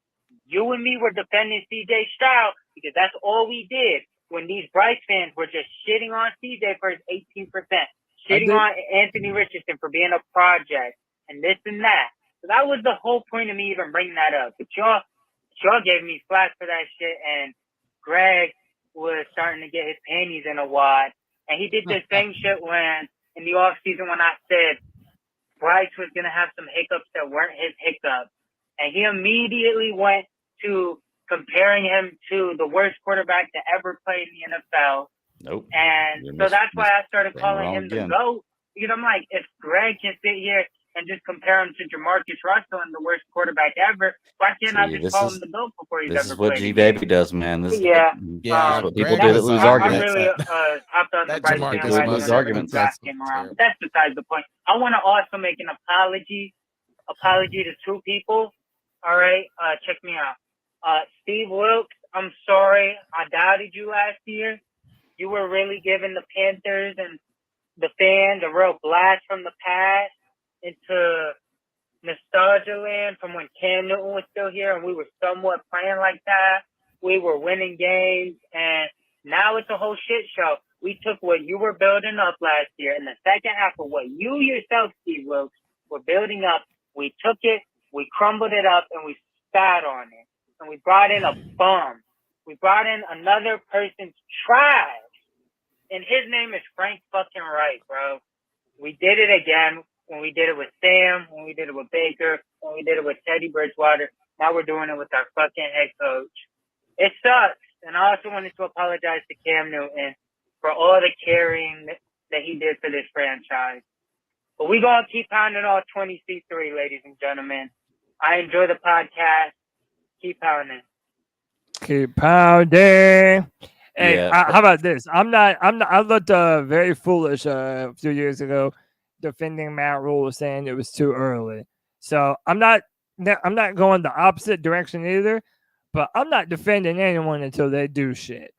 You and me were defending C.J. Stroud because that's all we did when these Bryce fans were just shitting on C.J. for his 18%, shitting on Anthony Richardson for being a project and this and that. So that was the whole point of me even bringing that up. But y'all gave me flack for that shit, and Greg was starting to get his panties in a wad. And he did the same shit when, in the offseason, when I said Bryce was going to have some hiccups that weren't his hiccups. And he immediately went to comparing him to the worst quarterback to ever play in the NFL. Nope. And so that's why I started calling him the again. GOAT. Because I'm like, if Greg can sit here and just compare him to Jamarcus Russell and the worst quarterback ever, why can't I just call him the GOAT before he's ever played? This is what G-Baby does, man. This yeah. That's what people do that lose arguments. I really hopped on the Bryce Young arguments. draft came around. But that's besides the point. I want to also make an apology to two people. All right, check me out. Steve Wilkes, I'm sorry. I doubted you last year. You were really giving the Panthers and the fans a real blast from the past into nostalgia land from when Cam Newton was still here and we were somewhat playing like that. We were winning games, and now it's a whole shit show. We took what you were building up last year in the second half of what you yourself, Steve Wilkes, were building up. We took it, we crumbled it up, and we spat on it. And we brought in a bum. We brought in another person's trash. And his name is Frank fucking Reich, bro. We did it again when we did it with Sam, when we did it with Baker, when we did it with Teddy Bridgewater. Now we're doing it with our fucking head coach. It sucks. And I also wanted to apologize to Cam Newton for all the carrying that he did for this franchise. But we're going to keep pounding all 20 C3, ladies and gentlemen. I enjoy the podcast. Keep pounding. Keep pounding. Hey, how about this? I looked very foolish a few years ago defending Matt Rule, saying it was too early. So I'm not going the opposite direction either, but I'm not defending anyone until they do shit.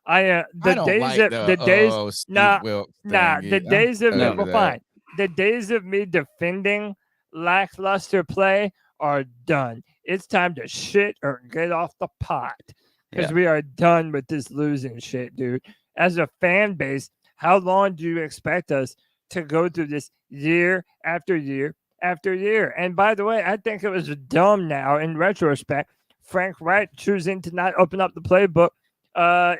The days of me defending lackluster play are done. It's time to shit or get off the pot. Because we are done with this losing shit, dude. As a fan base, how long do you expect us to go through this year after year after year? And by the way, I think it was dumb now in retrospect, Frank Reich choosing to not open up the playbook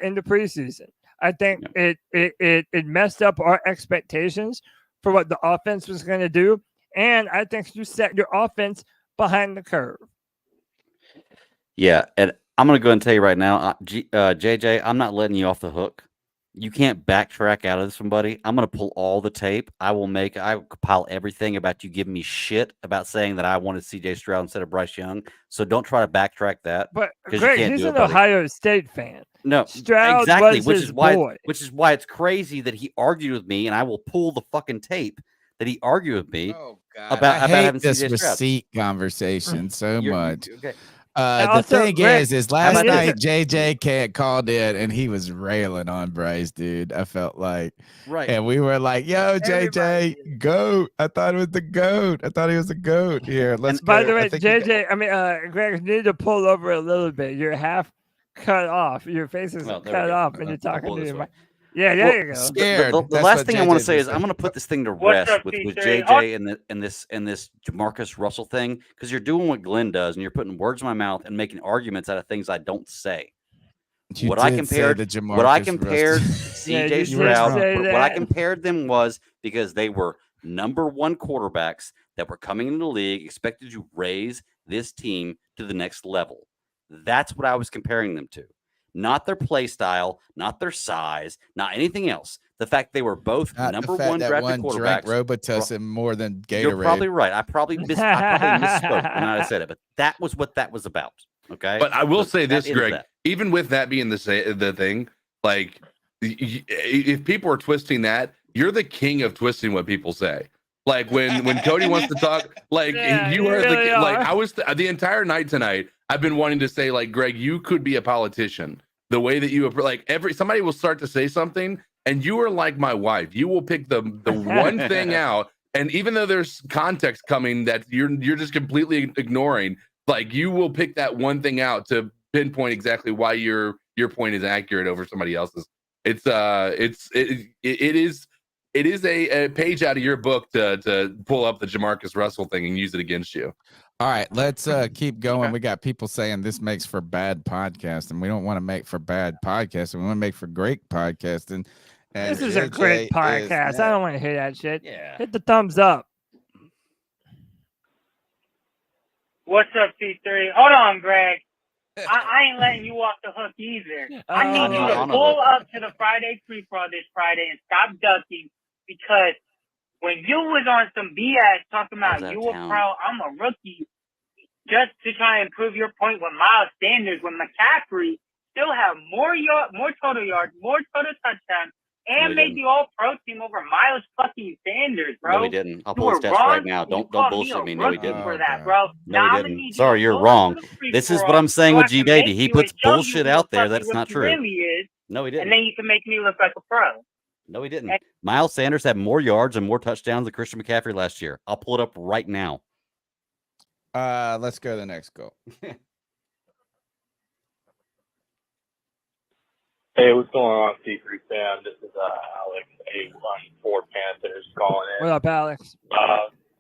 in the preseason. I think it messed up our expectations for what the offense was going to do. And I think you set your offense behind the curve. Yeah, and I'm going to go and tell you right now, JJ, I'm not letting you off the hook. You can't backtrack out of somebody. I'm going to pull all the tape. I will compile everything about you giving me shit about saying that I wanted CJ Stroud instead of Bryce Young. So don't try to backtrack that. But Greg, he's an Ohio State fan. No, Stroud exactly, was which his is why boy. which is why it's crazy that he argued with me, and I will pull the fucking tape that he argued with me about having this CJ Stroud. receipt conversation so much. Okay. The thing is last night JJ called in and he was railing on Bryce, dude. I felt like, and we were like, "Yo, JJ, goat! I thought it was the goat. I thought he was the goat." Here, let's. By the way, JJ, Greg, you need to pull over a little bit. You're half cut off. Your face is cut off when you're talking to your mic. Yeah, there you go. Scared. The last thing I want to say is I'm going to put this thing to rest with JJ and this Jamarcus Russell thing, because you're doing what Glenn does and you're putting words in my mouth and making arguments out of things I don't say. What I compared CJ Stroud, what I compared them was because they were number one quarterbacks that were coming into the league, expected to raise this team to the next level. That's what I was comparing them to. Not their play style, not their size, not anything else. The fact they were both number one drafted quarterbacks. Robitussin more than Gatorade. You're probably right. I probably misspoke when I said it, but that was what that was about. Okay. But I will say this, Greg. Even with that being the thing, like if people are twisting that, you're the king of twisting what people say. Like when Cody wants to talk, like you are like I was the entire night tonight. I've been wanting to say, like, Greg, you could be a politician. The way that you somebody will start to say something, and you are like my wife. You will pick the one thing out, and even though there's context coming that you're just completely ignoring, like you will pick that one thing out to pinpoint exactly why your point is accurate over somebody else's. It is a page out of your book to pull up the Jamarcus Russell thing and use it against you. All right, let's keep going. We got people saying this makes for bad podcast, and we don't want to make for bad podcasting. We want to make for great podcasting. And this is a great podcast. I don't want to hear that shit. Yeah. Hit the thumbs up. What's up, C3? Hold on, Greg. I ain't letting you off the hook either. I need you on to a pull hook. up to the Friday free-for-all this Friday and stop ducking, because when you was on some BS talking I was about out you of a town. pro, I'm a rookie, just to try and prove your point with Miles Sanders, when McCaffrey still have more total yards, more total touchdowns, and he made didn't. the All-Pro team over Miles fucking Sanders, bro. No, he didn't. I'll You pull his were stats right wrong. now. You Don't called bullshit me me. a No, he rookie didn't. for Oh, that, God. bro. No, Now he I'm gonna didn't. need Sorry, you to you're pull up wrong. to the This is free-for-all what I'm saying so with I G can Baby. make He you puts and show you bullshit who out there. the That's fucking not rookie true. really is, No, he and didn't. then you can make me look like a pro. No, he didn't. Miles Sanders had more yards and more touchdowns than Christian McCaffrey last year. I'll pull it up right now. Let's go to the next goal. Hey, what's going on, C3 Fam? This is Alex, A14 Panthers calling in. What up, Alex?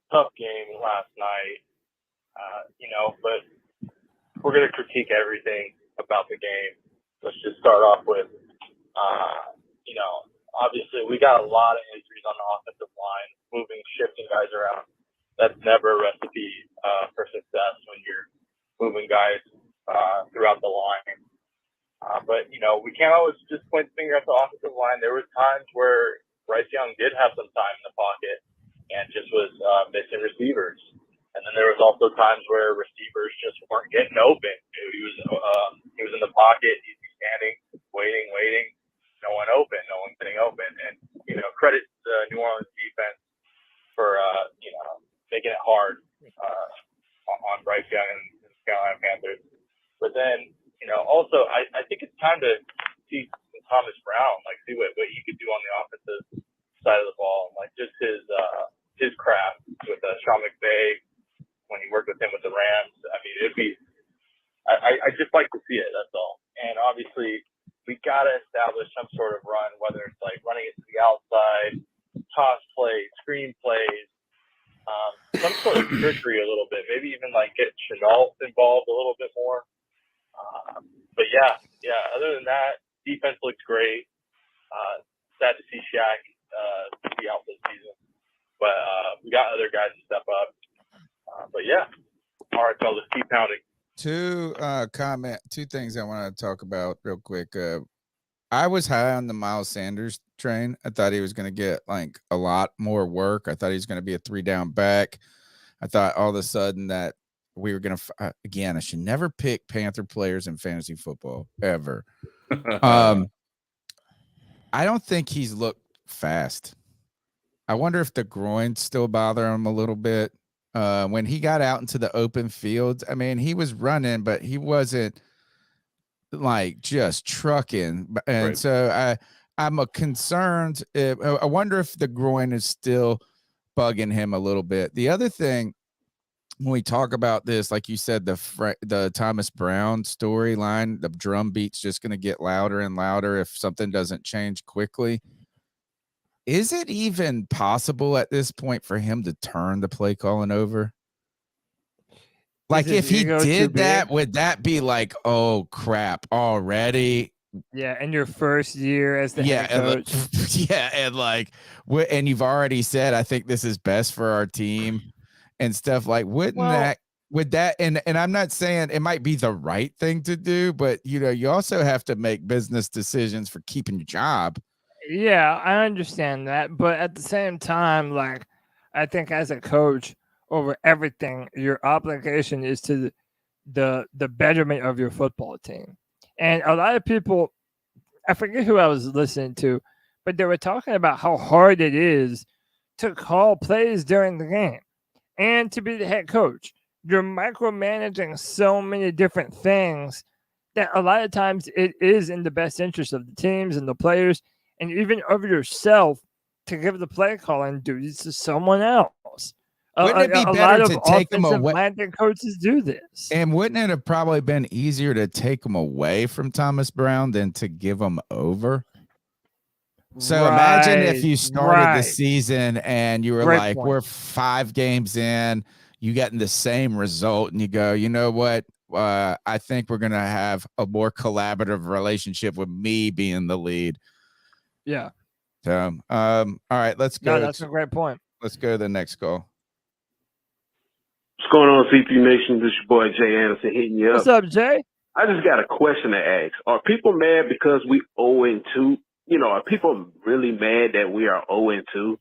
Tough game last night, but we're going to critique everything about the game. Let's just start off with, obviously we got a lot of injuries on the offensive line, shifting guys around. That's never a recipe for success when you're moving guys throughout the line. But we can't always just point the finger at the offensive line. There were times where Bryce Young did have some time in the pocket and just was missing receivers. And then there was also times where receivers just weren't getting open. He was in the pocket, he'd be standing, waiting, no one open, no one getting open. And credit the New Orleans defense for making it hard on Bryce Young and the Carolina Panthers. But then also, I think it's time to see Thomas Brown, see what he could do on the offensive side of the ball, just his craft with Sean McVay when he worked with him with the Rams. I mean, I just like to see it. That's all. And obviously, we got to establish some sort of run, whether it's running it to the outside, toss plays, screen plays, some sort of trickery a little bit. Maybe even get Chenault involved a little bit more. But yeah. Other than that, defense looks great. Sad to see Shaq be out this season, but we got other guys to step up. But yeah, all right, fellas, keep pounding. Two things I want to talk about real quick. I was high on the Miles Sanders train. I thought he was going to get a lot more work. I thought he was going to be a 3-down back. I thought all of a sudden that we were going to, again, I should never pick Panther players in fantasy football ever. I don't think he's looked fast. I wonder if the groins still bother him a little bit. When he got out into the open fields, I mean, he was running, but he wasn't just trucking. And Right. So I'm concerned. I wonder if the groin is still bugging him a little bit. The other thing, when we talk about this, like you said, the Thomas Brown storyline, the drum beat's just going to get louder and louder if something doesn't change quickly. Is it even possible at this point for him to turn the play calling over? If he did that, would that be oh crap already? Yeah, in your first year as the head coach. And you've already said, I think this is best for our team and stuff. Would that and I'm not saying it might be the right thing to do, but you also have to make business decisions for keeping your job. Yeah, I understand that, but at the same time, I think as a coach, over everything, your obligation is to the betterment of your football team. And a lot of people, I forget who I was listening to, but they were talking about how hard it is to call plays during the game and to be the head coach. You're micromanaging so many different things that a lot of times it is in the best interest of the teams and the players and even of yourself to give the play calling duties to someone else. Wouldn't it be a better lot to of take them offensive away? minded coaches do this. And wouldn't it have probably been easier to take them away from Thomas Brown than to give them over? So imagine if you started the season and you were we're 5 games in, you getting the same result, and you go, you know what? I think we're going to have a more collaborative relationship with me being the lead. Yeah. So, all right, let's go. No, that's a great point. Let's go to the next call. What's going on, C3 Nation? This is your boy Jay Anderson hitting you up. What's up, Jay? I just got a question to ask. Are people mad because we 0-2? Are people really mad that we are 0-2?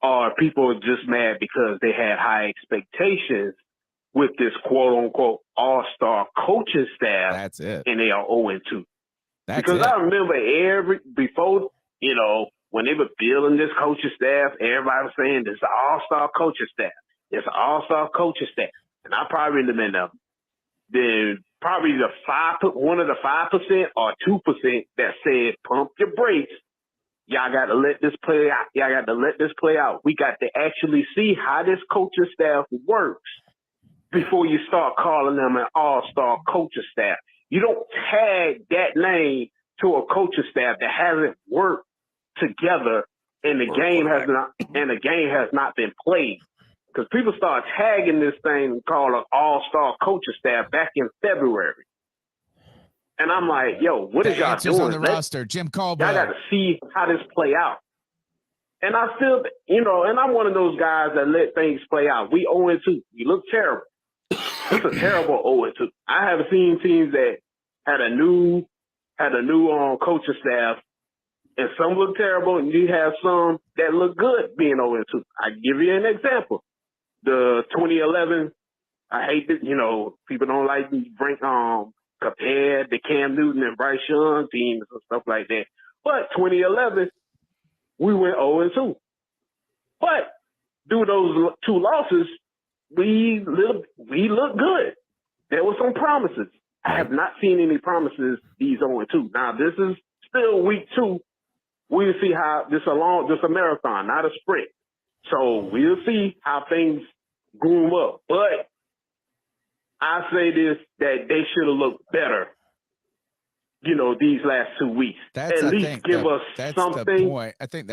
Or are people just mad because they had high expectations with this quote-unquote all-star coaching staff? That's it. And they are 0-2. That's because it. I remember before, when they were building this coaching staff, everybody was saying this is an all-star coaching staff. It's an all-star coaching staff. And I probably remember then probably one of the 5% or 2% that said, pump your brakes. Y'all got to let this play out. Y'all got to let this play out. We got to actually see how this coaching staff works before you start calling them an all-star coaching staff. You don't tag that name to a coaching staff that hasn't worked together and the game has not been played. Because people start tagging this thing called an all-star coaching staff back in February. And I'm like, yo, what is y'all doing? On the roster, Jim Caldwell. Y'all got to see how this play out. And I feel, and I'm one of those guys that let things play out. We 0-2. We look terrible. It's a terrible 0-2. I have seen teams that had a new coaching staff, and some look terrible, and you have some that look good being 0-2. I give you an example. The 2011, I hate that, people don't like to bring compare the Cam Newton and Bryce Young teams and stuff like that. But 2011, we went 0-2. But due to those two losses, we look good. There were some promises. I have not seen any promises these 0-2. Now, this is still week 2. We'll see how this a marathon, not a sprint. So we'll see how things groom up. But I say this, that they should have looked better, these last 2 weeks. At least give us something to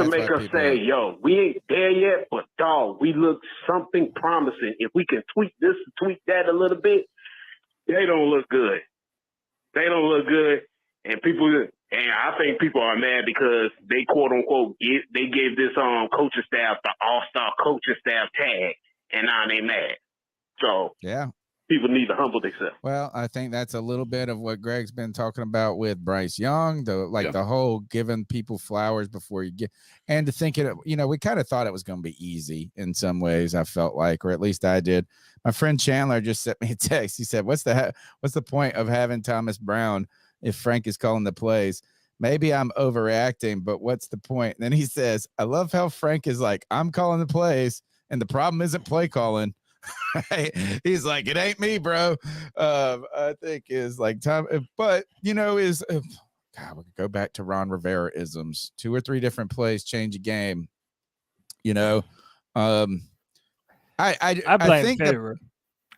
make us say, yo, we ain't there yet, but dog, we look something promising. If we can tweak this, tweak that a little bit, they don't look good. They don't look good. And I think people are mad because they quote unquote they gave this coaching staff the all-star coaching staff tag, and now they mad. So yeah, people need to humble themselves. Well, I think that's a little bit of what Greg's been talking about with Bryce Young, the whole giving people flowers before you get, and to think it, we kind of thought it was going to be easy in some ways. I felt like, or at least I did. My friend Chandler just sent me a text. He said, "What's the point of having Thomas Brown if Frank is calling the plays? Maybe I'm overreacting, but what's the point?" And then he says, "I love how Frank is like, I'm calling the plays, and the problem isn't play calling." He's like, "It ain't me, bro." I think is like Tom, but God, we could go back to Ron Rivera isms. 2 or 3 different plays change a game. I blame think Federer.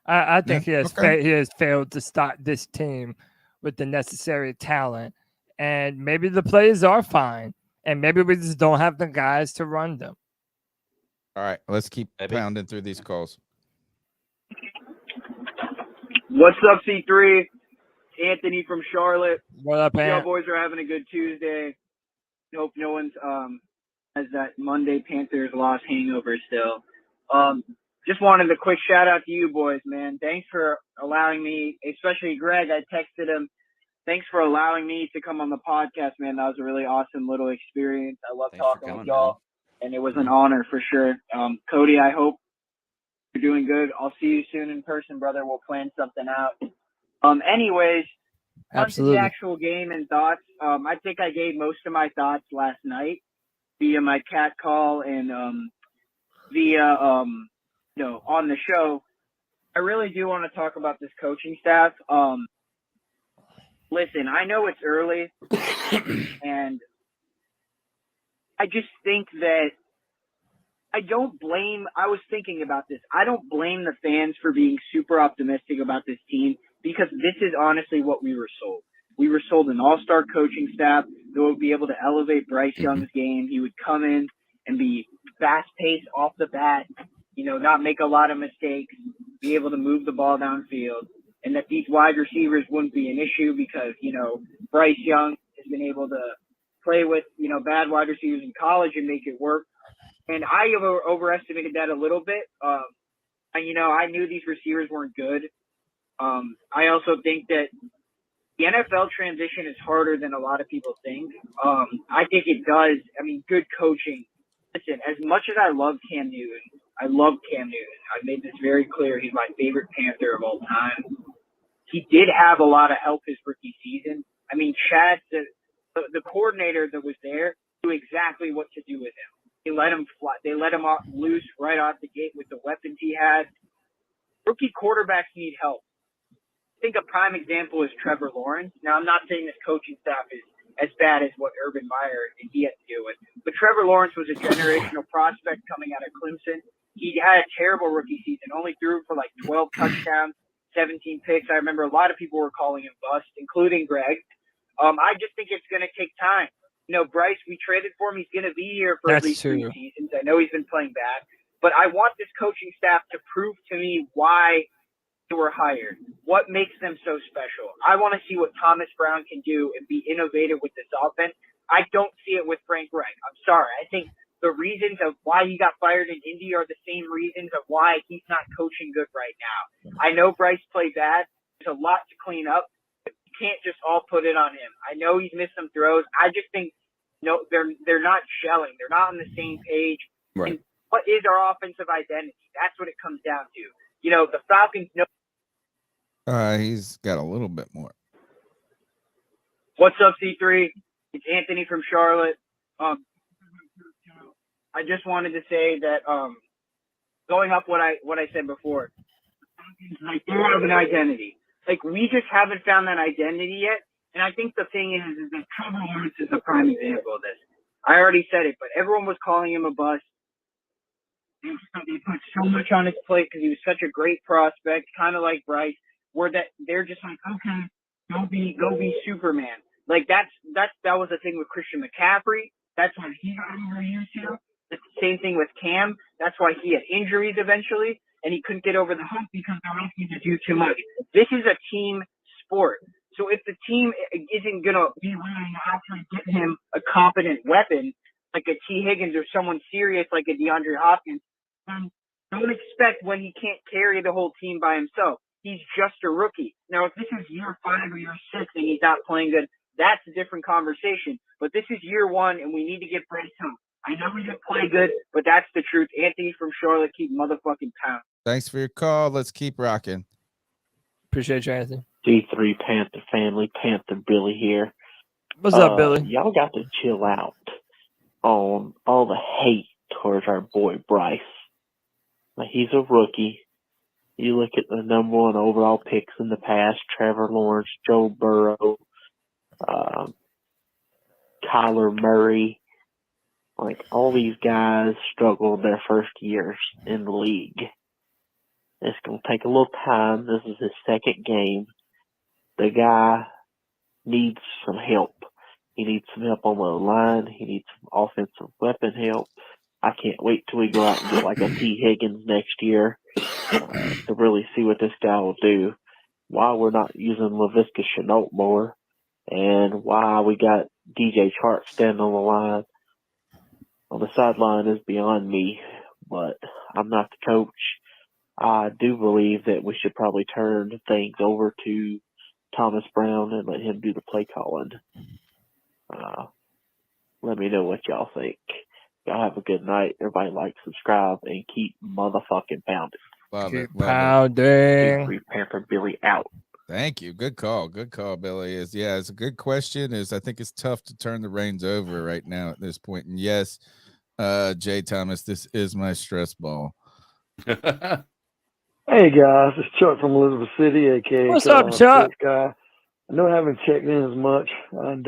I think he has failed to stock this team with the necessary talent, and maybe the plays are fine, and maybe we just don't have the guys to run them. All right, let's keep pounding through these calls. What's up, C3? Anthony from Charlotte. What up, Y'all boys are having a good Tuesday. Hope no one's has that Monday Panthers loss hangover still. Just wanted a quick shout out to you boys, man. Thanks for allowing me, especially Greg. I texted him. Thanks for allowing me to come on the podcast, man. That was a really awesome little experience. I love talking with y'all, and it was an honor for sure. Cody, I hope you're doing good. I'll see you soon in person, brother. We'll plan something out. Anyways, absolutely. On to the actual game and thoughts. I think I gave most of my thoughts last night via my cat call and via on the show. I really do want to talk about this coaching staff. Listen, I know it's early, and I just think that I was thinking about this. I don't blame the fans for being super optimistic about this team because this is honestly what we were sold. We were sold an all-star coaching staff that would be able to elevate Bryce Young's game. He would come in and be fast-paced off the bat, not make a lot of mistakes, be able to move the ball downfield, and that these wide receivers wouldn't be an issue because, Bryce Young has been able to play with, bad wide receivers in college and make it work. And I overestimated that a little bit. I knew these receivers weren't good. I also think that the NFL transition is harder than a lot of people think. I think it does. I mean, good coaching. Listen, as much as I love Cam Newton, I made this very clear. He's my favorite Panther of all time. He did have a lot of help his rookie season. I mean, Chad, the coordinator that was there, knew exactly what to do with him. They let him fly. They let him off loose right off the gate with the weapons he had. Rookie quarterbacks need help. I think a prime example is Trevor Lawrence. Now, I'm not saying this coaching staff is as bad as what Urban Meyer and he had to deal with, but Trevor Lawrence was a generational prospect coming out of Clemson. He had a terrible rookie season, only threw for like 12 touchdowns, 17 picks. I remember a lot of people were calling him bust, including Greg. I just think it's going to take time. You know, Bryce, we traded for him. He's going to be here for at least 3 seasons. I know he's been playing bad, but I want this coaching staff to prove to me why they were hired. What makes them so special? I want to see what Thomas Brown can do and be innovative with this offense. I don't see it with Frank Reich. I'm sorry. I think the reasons of why he got fired in Indy are the same reasons of why he's not coaching good right now. I know Bryce played bad. There's a lot to clean up. But you can't just all put it on him. I know he's missed some throws. I just think they're not gelling. They're not on the same page. Right. And what is our offensive identity? That's what it comes down to. You know, the Falcons know. He's got a little bit more. What's up, C3? It's Anthony from Charlotte. I just wanted to say that going up what I said before, like they have an identity. Like we just haven't found that identity yet. And I think the thing is that Trevor Lawrence is a prime example of this. I already said it, but everyone was calling him a bust. They put so much on his plate because he was such a great prospect, kind of like Bryce, where that they're just like, okay, go be Superman. Like that was the thing with Christian McCaffrey. That's why he got overused here. It's the same thing with Cam. That's why he had injuries eventually, and he couldn't get over the hump because they're asking to do too much. This is a team sport. So if the team isn't going to be willing to actually get him a competent weapon, like a T. Higgins or someone serious like a DeAndre Hopkins, then don't expect when he can't carry the whole team by himself. He's just a rookie. Now, if this is year 5 or year 6 and he's not playing good, that's a different conversation. But this is year 1, and we need to get Bryce help. I know we didn't play good, but that's the truth. Anthony from Charlotte, keep motherfucking pound. Thanks for your call. Let's keep rocking. Appreciate you, Anthony. C3 Panther family, Panther Billy here. What's up, Billy? Y'all got to chill out on all the hate towards our boy Bryce. Like, he's a rookie. You look at the number 1 overall picks in the past, Trevor Lawrence, Joe Burrow, Kyler Murray. Like, all these guys struggled their first years in the league. It's going to take a little time. This is his 2nd game. The guy needs some help. He needs some help on the line. He needs some offensive weapon help. I can't wait till we go out and get like a T. Higgins next year to really see what this guy will do. Why we're not using LaVisca Chenault more, and why we got DJ Chark standing on the line on the sideline is beyond me, but I'm not the coach. I do believe that we should probably turn things over to Thomas Brown and let him do the play calling. Let me know what y'all think. Y'all have a good night. Everybody like, subscribe, and keep motherfucking pounding. Love it. Pounding. Free Panther Billy out. Thank you. Good call. Good call, Billy. It's a good question. I think it's tough to turn the reins over right now at this point. And yes, Jay Thomas, this is my stress ball. Hey guys, it's Chuck from Elizabeth City, aka What's up, Chuck? Guy. I know I haven't checked in as much, and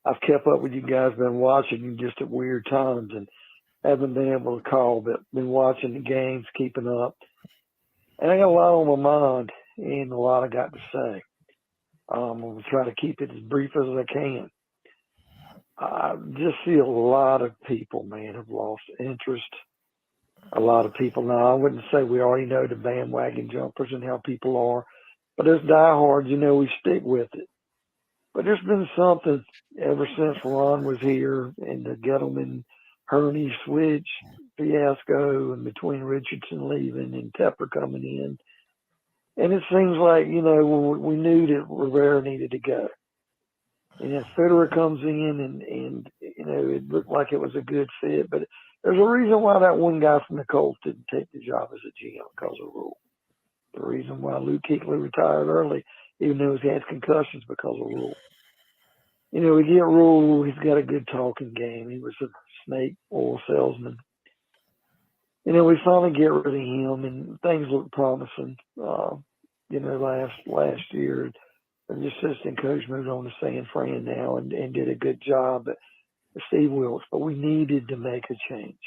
I've kept up with you guys, been watching you just at weird times, and haven't been able to call, but been watching the games, keeping up. And I got a lot on my mind and a lot I got to say. I'm going to try to keep it as brief as I can. I just see a lot of people, man, have lost interest. A lot of people now, I wouldn't say we already know the bandwagon jumpers and how people are, but as diehards, we stick with it. But there's been something ever since Ron was here and the Gettleman-Hurney switch fiasco, and between Richardson leaving and Tepper coming in, And it seems like, when we knew that Rivera needed to go. And then Federer comes in and it looked like it was a good fit. But there's a reason why that one guy from the Colts didn't take the job as a GM because of rule. The reason why Luke Kuechly retired early, even though he had concussions, because of rule. We get Rule. He's got a good talking game. He was a snake oil salesman. We finally get rid of him, and things look promising. Last year, the assistant coach moved on to San Fran now and did a good job. But Steve Wilkes, but we needed to make a change.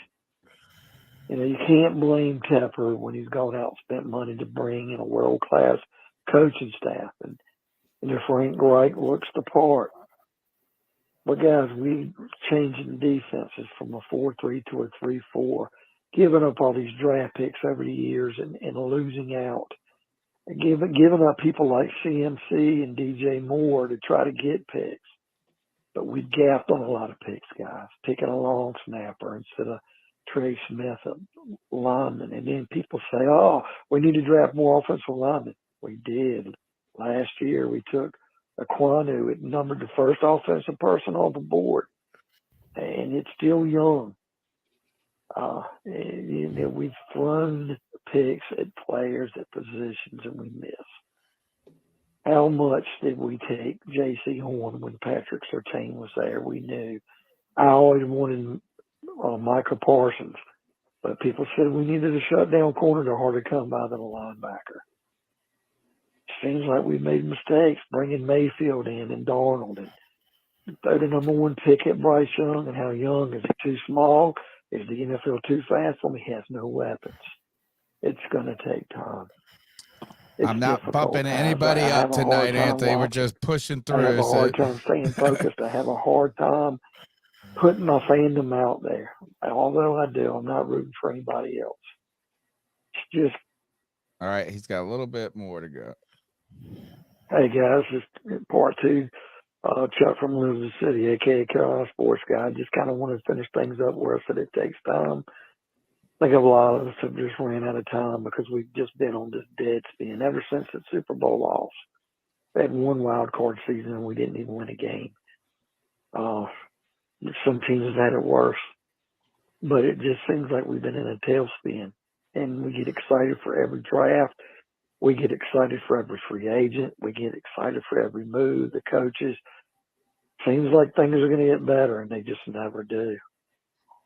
You can't blame Tepper when he's gone out and spent money to bring in a world-class coaching staff. And Frank Reich looks the part. But, guys, we changing defenses from a 4-3 to a 3-4, giving up all these draft picks over the years and losing out. And giving up people like CMC and DJ Moore to try to get picks. But we gapped on a lot of picks, guys, picking a long snapper instead of Trey Smith, a lineman. And then people say, oh, we need to draft more offensive linemen. We did. Last year we took Aquanu. It numbered the first offensive person on the board. And it's still young. We've thrown picks at players at positions and we miss. How much did we take J.C. Horn when Patrick Surtain was there? We knew. I always wanted Micah Parsons, but people said we needed a shutdown corner. They're hard to come by than a linebacker. Seems like we made mistakes bringing Mayfield in and Darnold and throw the number one pick at Bryce Young. And how young? Is he too small? Is the NFL too fast for him? He has no weapons. It's going to take time. I'm not bumping anybody up tonight, Anthony. We're just pushing through. I have a hard time staying focused. I have a hard time putting my fandom out there. Although I do, I'm not rooting for anybody else. It's just. All right, he's got a little bit more to go. Hey, guys, just part two. Chuck from Elizabeth City, a.k.a. Carolina Sports Guy. Just kind of wanted to finish things up where I said it takes time. I think a lot of us have just ran out of time because we've just been on this dead spin ever since the Super Bowl loss. We had one wild card season and we didn't even win a game. Some teams have had it worse, but it just seems like we've been in a tailspin. And we get excited for every draft. We get excited for every free agent. We get excited for every move. The coaches. Seems like things are going to get better, and they just never do.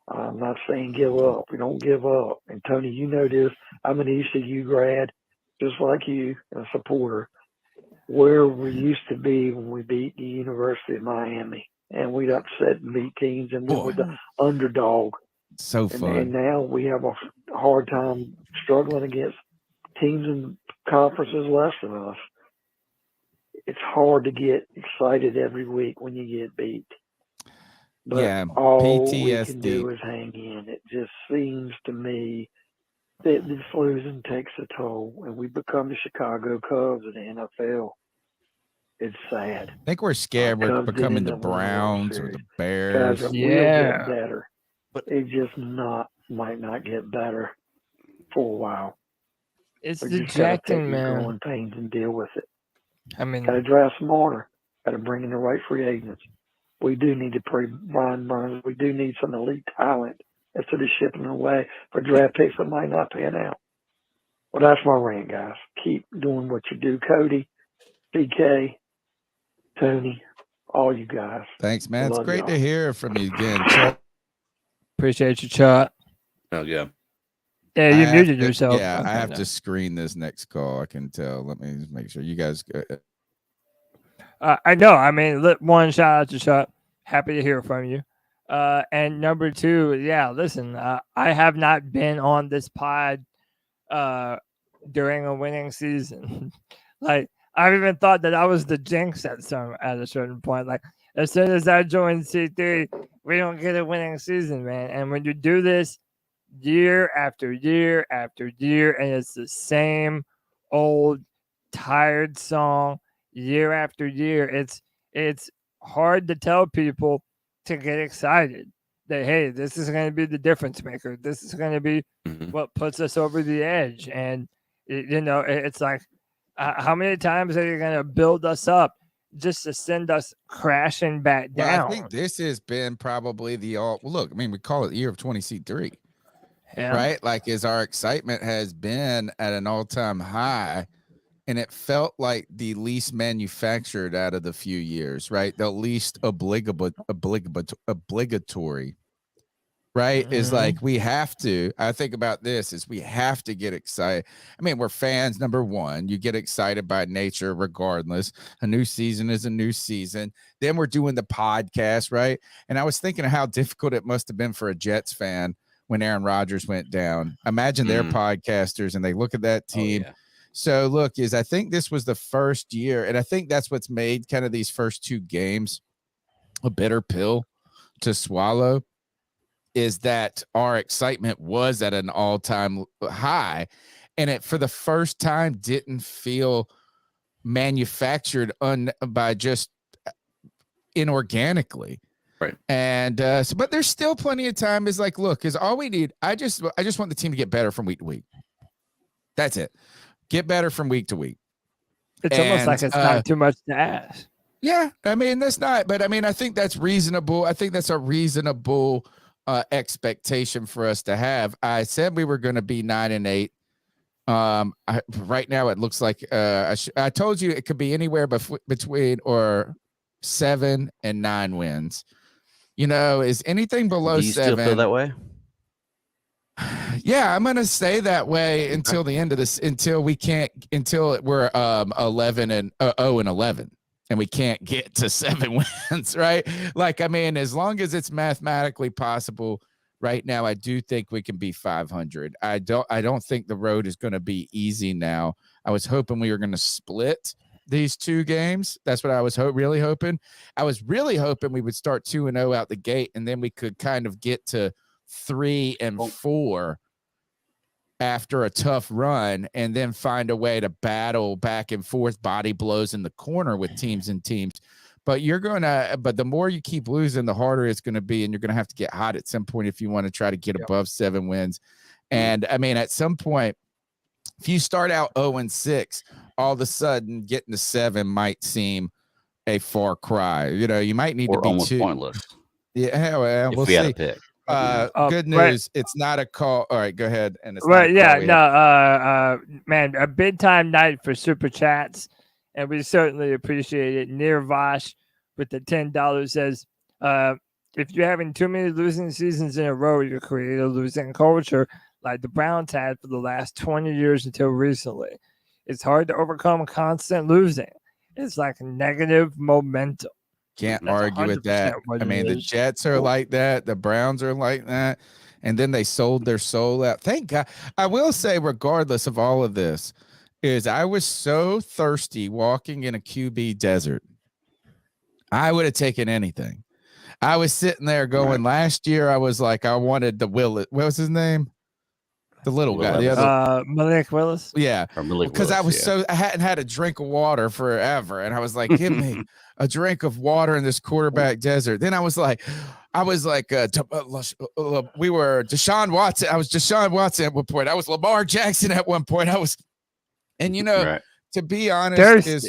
I'm not saying give up. We don't give up. And, Tony, you know this. I'm an ECU grad, just like you, a supporter, where we used to be when we beat the University of Miami. And we'd upset and beat teams, and we were the underdog. So fun. And now we have a hard time struggling against teams in conferences less than us. It's hard to get excited every week when you get beat. But yeah, all PTSD. we can do is hang in. It just seems to me that this losing takes a toll, and we become the Chicago Cubs of the NFL. It's sad. I think we're scared we're becoming the Browns or the Bears. Guys, we'll get better, but it just might not get better for a while. It's the dejecting, man. Growing pains and deal with it. I mean, got to draft smarter. Got to bring in the right free agents. We do need to play Brian Burns. We do need some elite talent instead of shipping away for draft picks that might not pan out. Well, that's my rant, guys. Keep doing what you do, Cody, BK, Tony, all you guys. Thanks, man. It's Love great y'all. to hear from you again, Chuck. Appreciate you, Chuck. Oh, yeah. Yeah, you muted yourself. Yeah, Okay, I have no. to screen this next call. I can tell. Let me just make sure you guys. I know. I mean, one, shout out to Chuck. Happy to hear from you. And number two, yeah, listen, I have not been on this pod during a winning season. Like, I've even thought that I was the jinx at a certain point. Like, as soon as I joined C3, we don't get a winning season, man. And when you do this year after year after year, and it's the same old tired song year after year, it's hard to tell people to get excited that, hey, this is going to be the difference maker. This is going to be what puts us over the edge. And it's like, How many times are you going to build us up just to send us crashing back down? Well, I think this has been probably look, I mean, we call it the year of 20C3, right? Like, as our excitement has been at an all-time high, and it felt like the least manufactured out of the few years, right? The least obligatory, right? Is like, we have to, I think about this is we have to get excited. I mean, we're fans, number one. You get excited by nature regardless. A new season is a new season. Then we're doing the podcast, right? And I was thinking of how difficult it must have been for a Jets fan when Aaron Rodgers went down. Imagine they're podcasters and they look at that team. So look, I think this was the first year, and I think that's what's made kind of these first two games a bitter pill to swallow, is that our excitement was at an all-time high, and it for the first time didn't feel manufactured by just inorganically. Right. And but there's still plenty of time. Is like, look, is all we need. I just want the team to get better from week to week. That's it. Get better from week to week. It's almost like it's not too much to ask. Yeah, I mean, that's not, but I mean, I think that's reasonable. I think that's a reasonable expectation for us to have. I said we were going to be 9-8. Right now, it looks like I told you it could be anywhere between 7 and 9 wins. You know, is anything below 7? Do you still feel that way? Yeah, I'm gonna stay that way until the end of this, until we're 11 and 0 and 11, and we can't get to 7 wins, right? Like, I mean, as long as it's mathematically possible, right now, I do think we can be 500. I don't think the road is going to be easy now. I was hoping we were going to split these two games. That's what I was really hoping. I was really hoping we would start 2-0 out the gate, and then we could kind of get to 3 and 4 after a tough run, and then find a way to battle back and forth, body blows in the corner with teams. But but the more you keep losing, the harder it's going to be, and you're going to have to get hot at some point if you want to try to get above 7 wins. And I mean, at some point, if you start out 0-6, all of a sudden getting to 7 might seem a far cry. You know, you might need to be almost pointless. Yeah, well, we'll see. Had a pick. Good news. It's not a call. All right, go ahead. And it's man, a big time night for super chats, and we certainly appreciate it. Near Vosh with the $10 says, if you're having too many losing seasons in a row, you create a losing culture like the Browns had for the last 20 years until recently. It's hard to overcome constant losing. It's like negative momentum. Can't argue with that. I mean, the Jets are like that. The Browns are like that. And then they sold their soul out. Thank God. I will say, regardless of all of this, is I was so thirsty walking in a QB desert. I would have taken anything. I was sitting there going, last year, I was like, I wanted the Willis. What was his name? The little guy. The other Malik Willis. Yeah. Because I was I hadn't had a drink of water forever. And I was like, give me a drink of water in this quarterback desert. Then we were Deshaun Watson. I was Deshaun Watson at one point. I was Lamar Jackson at one point. To be honest,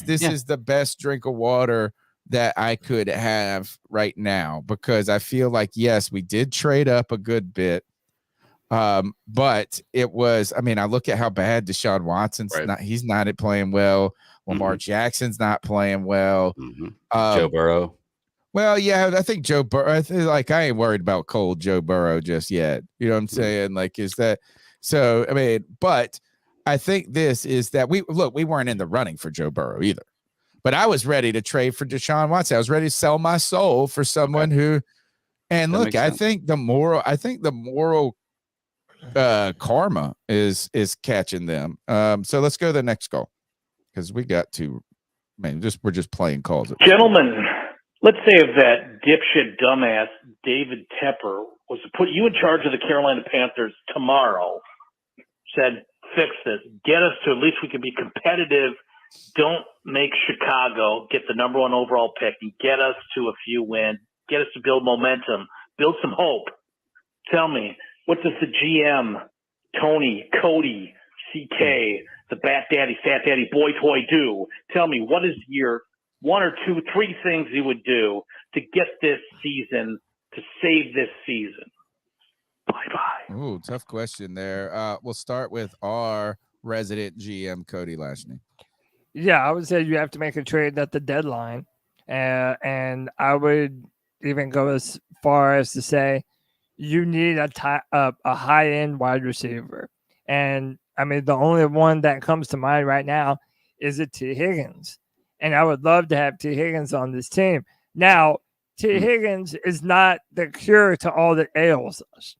this is the best drink of water that I could have right now, because I feel like, yes, we did trade up a good bit. But it was, I mean, I look at how bad Deshaun Watson's he's not playing well. Lamar Jackson's not playing well. Joe Burrow. Well, yeah, I think Joe Burrow, I ain't worried about cold Joe Burrow just yet. You know what I'm saying? Like, is that so? I mean, but I think this is that we weren't in the running for Joe Burrow either, but I was ready to trade for Deshaun Watson. I was ready to sell my soul for someone who, and look, I think the moral karma is catching them. So let's go to the next call, because we got to, we're just playing calls. Gentlemen, let's say if that dipshit dumbass David Tepper was to put you in charge of the Carolina Panthers tomorrow, said, fix this, get us to at least we can be competitive, don't make Chicago get the number 1 overall pick, and get us to a few wins, get us to build momentum, build some hope. Tell me, what does the GM, Tony, Cody, CK, the Bat Daddy, Fat Daddy, Boy Toy do? Tell me, what is your 1 or 2, 3 things you would do to get this season, to save this season? Bye-bye. Ooh, tough question there. We'll start with our resident GM, Cody Lashney. Yeah, I would say you have to make a trade at the deadline. And I would even go as far as to say you need a high-end wide receiver. And, I mean, the only one that comes to mind right now is a T. Higgins. And I would love to have T. Higgins on this team. Now, T. Higgins is not the cure to all that ails us.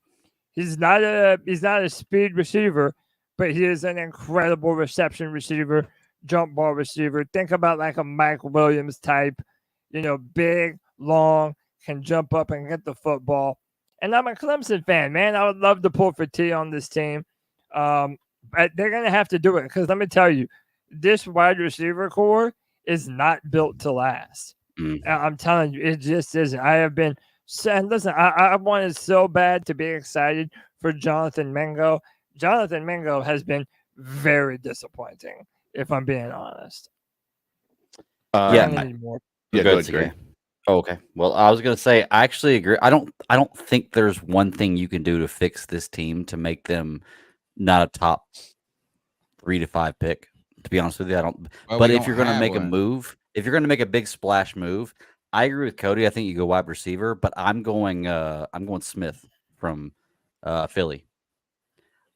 He's not a speed receiver, but he is an incredible reception receiver, jump ball receiver. Think about like a Mike Williams type, big, long, can jump up and get the football. And I'm a Clemson fan, man. I would love to pull for T on this team. But they're going to have to do it because let me tell you, this wide receiver core is not built to last. I'm telling you, it just isn't. I have been saying, listen, I wanted so bad to be excited for Jonathan Mingo. Jonathan Mingo has been very disappointing, if I'm being honest. Go ahead, Greg. Oh, okay. Well, I was going to say, I actually agree. I don't think there's one thing you can do to fix this team to make them not a top 3 to 5 pick. To be honest with you, I don't. Well, but we if you're don't going to have make a one. move, if you're going to make a big splash move, I agree with Cody. I think you go wide receiver, but I'm going Smith from Philly.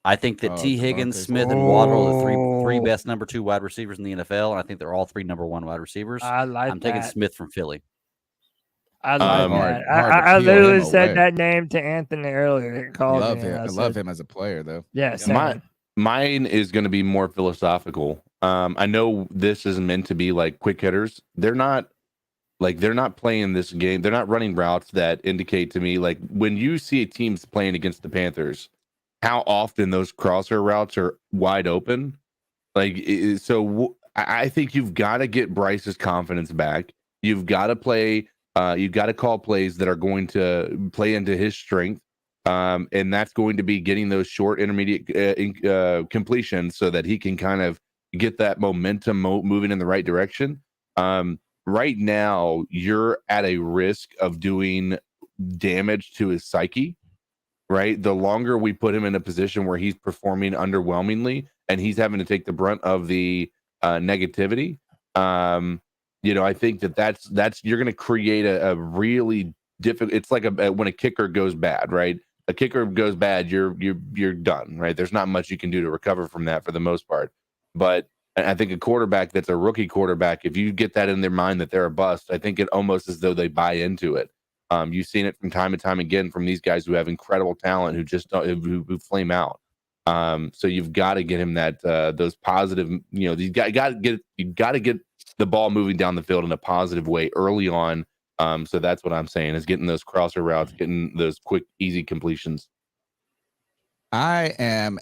I think that T. Higgins, Smith, and Waddle are the three best number 2 wide receivers in the NFL, and I think they're all 3 number 1 wide receivers. I'm taking Smith from Philly. I like that. I literally said that name to Anthony earlier. He called me. I love him as a player, though. Yes. Mine is going to be more philosophical. I know this is meant to be like quick hitters. They're not playing this game. They're not running routes that indicate to me, like when you see a team's playing against the Panthers, how often those crosser routes are wide open. I think you've got to get Bryce's confidence back. You've got to play. You've got to call plays that are going to play into his strength. And that's going to be getting those short intermediate completions so that he can kind of get that momentum moving in the right direction. Right now, you're at a risk of doing damage to his psyche, right? The longer we put him in a position where he's performing underwhelmingly and he's having to take the brunt of the negativity, I think that's you're going to create a really difficult. It's like when a kicker goes bad, right? A kicker goes bad, you're done, right? There's not much you can do to recover from that for the most part. But I think a quarterback that's a rookie quarterback, if you get that in their mind that they're a bust, I think it almost as though they buy into it. You've seen it from time and time again from these guys who have incredible talent who just who flame out. So you've got to get him that those positive, you got to get the ball moving down the field in a positive way early on. So that's what I'm saying is getting those crosser routes, getting those quick, easy completions. I am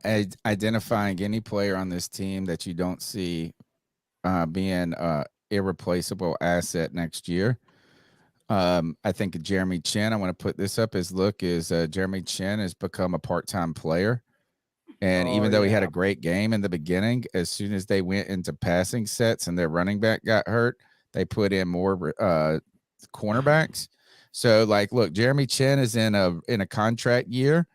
identifying any player on this team that you don't see being an irreplaceable asset next year. I think Jeremy Chin, I want to put this up. His look is Jeremy Chin has become a part-time player. And even though he had a great game in the beginning, as soon as they went into passing sets and their running back got hurt, they put in more cornerbacks. So, look, Jeremy Chin is in a contract year.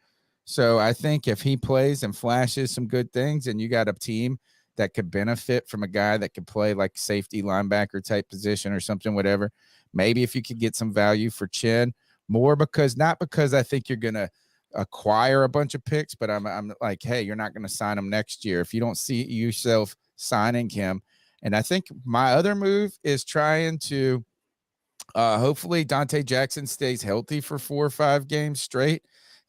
So I think if he plays and flashes some good things and you got a team that could benefit from a guy that could play like safety linebacker type position or something, whatever, maybe if you could get some value for Chin more not because I think you're going to acquire a bunch of picks, but I'm like, hey, you're not going to sign him next year if you don't see yourself signing him. And I think my other move is trying to hopefully Dante Jackson stays healthy for 4 or 5 games straight.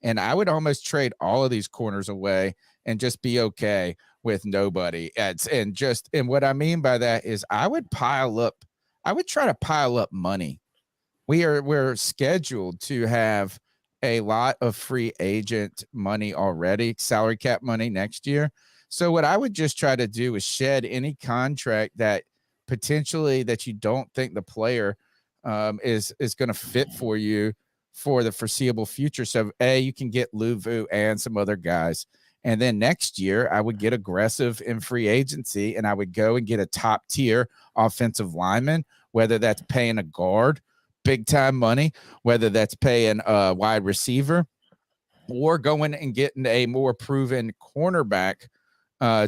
And I would almost trade all of these corners away and just be okay with nobody. And what I mean by that is I would try to pile up money. We're scheduled to have a lot of free agent money already, salary cap money next year. So what I would just try to do is shed any contract that potentially that you don't think the player is going to fit for you for the foreseeable future. So you can get Luvu and some other guys. And then next year, I would get aggressive in free agency, and I would go and get a top tier offensive lineman, whether that's paying a guard big time money, whether that's paying a wide receiver, or going and getting a more proven cornerback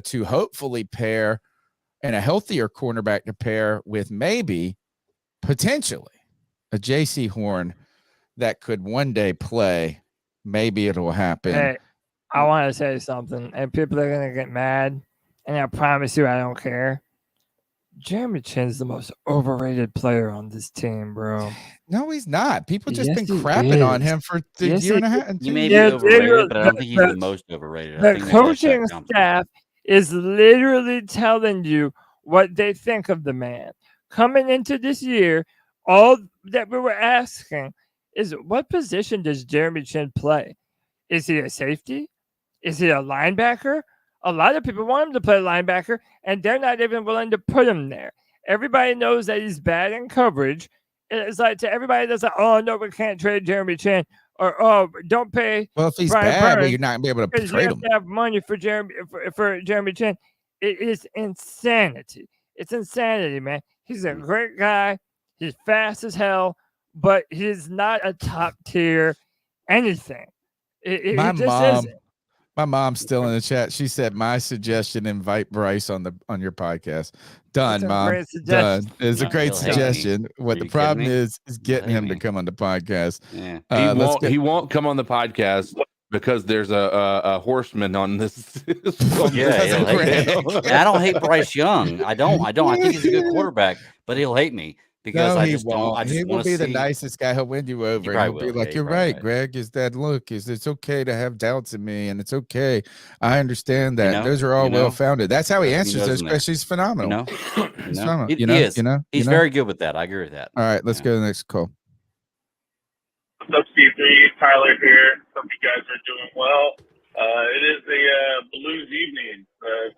to hopefully pair, and a healthier cornerback to pair with maybe potentially a JC Horn that could one day play. Maybe it'll happen. Hey, I want to say something, and people are going to get mad, and I promise you I don't care. Jeremy Chin's the most overrated player on this team, bro. No, he's not. People just Yes, been he crapping on is. him for the Yes, year he and a half. is. He may be Yeah, overrated, but I don't think he's the the- most overrated. I The think maybe like Shaq coaching Thompson. staff is literally telling you what they think of the man. Coming into this year, all that we were asking is, what position does Jeremy Chin play? Is he a safety? Is he a linebacker? A lot of people want him to play linebacker, and they're not even willing to put him there. Everybody knows that he's bad in coverage. It's like, to everybody that's like, oh, no, we can't trade Jeremy Chin, or oh, don't pay. Well, if he's Brian bad, well, Burns you're not going to be able to because you trade have him. to have money for Jeremy Chin. It is insanity. It's insanity, man. He's a great guy. He's fast as hell, but he's not a top tier anything. It My just mom, isn't. my mom's still in the chat. She said, "My suggestion: invite Bryce on your podcast." Done, It's a Mom. great suggestion. Done. It's a No, great he'll hate me. suggestion. What Are the you problem kidding me? is getting hate him to me. come on the podcast. Yeah. He won't come on the podcast because there's a horseman on this. Yeah, he'll hate me. And I don't hate Bryce Young. I don't. I think he's a good quarterback, but he'll hate me because No, I he just don't. won't. I just He will want be to the see. nicest guy. He'll win you over. And probably he'll be will. like, Yeah, "You're you're probably right, Greg. Is that look? It's okay to have doubts in me, and it's okay. I understand that. know, Those are all you know, well founded." That's how he answers knows those in there. questions. He's phenomenal. You know, He's you know, phenomenal. he, You know, he is. you know, He's you know? very good with that. I agree with that. All right, let's go to the next call. What's up, C3? Tyler here. Hope you guys are doing well. It is a Blues evening.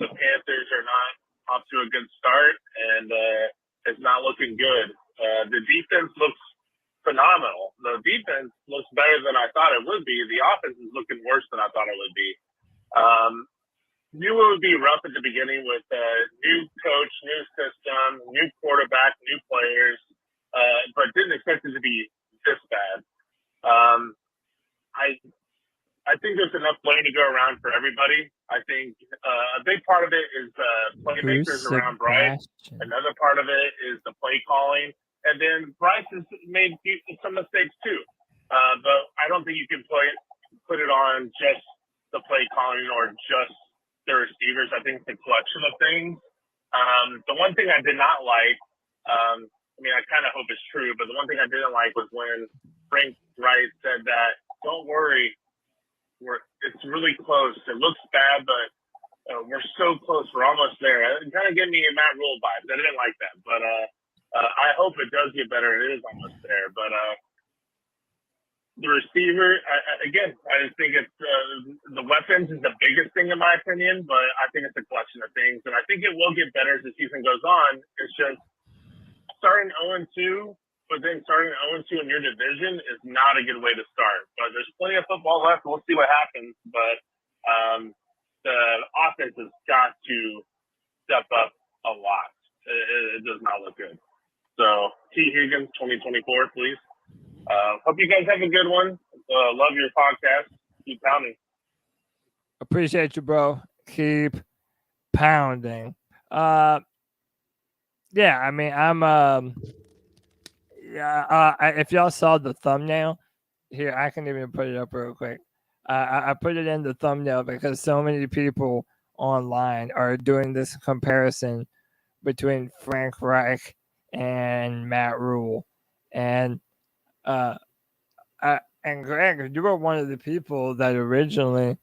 The Panthers are not off to a good start, and it's not looking good. The defense looks phenomenal. The defense looks better than I thought it would be. The offense is looking worse than I thought it would be. Knew it would be rough at the beginning with new coach, new system, new quarterback, new players, but didn't expect it to be this bad. I think there's enough blame to go around for everybody. I think a big part of it is playmakers around Bryce. Another part of it is the play calling. And then Bryce has made some mistakes too. But I don't think you can put it on just the play calling or just the receivers. I think it's a collection of things. The one thing I did not like, I mean, I kind of hope it's true, but the one thing I didn't like was when Frank Reich said that, don't worry, it's really close. It looks bad, but we're so close. We're almost there. It kind of gave me a Matt Rule vibes. I didn't like that, but I hope it does get better. It is almost there, but the receiver, I just think it's the weapons is the biggest thing in my opinion, but I think it's a collection of things, and I think it will get better as the season goes on. It's just starting 0-2. But then starting 0-2 in your division is not a good way to start. But there's plenty of football left. We'll see what happens. But the offense has got to step up a lot. It does not look good. So, T. Higgins, 2024, please. Hope you guys have a good one. Love your podcast. Keep pounding. Appreciate you, bro. Keep pounding. Yeah, I mean, I'm if y'all saw the thumbnail here, I can even put it up real quick. I put it in the thumbnail because so many people online are doing this comparison between Frank Reich and Matt Rule, and Greg, you were one of the people that originally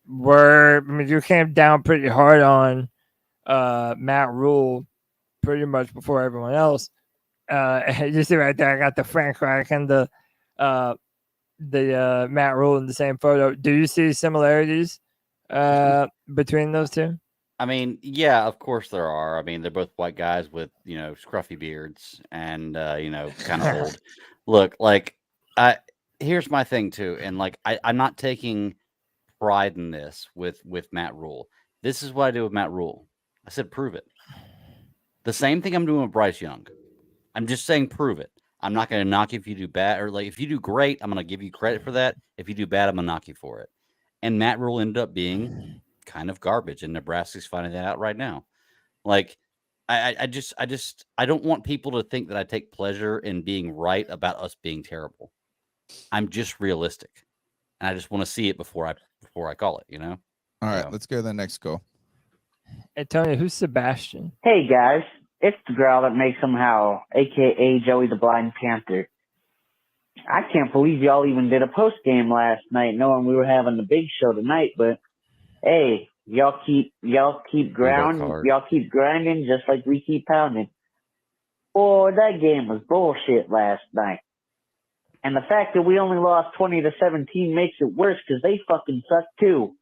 you came down pretty hard on Matt Rule pretty much before everyone else. You see right there, I got the Frank Reich and the Matt Rule in the same photo. Do you see similarities between those two? I mean, yeah, of course there are. I mean, they're both white guys with, scruffy beards and, kind of old. Look, like, here's my thing too. And like, I'm not taking pride in this with Matt Rule. This is what I do with Matt Rule. I said, prove it. The same thing I'm doing with Bryce Young. I'm just saying, prove it. I'm not going to knock you if you do bad, or like if you do great, I'm going to give you credit for that. If you do bad, I'm going to knock you for it. And Matt Rule ended up being kind of garbage, and Nebraska's finding that out right now. Like, I don't want people to think that I take pleasure in being right about us being terrible. I'm just realistic, and I just want to see it before I call it. You know. All right, let's go to the next goal. Hey Tony, who's Sebastian? Hey guys, it's the girl that makes him howl, aka Joey the Blind Panther. I can't believe y'all even did a post game last night, knowing we were having the big show tonight. But hey, y'all keep grinding just like we keep pounding. Boy, that game was bullshit last night. And the fact that we only lost 20-17 makes it worse because they fucking suck too.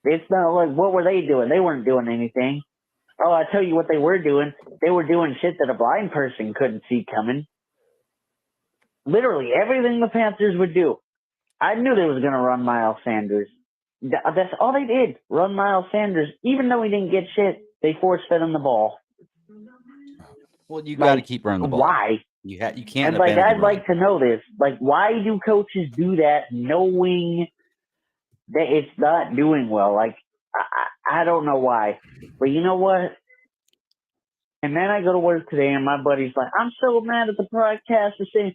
It's not like, what were they doing? They weren't doing anything. Oh, I tell you what they were doing. They were doing shit that a blind person couldn't see coming. Literally everything the Panthers would do. I knew they was going to run Miles Sanders. That's all they did, run Miles Sanders. Even though he didn't get shit, they force-fed him the ball. Well, you got to keep running the ball. Why? You can't. And I'd like to know this. Like, why do coaches do that knowing that it's not doing well? Like, I don't know why. But you know what? And then I go to work today, and my buddy's like, I'm so mad at the broadcast for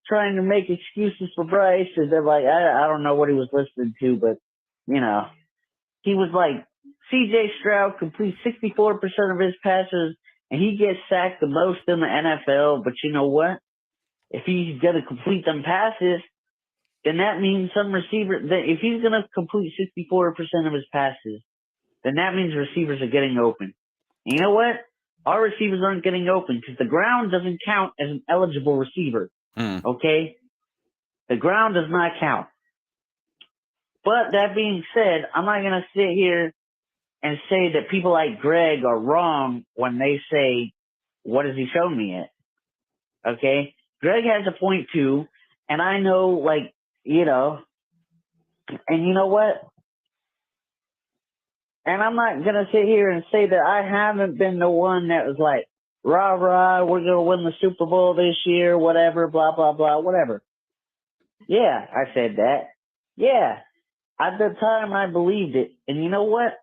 trying to make excuses for Bryce. And they're like, I don't know what he was listening to, but, you know. He was like, C.J. Stroud completes 64% of his passes, and he gets sacked the most in the NFL. But you know what? If he's going to complete them passes, then that means if he's going to complete 64% of his passes, then that means receivers are getting open. And you know what? Our receivers aren't getting open because the ground doesn't count as an eligible receiver. Okay? The ground does not count. But that being said, I'm not going to sit here and say that people like Greg are wrong when they say, what has he shown me yet? Okay? Greg has a point too, and I know, like, you know, and you know what? And I'm not going to sit here and say that I haven't been the one that was like, rah, rah, we're going to win the Super Bowl this year, whatever, blah, blah, blah, whatever. Yeah, I said that. Yeah. At the time, I believed it. And you know what?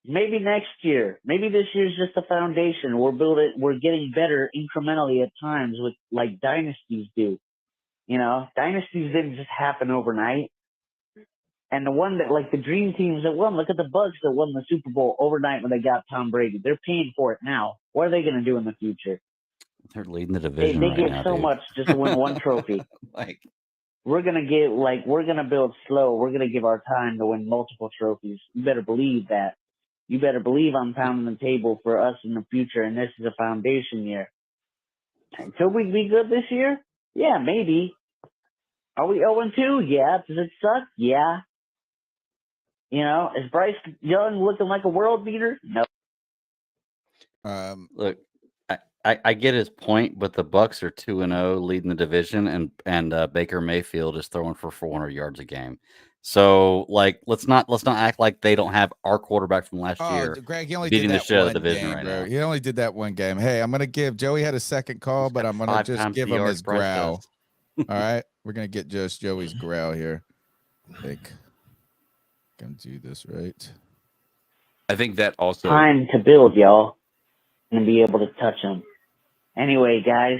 Maybe next year, maybe this year's just a foundation. We're getting better incrementally at times with like dynasties do. You know, dynasties didn't just happen overnight. And the one that, like the dream teams that won, look at the Bucks that won the Super Bowl overnight when they got Tom Brady. They're paying for it now. What are they going to do in the future? They're leading the division They right give now, so dude. much just to win one trophy. We're going to build slow. We're going to give our time to win multiple trophies. You better believe that. You better believe I'm pounding the table for us in the future, and this is a foundation year. Could we be good this year? Yeah, maybe. Are we 0-2? Yeah. Does it suck? Yeah. You know, is Bryce Young looking like a world beater? No. Look, I get his point, but the Bucks are 2-0, leading the division, and Baker Mayfield is throwing for 400 yards a game. So, like, let's not act like they don't have our quarterback from last year. Greg, he only beating did the that shit out of one the division game, right bro. now. He only did that one game. Hey, I'm gonna give Joey had a second call, but I'm gonna just give him his growl. All right, we're gonna get just Joey's growl here. Like, gonna do this right. I think that also Time to build, y'all, and be able to touch them. Anyway, guys.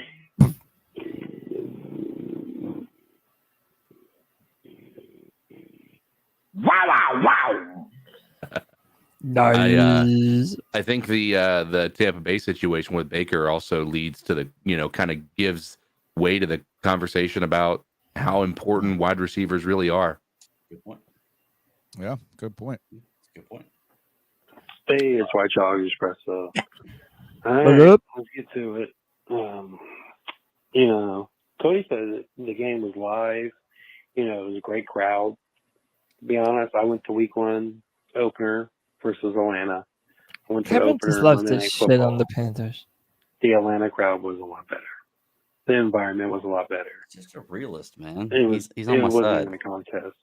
Wow. Nice. I think the Tampa Bay situation with Baker also leads to kind of gives way to the conversation about how important wide receivers really are. Good point. Yeah, good point. Good point. Hey, it's White Chalk Express. All What right, up? let's get to it. You know, Cody said that the game was live. You know, it was a great crowd. To be honest, I went to week 1 opener versus Atlanta. I went to the Kevin opener just in loves Monday to Night shit Football. on the Panthers. The Atlanta crowd was a lot better. The environment was a lot better. Just a realist, man. It was, He's on it my wasn't side. even a contest.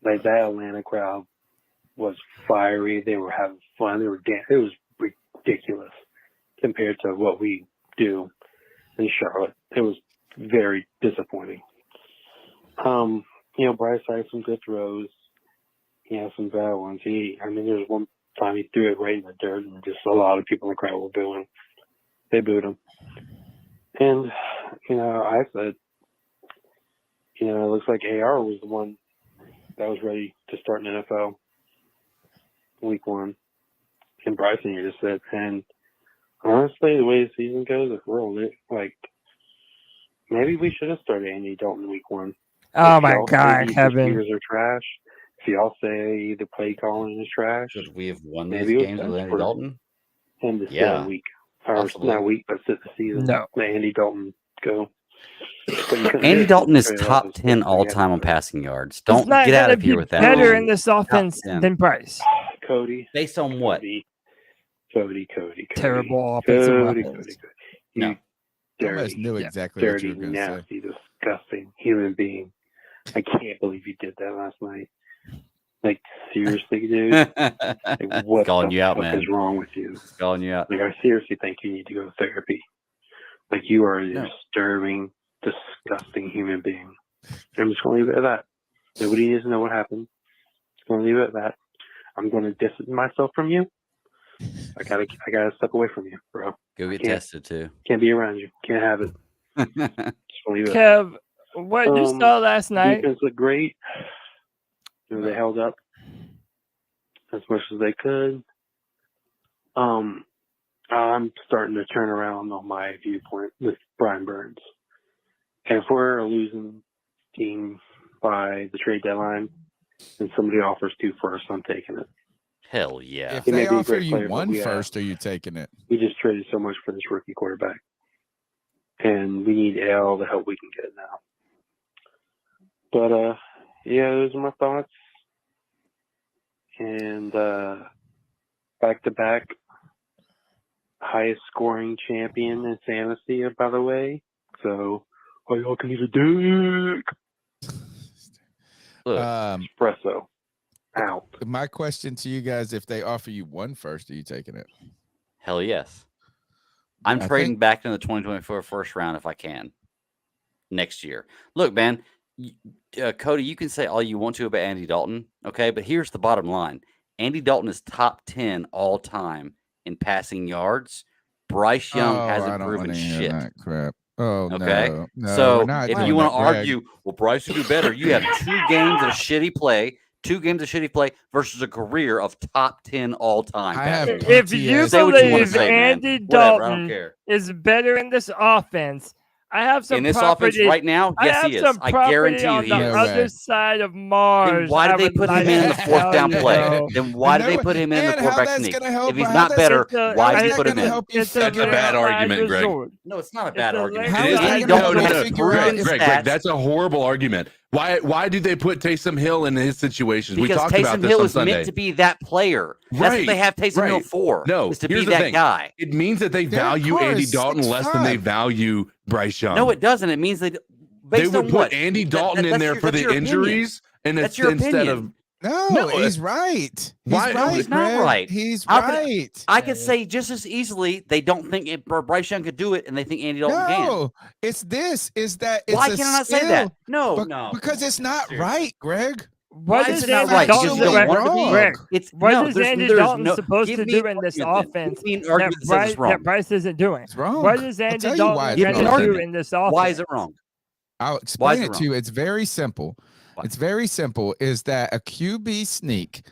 Like that Atlanta crowd was fiery. They were having fun. They were dancing. It was ridiculous compared to what we do in Charlotte. It was very disappointing. Bryce had some good throws. He had some bad ones. There's one time he threw it right in the dirt, and just a lot of people in the crowd were booing. They booed him. And, I said, it looks like AR was the one that was ready to start in NFL week 1. And Bryson, you just said, and honestly, the way the season goes, if we're on it, maybe we should have started Andy Dalton week 1. Oh If my y'all say God, these Kevin. receivers are trash. If y'all say the play calling is trash, Should we have won these maybe it was games best with Andy for Dalton? him to sit Yeah, a week. Or possibly. not a week, but sit the season. No. Let Andy Dalton go. But you couldn't Andy do it. Dalton is Trade off top his 10 stuff. all Yeah. time on passing yards. He's Don't not get out gonna of here be with that. better in this offense Top 10. than Bryce. Cody. Based on what? Cody. Terrible offensive weapons. Cody. No. You I almost dirty, knew exactly what you dirty, were going to say. nasty, disgusting human being. I can't believe you did that last night. Like, seriously, dude? Like, what Calling the you out, fuck man. is wrong with you? Calling you out. Like, I seriously think you need to go to therapy. Like, you are a disturbing, disgusting human being. I'm just going to leave it at that. Nobody needs to know what happened. Just going to leave it at that. I'm going to distance myself from you. I gotta step away from you, bro. Go get Can't- tested too. Can't be around you. Can't have it. Just gonna leave it. Kev, what you saw last night? Defense looked great. They held up as much as they could. I'm starting to turn around on my viewpoint with Brian Burns. And if we're a losing team by the trade deadline and somebody offers 2 firsts, I'm taking it. Hell yeah. If He may they be a offer great you player, but one we, first, are you taking it? We just traded so much for this rookie quarterback. And we need all the help we can get now. But, yeah, those are my thoughts. And back-to-back highest scoring champion in fantasy, by the way. So, all y'all can either do espresso. Out. My question to you guys, if they offer you one first, are you taking it? Hell yes. I'm I trading think- back in the 2024 first round if I can next year. Look, man, Cody, you can say all you want to about Andy Dalton, okay? But here's the bottom line. Andy Dalton is top 10 all time in passing yards. Bryce Young I hasn't don't proven wanna hear shit. that crap. Oh, Okay. no. No, So we're not if doing you want that, to Greg. argue, well, Bryce should do better, you have 2 games of shitty play. 2 games of shitty play versus a career of top 10 all time. I have If you Say what you wanna believe say, man. Andy Whatever, I don't Dalton care. is better in this offense, I have some In this property. offense right now, I yes, have he is. some I property guarantee you on he the is. other side of Mars. Then why I did they would put him like in to the 4th tell down you, play? bro. Then why did they put him in the and how quarterback that's sneak? gonna help- If he's how not that's better, how why did is you that put him gonna in? help you It's a figure That's a bad out- argument, Greg. No, it's not a It's bad a argument. How late is that night gonna Dalton help has you figure out- proven Greg, stats. that's a horrible argument. Why do they put Taysom Hill in his situations? We Because talked about Taysom this Hill on is Sunday. meant to be that player. That's what they have Taysom Hill for. No, is to here's be the that thing. guy. It means that they Their value car Andy is Dalton less than they 6'5". value Bryce Young. No, it doesn't. It means they They based would on put what? Andy Dalton in that's there your- for that's the your opinion. injuries, and That's your instead opinion. No, No, he's right. He's Why- right, He's not Greg. right. He's How could- right. I could say just as easily they don't think Bryce Young could do it, and they think Andy Dalton can. No, it's this. Is that it's Why a can I not say skill. that? No, But- no. because it's not Seriously. right, Greg. What Why is is it not Andy right? Because Dalton you don't want it to be? Greg, It's what no, is there's- Andy there's Dalton no- supposed give to me do an in this argument then. offense Give me an that argument that says it's wrong. Bryce isn't doing? It's wrong. What is I'll Andy tell you Dalton why it's going Give me to an do argument. in this offense? Why is it wrong? I'll Why explain is it it to you. wrong? It's very simple. Why? It's very simple. Is that a QB sneak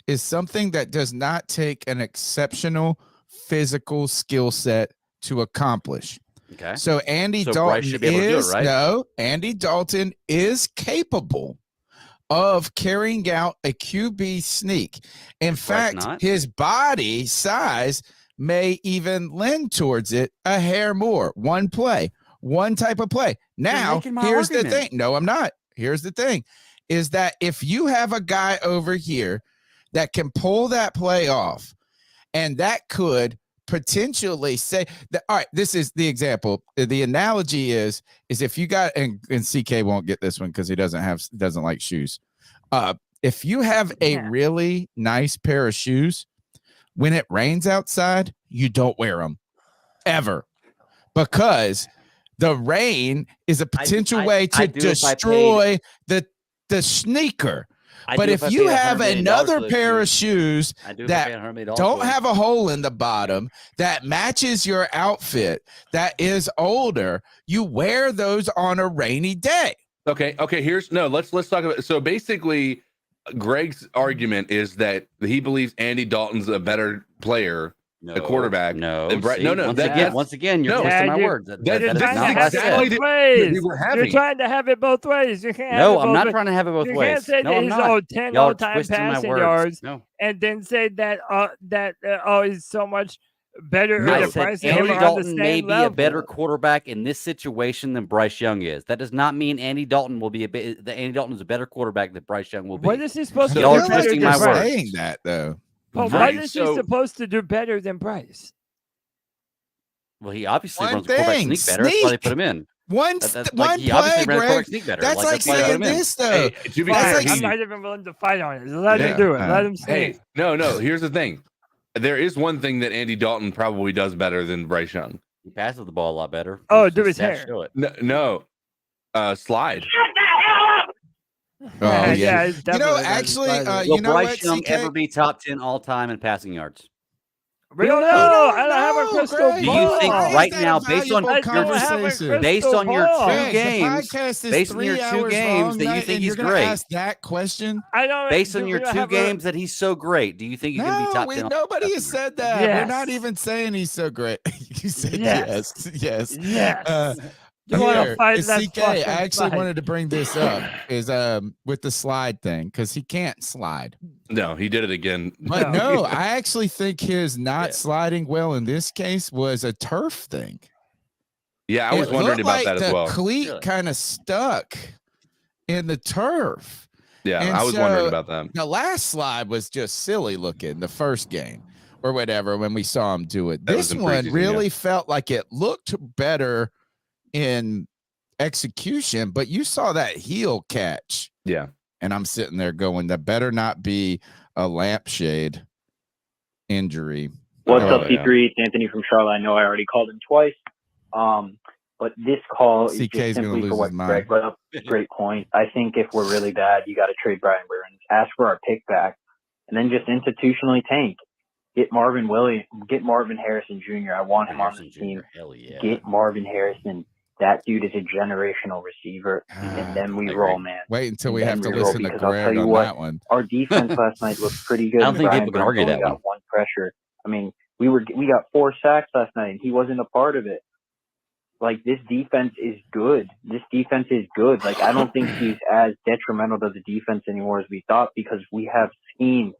is something that does not take an exceptional physical skill set to accomplish. Okay. So Andy So Bryce Dalton should be able to do it, is right? no. Andy Dalton is capable of carrying out a QB sneak. In fact, not? his body size may even lend towards it a hair more. One play, one type of play. Now, making my here's the argument. thing. No, I'm not. Here's the thing is that if you have a guy over here that can pull that play off, and that could potentially say that, all right, this is the example. The analogy is if you got, and CK won't get this one because he doesn't like shoes. if you have a really nice pair of shoes, when it rains outside, you don't wear them ever, because the rain is a potential way to destroy the sneaker. But if you have another pair of shoes that don't have a hole in the bottom, that matches your outfit, that is older, you wear those on a rainy day. Okay. Let's talk about. So basically, Greg's argument is that he believes Andy Dalton's a better player, a quarterback. Than Bryce. Once again, you're twisting my words. That's exactly the ways. we were having. You're trying to have it both ways. You can't. No, have it I'm both not ways. trying to have it both you ways. You can't say No, that I'm he's not. 10 Y'all all-time twisting my passing words. yards, No. and then say that he's so much better. I than said Bryce and him Andy are on the Dalton same may be level. a better quarterback in this situation than Bryce Young is. That does not mean Andy Dalton will be that Andy Dalton is a better quarterback than Bryce Young will be. What is he supposed to do? Y'all Better twisting than my Bryce? words. Saying that though. But what is he supposed to do better than Bryce? Well, he obviously One runs quarterback thing, sneak better. That's why they put him in. One he play, obviously ran quarterback Greg. sneak better. That's like why they put saying him in. this though. Hey, to be fair, I'm not even willing to fight on it. Let him do it. Let him say it. No. Here's the thing. There is one thing that Andy Dalton probably does better than Bryce Young. He passes the ball a lot better. Oh, do his hair. Show it. No. Slide. Oh yeah. you know, actually, Will you know Bryce what? Young CK? ever be top 10 all time in passing yards? We don't know. I don't have a crystal ball. Do you think right now, based on your Greg, two games, the podcast is based on your 3 two hours games long, that you Knight, think and he's you're gonna great? ask that question? I don't. Based on your two games that he's so great, do you think he's going to be top 10? Nobody has said that. Yes. We're not even saying he's so great. You said Yes. yes. You want to Here, fight it's that CK. I fucking actually fight. wanted to bring this up is with the slide thing, because he can't slide. No, he did it again. But no, I actually think his not sliding well in this case was a turf thing. Yeah, I was wondering about that as well. The cleat kind of stuck in the turf. Yeah, And I was wondering about that. The last slide was just silly looking, the first game or whatever, when we saw him do it. This one really felt like it looked better in execution, but you saw that heel catch. Yeah. And I'm sitting there going, that better not be a lampshade injury. What's up, C3? It's Anthony from Charlotte. I know I already called him twice. But this call is CK's just gonna simply lose for what his mind. Greg brought up. Great point. I think if we're really bad, you got to trade Brian Burns, ask for our pick back, and then just institutionally tank. Get Marvin Harrison Jr. I want him on the team. Hell yeah. Get Marvin Harrison. That dude is a generational receiver, and then we roll, man. Wait until we And have to then we roll, listen to because I'll tell Greg you on what, that one. Our defense last night looked pretty good. I don't think Brian people can Burns argue only that got one. one pressure. I mean, we got 4 sacks last night, and he wasn't a part of it. Like, this defense is good. Like, I don't think he's as detrimental to the defense anymore as we thought, because we have scheme.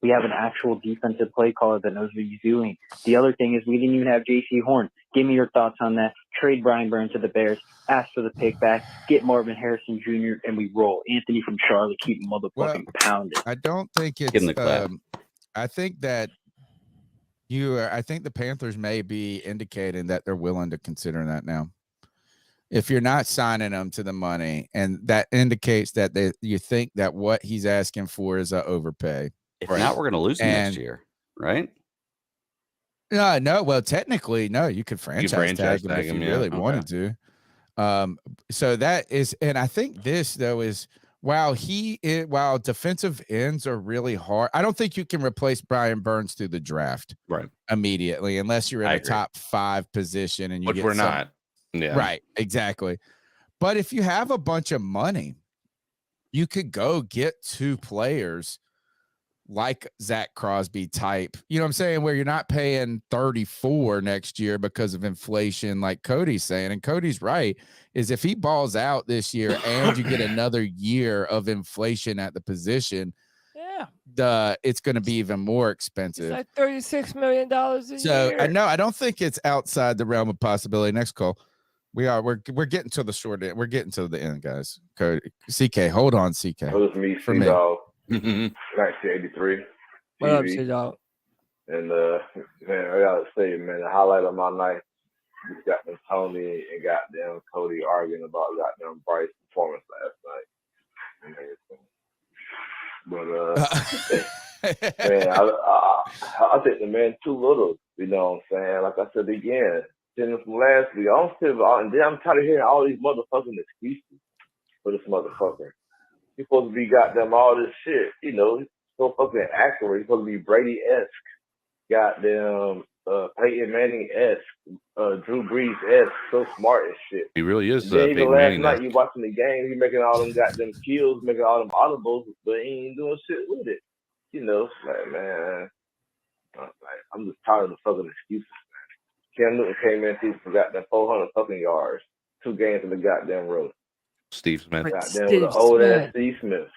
We have an actual defensive play caller that knows what he's doing. The other thing is we didn't even have J.C. Horn. Give me your thoughts on that. Trade Brian Burns to the Bears. Ask for the pick back. Get Marvin Harrison Jr. and we roll. Anthony from Charlotte, keep motherfucking pounding. I don't think it's. Give him the clap. I think that I think the Panthers may be indicating that they're willing to consider that now. If you're not signing them to the money, and that indicates that you think that what he's asking for is an overpay. If not, we're going to lose him next year, right? No. Well, technically, no. You could franchise tag him if you really wanted to. So that is, and I think this though is while defensive ends are really hard. I don't think you can replace Brian Burns through the draft immediately unless you're in a top 5 position and you Which get we're not. Yeah. Right. Exactly. But if you have a bunch of money, you could go get 2 players like Zach Crosby type, you know what I'm saying, where you're not paying 34 next year because of inflation, like Cody's saying. And Cody's right, is if he balls out this year and you get another year of inflation at the position, it's going to be even more expensive. It's like $36 million a So year. I don't think it's outside the realm of possibility. Next call. We're getting to the short end. We're getting to the end, guys. Cody, CK, hold on, CK. It was me, For me. C-Dog, 1983. What up, TV. C-Dog? And, man, I got to say, man, the highlight of my night was goddamn Tony and goddamn Cody arguing about goddamn Bryce's performance last night and everything. But man, I think the man too little. You know what I'm saying? Like I said again, from last week, and then I'm tired of hearing all these motherfucking excuses for this motherfucker. He's supposed to be goddamn all this shit. You know, he's so fucking accurate. He's supposed to be Brady-esque. Goddamn Peyton Manning-esque. Drew Brees-esque. So smart and shit. He really is. Then even Peyton last Manning. night, you watching the game, he making all them goddamn kills, making all them audibles, but he ain't doing shit with it. You know, like, man, I'm just tired of the fucking excuses, man. Cam Newton came in, he forgot that 400 fucking yards, 2 games in the goddamn row. Steve Smith. Goddamn with an old ass Steve Smith.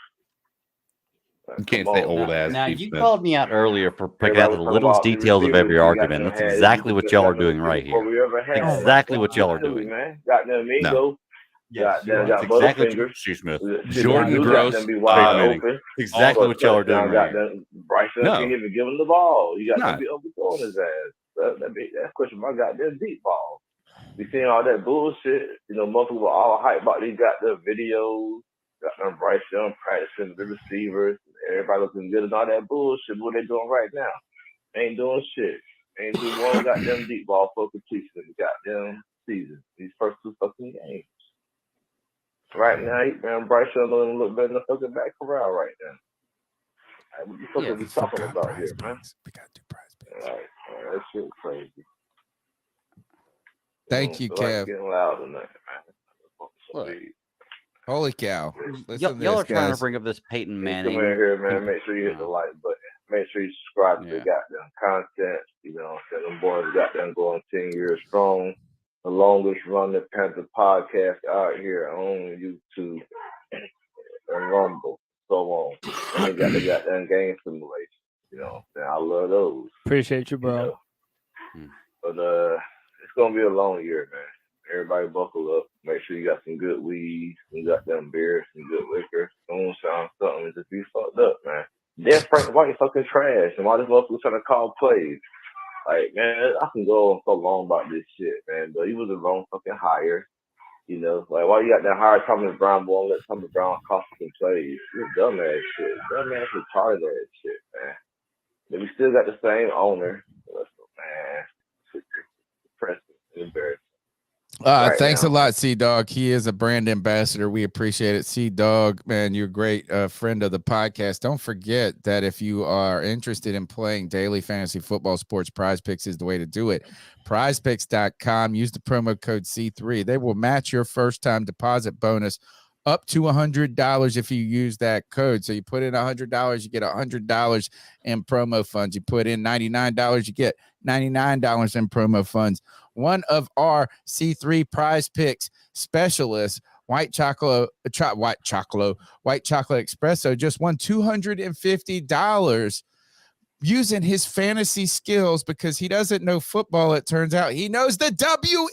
You can't say old ass Now, Steve you Smith. called me out earlier for picking out the littlest details of every argument. That's exactly what y'all are doing right here. Exactly what y'all are doing. Man. Goddamn Mingo. Yes, Goddamn got exactly Butterfingers. Steve Smith. Jordan Gross. Be wide open. Exactly what y'all are doing right here. Bryce Young can't even give him the ball. You got Nah. to be overthrowing his ass. That's question my goddamn deep ball. We seeing all that bullshit. You know, most people all hype about these goddamn videos. Got them Bryce Young practicing the receivers. Everybody looking good and all that bullshit. What they doing right now? Ain't doing shit. Ain't doing one goddamn deep ball for completion in the goddamn season. These first 2 fucking games. Right now, man, Bryce Young don't look better than the fucking back corral right now. Like, what the fuck are we talking about here, man? We got to do PrizePicks. Like, that shit crazy. Thank you, feel like Kev. it's getting loud tonight, man. Holy cow. Listen to Y'all this, are trying guys. to bring up this Peyton Come Manning. in here, man. Make sure you hit the like button. Make sure you subscribe to the goddamn content. You know what I'm saying? Them boys goddamn going 10 years strong. The longest running Panther podcast out here on YouTube and Rumble. So on. And they got the goddamn game simulation. You know what I'm saying? I love those. Appreciate you, bro. You know? But it's gonna be a long year, man. Everybody buckle up. Make sure you got some good weed, some goddamn beer, some good liquor. Don't sound something and just be fucked up, man. Then Frank Reich fucking trash. And why this motherfucker trying to call plays? Like, man, I can go on so long about this shit, man. But he was the wrong fucking hire. You know, like, why you got that hire Thomas Brown boy and let Thomas Brown cost some plays? This dumbass shit. Dumbass retarded ass shit, man. But we still got the same owner. Man, it's depressing and embarrassing. Thanks a lot, C-Dog. He is a brand ambassador. We appreciate it. C-Dog, man, you're a great friend of the podcast. Don't forget that if you are interested in playing daily fantasy football sports, PrizePicks is the way to do it. PrizePicks.com. Use the promo code C3. They will match your first-time deposit bonus up to $100 if you use that code. So you put in $100, you get $100 in promo funds. You put in $99, you get $99 in promo funds. One of our C3 PrizePicks specialists, White Chocolate Espresso, just won $250 using his fantasy skills because he doesn't know football. It turns out he knows the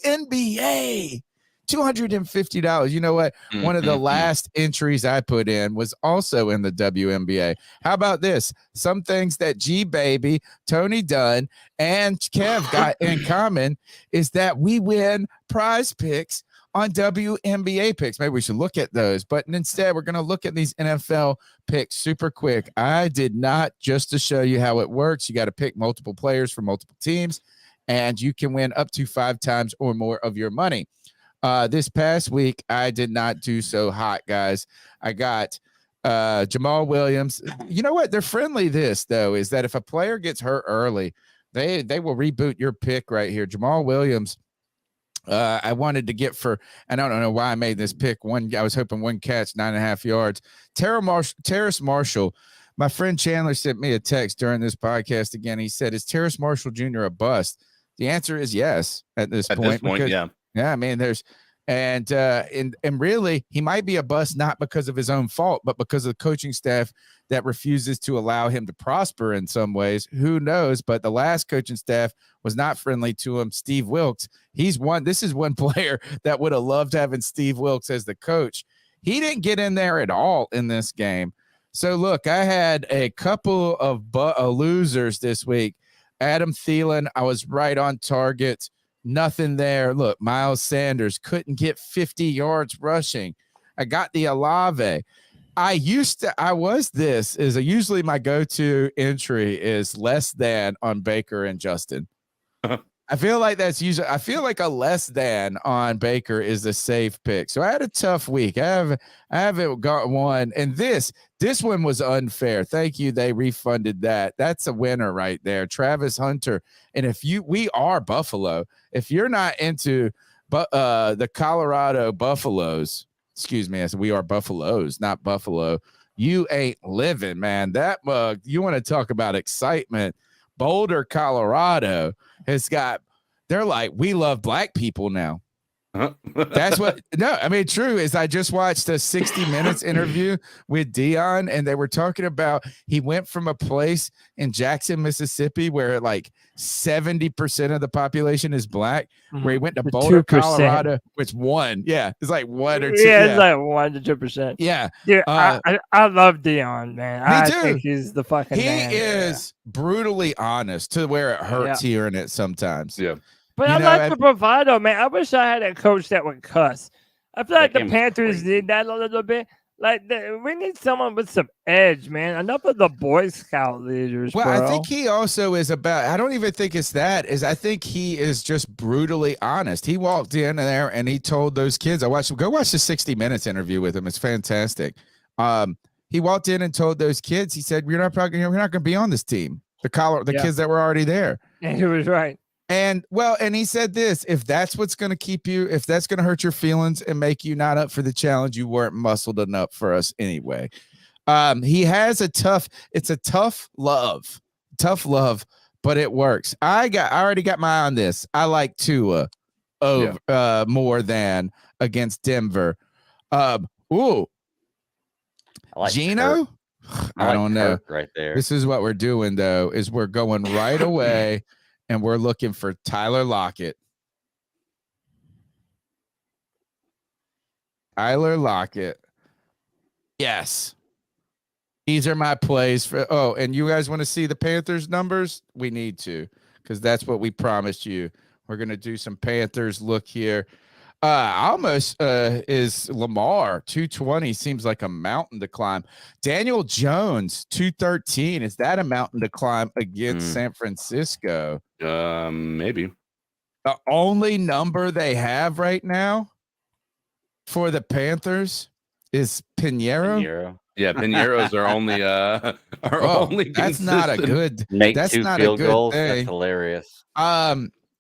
WNBA. $250. You know what? One of the last entries I put in was also in the WNBA. How about this? Some things that G-Baby, Tony Dunn, and Kev got in common is that we win PrizePicks on WNBA picks. Maybe we should look at those, but instead we're going to look at these NFL picks super quick. I did not, just to show you how it works. You got to pick multiple players for multiple teams, and you can win up to 5 times or more of your money. This past week, I did not do so hot, guys. I got Jamal Williams. You know what? They're friendly. This, though, is that if a player gets hurt early, they will reboot your pick right here. Jamal Williams, I wanted to get for, and I don't know why I made this pick. I was hoping 1 catch, 9.5 yards. Terrace Marshall. My friend Chandler sent me a text during this podcast again. He said, is Terrace Marshall Jr. a bust? The answer is yes at this point. Yeah. Yeah, I mean, and really, he might be a bust not because of his own fault, but because of the coaching staff that refuses to allow him to prosper in some ways. Who knows? But the last coaching staff was not friendly to him. Steve Wilkes, this is one player that would have loved having Steve Wilkes as the coach. He didn't get in there at all in this game. So look, I had a couple of losers this week. Adam Thielen, I was right on target. Nothing there. Look, Miles Sanders couldn't get 50 yards rushing. I got the Olave. Usually my go-to entry is less than on Baker and Justin. I feel like a less than on Baker is a safe pick. So I had a tough week. I haven't got one. And this one was unfair. Thank you. They refunded that. That's a winner right there. Travis Hunter. And we are Buffalo. If you're not into the Colorado Buffaloes, excuse me, I said we are Buffaloes, not Buffalo. You ain't living, man. That mug, you want to talk about excitement. Boulder, Colorado they're like, we love black people now. That's what, no, I mean, true is I just watched a 60 Minutes interview with Dion, and they were talking about he went from a place in Jackson, Mississippi, where like 70% of the population is black, where he went to Boulder, 2%. Colorado, which one. Yeah. It's like 1 or 2. Yeah, it's like 1 to 2%. Yeah. Dude, I love Dion, man. I think he's the fucking man. He is brutally honest to where it hurts hearing it sometimes. Yeah. But I like the bravado, man. I wish I had a coach that would cuss. I feel like the Panthers need that a little bit. Like, we need someone with some edge, man. Enough of the Boy Scout leaders, Well, bro. I think he also is I don't even think it's that. I think he is just brutally honest. He walked in there and he told those kids, go watch the 60 Minutes interview with him. It's fantastic. He walked in and told those kids, he said, we're not going to be on this team. The kids that were already there. And he was right. And he said this, if that's what's going to keep you, if that's going to hurt your feelings and make you not up for the challenge, you weren't muscled enough for us anyway. He has a tough love, but it works. I already got my eye on this. I like Tua more than against Denver. I like Gino. I don't know. Right there. This is what we're doing though, is we're going right away. And we're looking for Tyler Lockett. Yes. These are my plays and you guys want to see the Panthers numbers? We need to, because that's what we promised you. We're going to do some Panthers look here. Almost is Lamar 220 seems like a mountain to climb. Daniel Jones 213, is that a mountain to climb against San Francisco? Maybe. The only number they have right now for the Panthers is Pinheiro. Yeah, Pinheiros are only only. That's not a good. Make that's 2 not field a good goals. thing. That's hilarious. A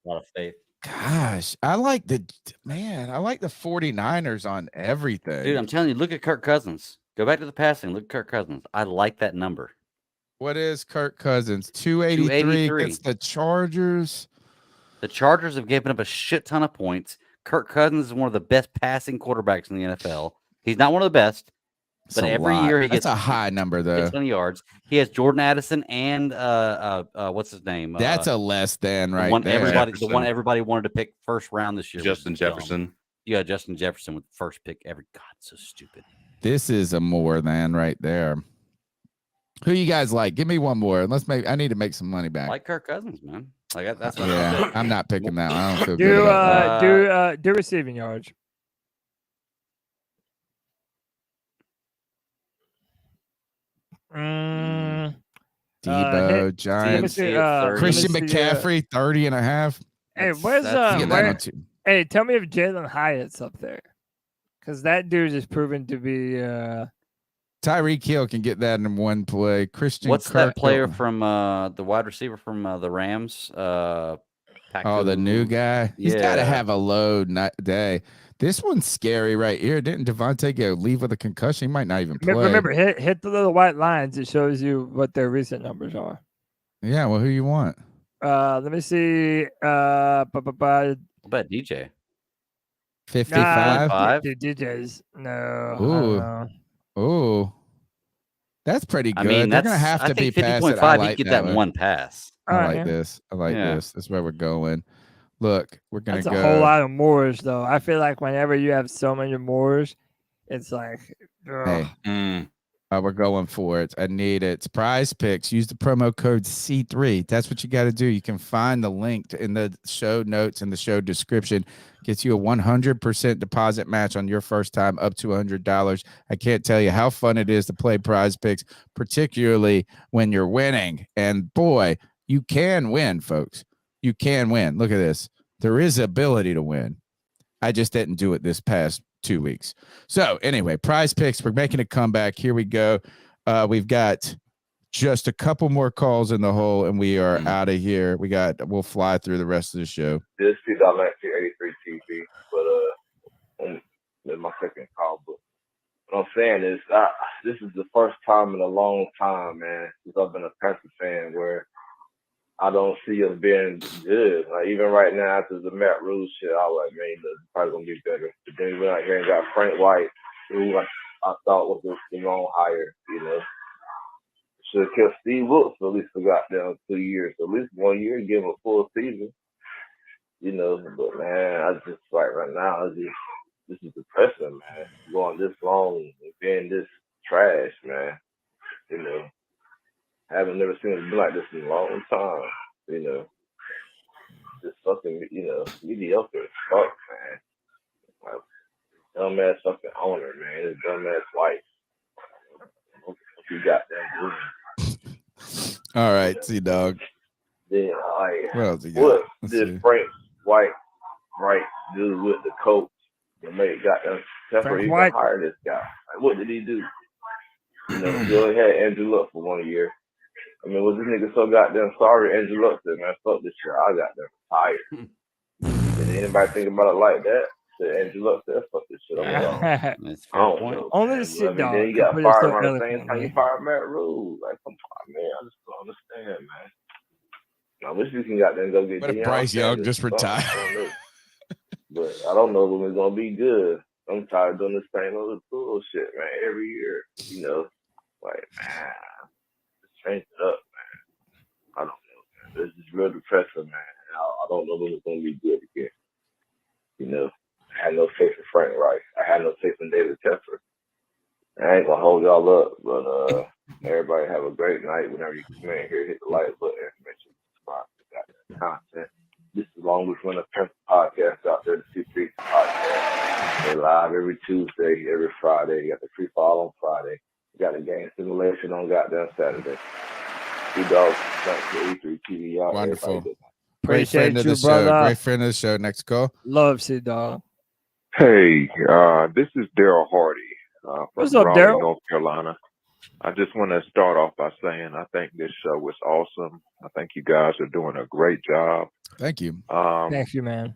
lot of faith. Gosh, I like the 49ers on everything. Dude, I'm telling you, look at Kirk Cousins. Go back to the passing. Look at Kirk Cousins. I like that number. What is Kirk Cousins? 283. It's the Chargers. The Chargers have given up a shit ton of points. Kirk Cousins is one of the best passing quarterbacks in the NFL. He's not one of the best, but every year he gets a high number though. 20 yards. He has Jordan Addison and what's his name? That's a less than right there. The one everybody wanted to pick first round this year. Justin Jefferson. Yeah, Justin Jefferson with the first pick ever. God, so stupid. This is a more than right there. Who you guys like? Give me one more. I need to make some money back. I like Kirk Cousins, man. Like that's what I'm not picking that. I don't feel good about that. Do receiving yards. Debo, Giants, Christian McCaffrey, 30.5. Hey, hey, tell me if Jalen Hyatt's up there, because that dude is proven to be. Tyreek Hill can get that in one play. Christian. What's that player from the wide receiver from the Rams? The new guy. He's got to have a low day. This one's scary right here. Didn't Devontae go leave with a concussion? He might not even play. Remember, hit the little white lines. It shows you what their recent numbers are. Yeah, well, who you want? Let me see. What about DJ? 55? DJ's no. Ooh. That's pretty good. They're going to have to be past it. I like get that in one pass. I like this. This. That's where we're going. Look, we're going to go. That's a whole lot of Moors, though. I feel like whenever you have so many Moors, it's like, hey. We're going for it. I need it. It's PrizePicks. Use the promo code C3. That's what you got to do. You can find the link in the show notes and the show description. Gets you a 100% deposit match on your first time up to $100. I can't tell you how fun it is to play PrizePicks, particularly when you're winning. And boy, you can win, folks. You can win. Look at this. There is ability to win. I just didn't do it this past 2 weeks. So anyway, PrizePicks, we're making a comeback. Here we go. We've got just a couple more calls in the hole, and we are out of here. We'll fly through the rest of the show. This 2083 TV, but that's my second call. But what I'm saying is, this is the first time in a long time, man, since I've been a Panther fan where I don't see us being good. Like, even right now, after the Matt Rule shit, I was like, man, it's probably going to be better. But then we went out here and got Frank Reich, who I thought was the wrong hire, you know. Should have kept Steve Wilkes for at least for goddamn 2 years. So at least 1 year, give him a full season. You know, but man, I just, like, right now, this is depressing, man. Going this long and being this trash, man. You know. I haven't never seen it be like this in a long time, you know. Just fucking, you know, mediocre as fuck, man. Like, dumbass fucking owner, man. His dumbass wife. What you got there doing? All right, C-Dog. Then, like, what did Frank White do with the coach that made goddamn Pepper even hire this guy? Like, what did he do? You know, he only had Andrew Luck for 1 year. I mean, was this nigga so goddamn sorry? Andrew Luck said, man, fuck this shit. I got them tired. Did anybody think about it like that? Said Andrew Luck said, fuck this shit. I'm wrong. That's I don't know. Only the sit down. Then he got fired around the same time he fired Matt Rule. Like, come on, man. I just don't understand, man. I wish you can goddamn go get What if Bryce Young just retired? But I don't know when it's gonna be good. I'm tired of doing this same other bullshit, man. Every year, you know, like, man, just change it up, man. I don't know, man. This is real depressing, man. I don't know when it's gonna be good again. You know, I had no faith in Frank Reich. I had no faith in David Tepper. I ain't gonna hold y'all up, but everybody have a great night. Whenever you come in here, hit the like button and make sure you subscribe to that content. This is Longwood from the Panthers Podcast out there, the C3 Podcast. They live every Tuesday, every Friday. You got the free fall on Friday. You got the game simulation on goddamn Saturday. C-Dog, thanks for E3 TV. Y'all. Wonderful. Appreciate Great friend of you, the brother. show. Great friend of the show. Next call. Love C-Dog. Hey, this is Daryl Hardy from What's up, Raleigh, Daryl? North Carolina. I just want to start off by saying I think this show was awesome. I think you guys are doing a great job. Thank you. Thank you, man.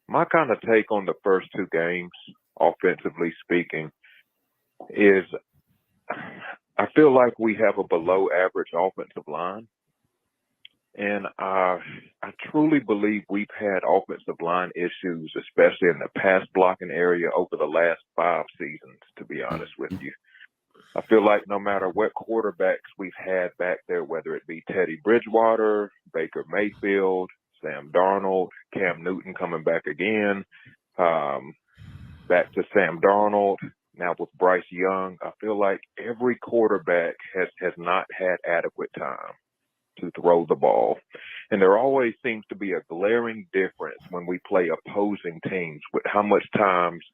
My kind of take on the first two games, offensively speaking, is I feel like we have a below average offensive line. And I truly believe we've had offensive line issues, especially in the pass blocking area over the last 5 seasons, to be honest with you. I feel like no matter what quarterbacks we've had back there, whether it be Teddy Bridgewater, Baker Mayfield, Sam Darnold, Cam Newton coming back again, back to Sam Darnold, now with Bryce Young, I feel like every quarterback has not had adequate time to throw the ball. And there always seems to be a glaring difference when we play opposing teams with how much times,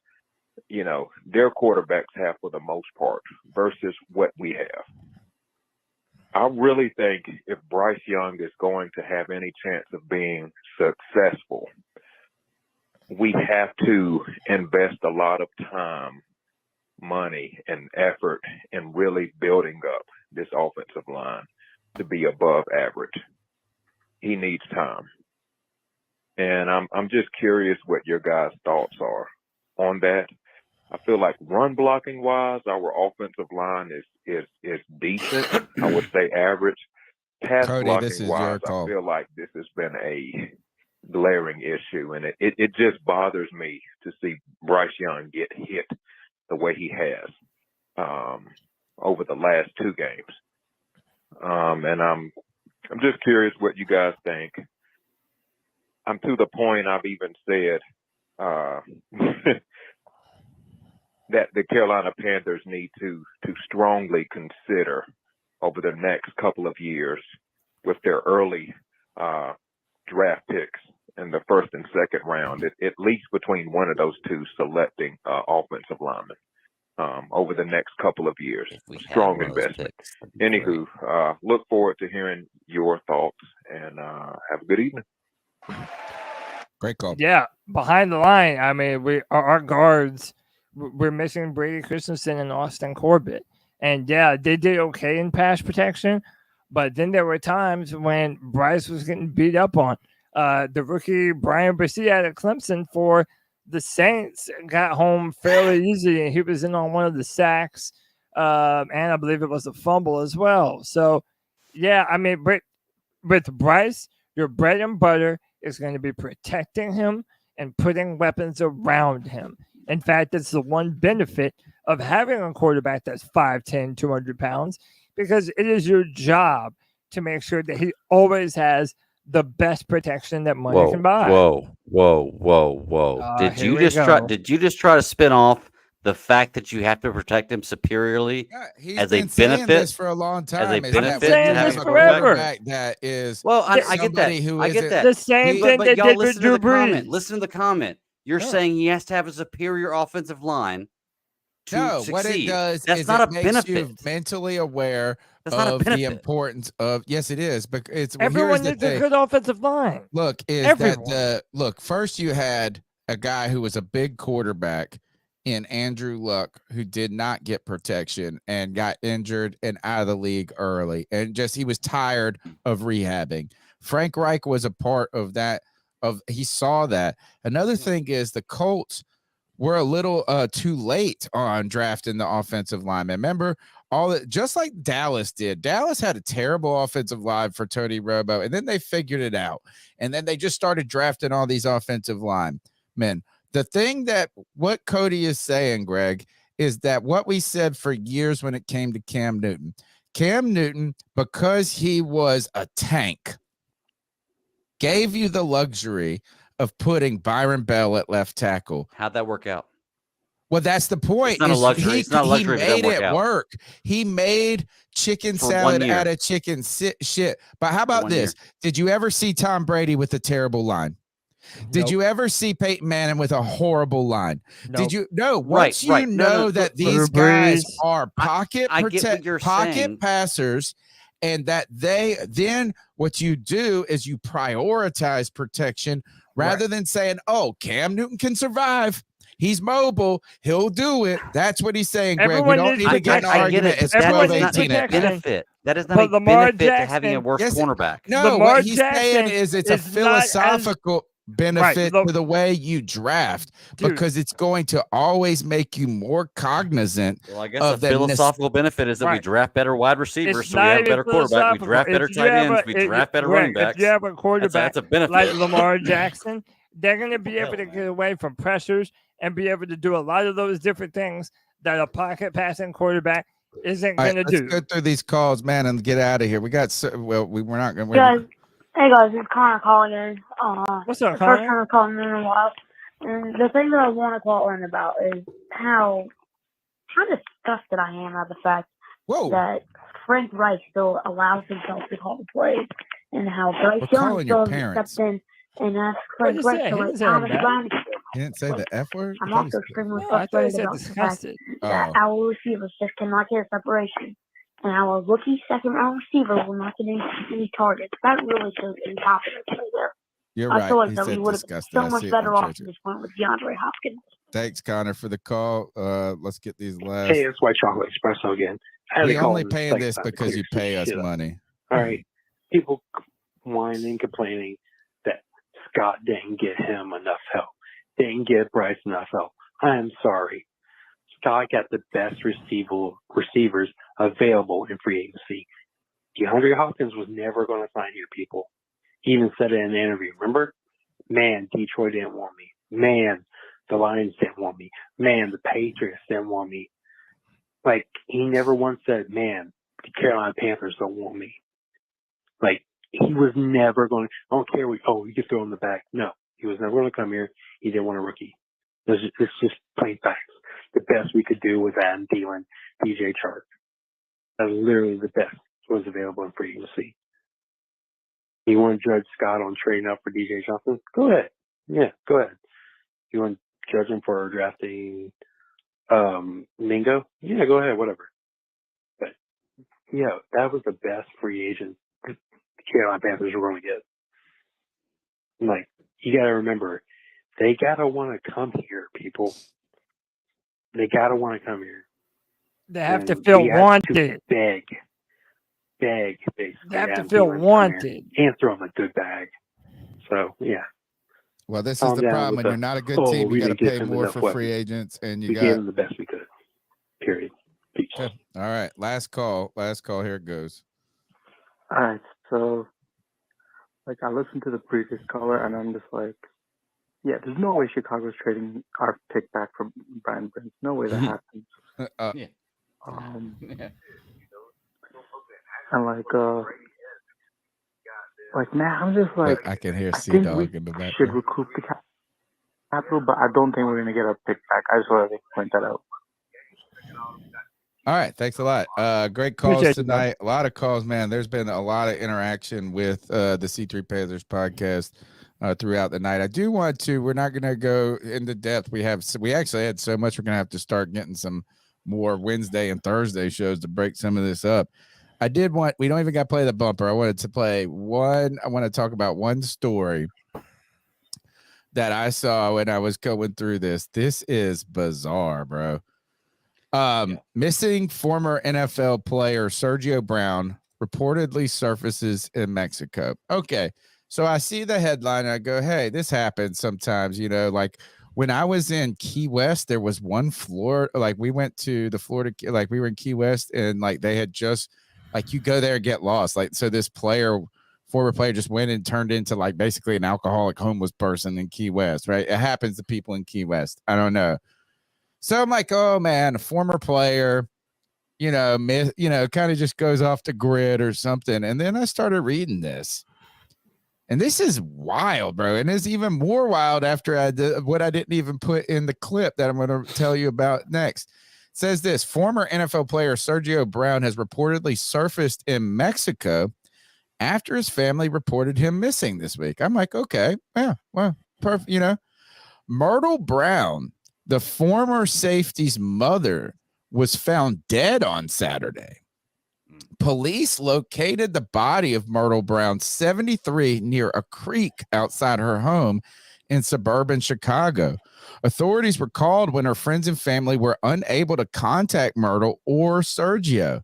you know, their quarterbacks have for the most part versus what we have. I really think if Bryce Young is going to have any chance of being successful, we have to invest a lot of time, money, and effort in really building up this offensive line to be above average. He needs time. And I'm just curious what your guys' thoughts are on that. I feel like run blocking wise, our offensive line is decent. I would say average. Pass Cody, blocking this is wise, your call. I feel like this has been a glaring issue, and it just bothers me to see Bryce Young get hit the way he has over the last 2 games. And I'm just curious what you guys think. I'm to the point I've even said that the Carolina Panthers need to strongly consider over the next couple of years with their early draft picks in the first and second round, at least between one of those two selecting offensive linemen over the next couple of years. Strong investment. Anywho, look forward to hearing your thoughts, and have a good evening. Great call. Yeah, behind the line, I mean, our guards, we're missing Brady Christensen and Austin Corbett. And yeah, they did okay in pass protection, but then there were times when Bryce was getting beat up on. The rookie Brian Brissett out of Clemson for the Saints got home fairly easy, and he was in on one of the sacks, and I believe it was a fumble as well. So, yeah, I mean, with Bryce, your bread and butter is going to be protecting him and putting weapons around him. In fact, it's the one benefit of having a quarterback that's 5'10", 200 pounds, because it is your job to make sure that he always has the best protection that money can buy. Whoa. Did you just try to spin off the fact that you have to protect him superiorly as a benefit this for a long time? As a is benefit that to when you have have a a quarterback quarterback that is I get that. who I get isn't- that. The same thing but they y'all did with listen to Drew the comment. Brees. Listen to the comment. You're saying he has to have a superior offensive line to No, succeed. what it does That's is not it a makes benefit. you mentally aware That's not a of the benefit. importance of. Yes, it is. But it's Everyone here's the needs a thing. good offensive line. Look, Everyone. first you had a guy who was a big quarterback in Andrew Luck who did not get protection and got injured and out of the league early, and he was tired of rehabbing. Frank Reich was a part of that. He saw that. Another thing is the Colts were a little too late on drafting the offensive lineman. Remember, just like Dallas did. Dallas had a terrible offensive line for Tony Romo, and then they figured it out. And then they just started drafting all these offensive linemen. The thing that what Cody is saying, Greg, is that what we said for years when it came to Cam Newton, because he was a tank, gave you the luxury of putting Byron Bell at left tackle. How'd that work out? Well, that's the point. It's not a luxury. It's not a luxury if it He doesn't made work it out. work. He made chicken For salad 1 year. out of chicken shit. But how about 1 this? year. Did you ever see Tom Brady with a terrible line? Did you ever see Peyton Manning with a horrible line? Did you? No. Once you know that these guys are pocket I get what you're pocket saying. passers, and that then what you do is you prioritize protection rather than saying, "Oh, Cam Newton can survive. He's mobile. He'll do it." That's what he's saying, Greg. Everyone We don't needs need to get in an I get argument. it. It's That 12, is not 18 a at best. benefit. That is not But a Lamar benefit to having a Jackson- worse Yes, cornerback. No, Lamar what he's saying Jackson is it's a is not as- philosophical benefit Right, to the way you draft, Dude. because it's going to always make you more cognizant Well, I guess of the philosophical benefit is that we Right. draft better wide receivers, It's so we not have a even better quarterback. We philosophical. draft better If you tight have ends. a- We if- draft better Greg, running backs. If you have a quarterback That's a benefit. like Lamar Jackson, they're going to be able to get away from pressures and be able to do a lot of those different things that a pocket passing quarterback isn't All going right, to let's do. go through these calls, man, and get out of here. We got we're not going Guys, hey guys, it's Connor calling in. What's up, the Connor? first time I'm calling in a while. And the thing that I want to call in about is how disgusted I am at the fact that Frank Reich still allows himself to call the plays, and how Bryce We're Young calling your still parents. stepped in and asked What'd you Frank say? Reich to He let didn't say Thomas that. Brown. He didn't say the F word? I'm I thought he also said- extremely No, I thought he frustrated said about the fact disgusted. that Oh. our receivers just cannot get a separation, and our rookie second-round receiver will not get any targets. That really shows incompetence right there. You're I feel right. like He that we said would have been disgusted. so I much see it better on off at Twitter. this point with DeAndre Hopkins. Thanks, Connor, for the call. Let's get these last. Hey, it's White Chocolate Espresso again. I had We to call only in the paying second this time to because clear you some pay us shit up. money. All right. People whining, complaining that Scott didn't get him enough help, didn't get Bryce enough help. I am sorry. Scott got the best receivers available in free agency. DeAndre Hopkins was never going to sign here, people. He even said it in an interview. Remember? Man, Detroit didn't want me. Man, the Lions didn't want me. Man, the Patriots didn't want me. Like, he never once said, man, the Carolina Panthers don't want me. Like, he was never going to, I don't care, we can throw him the back. No, he was never going to come here. He didn't want a rookie. It's just plain facts. the best we could do was Adam Thielen, DJ Chark. That was literally the best was available in free agency. You want to judge Scott on trading up for DJ Johnson? Go ahead. Yeah, go ahead. You want to judge him for drafting Mingo? Yeah, go ahead, whatever. But yeah, that was the best free agent the Carolina Panthers were going to get. Like, you got to remember, they got to want to come here, people. They got to want to come here. They have to And feel we have wanted. to beg, basically. They have to Adam feel Thielen come here wanted. and throw them a good bag. So, yeah. Well, this is Calm the down problem. with When you're the, not a good oh, team, we you got to didn't give pay him more enough for weapons. free agents, and you We got. gave them the best we could. Period. Peace. Okay. All right, last call. Here it goes. All right, so like I listened to the previous caller, and I'm just like, yeah, there's no way Chicago's trading our pick back from Brian Brins. No way that happens. Yeah. And like man, I'm just like, I can hear I Sea think Dog we in the should background. recoup the capital, but I don't think we're gonna get our pick back. I just wanted to point that out. All right, thanks a lot. Great calls Appreciate you, bud. tonight. A lot of calls, man. There's been a lot of interaction with the C3 Panthers podcast throughout the night. I do want to. We're not going to go into depth. We actually had so much. We're going to have to start getting some more Wednesday and Thursday shows to break some of this up. We don't even got to play the bumper. I wanted to play one. I want to talk about one story that I saw when I was going through this. This is bizarre, bro. Missing former NFL player Sergio Brown reportedly surfaces in Mexico. Okay, so I see the headline and I go, hey, this happens sometimes, like when I was in Key West, there was one floor, like we went to the Florida, like we were in Key West and like they had just, like you go there and get lost. Like, so this former player just went and turned into like basically an alcoholic homeless person in Key West, right? It happens to people in Key West. I don't know. So I'm like, oh man, a former player, kind of just goes off the grid or something. And then I started reading this. And this is wild, bro. And it's even more wild after I did what I didn't even put in the clip that I'm going to tell you about next. It says this: former NFL player Sergio Brown has reportedly surfaced in Mexico after his family reported him missing this week. I'm like, okay, yeah, well, perfect. Myrtle Brown, the former safety's mother, was found dead on Saturday. Police located the body of Myrtle Brown, 73, near a creek outside her home in suburban Chicago. Authorities were called when her friends and family were unable to contact Myrtle or Sergio.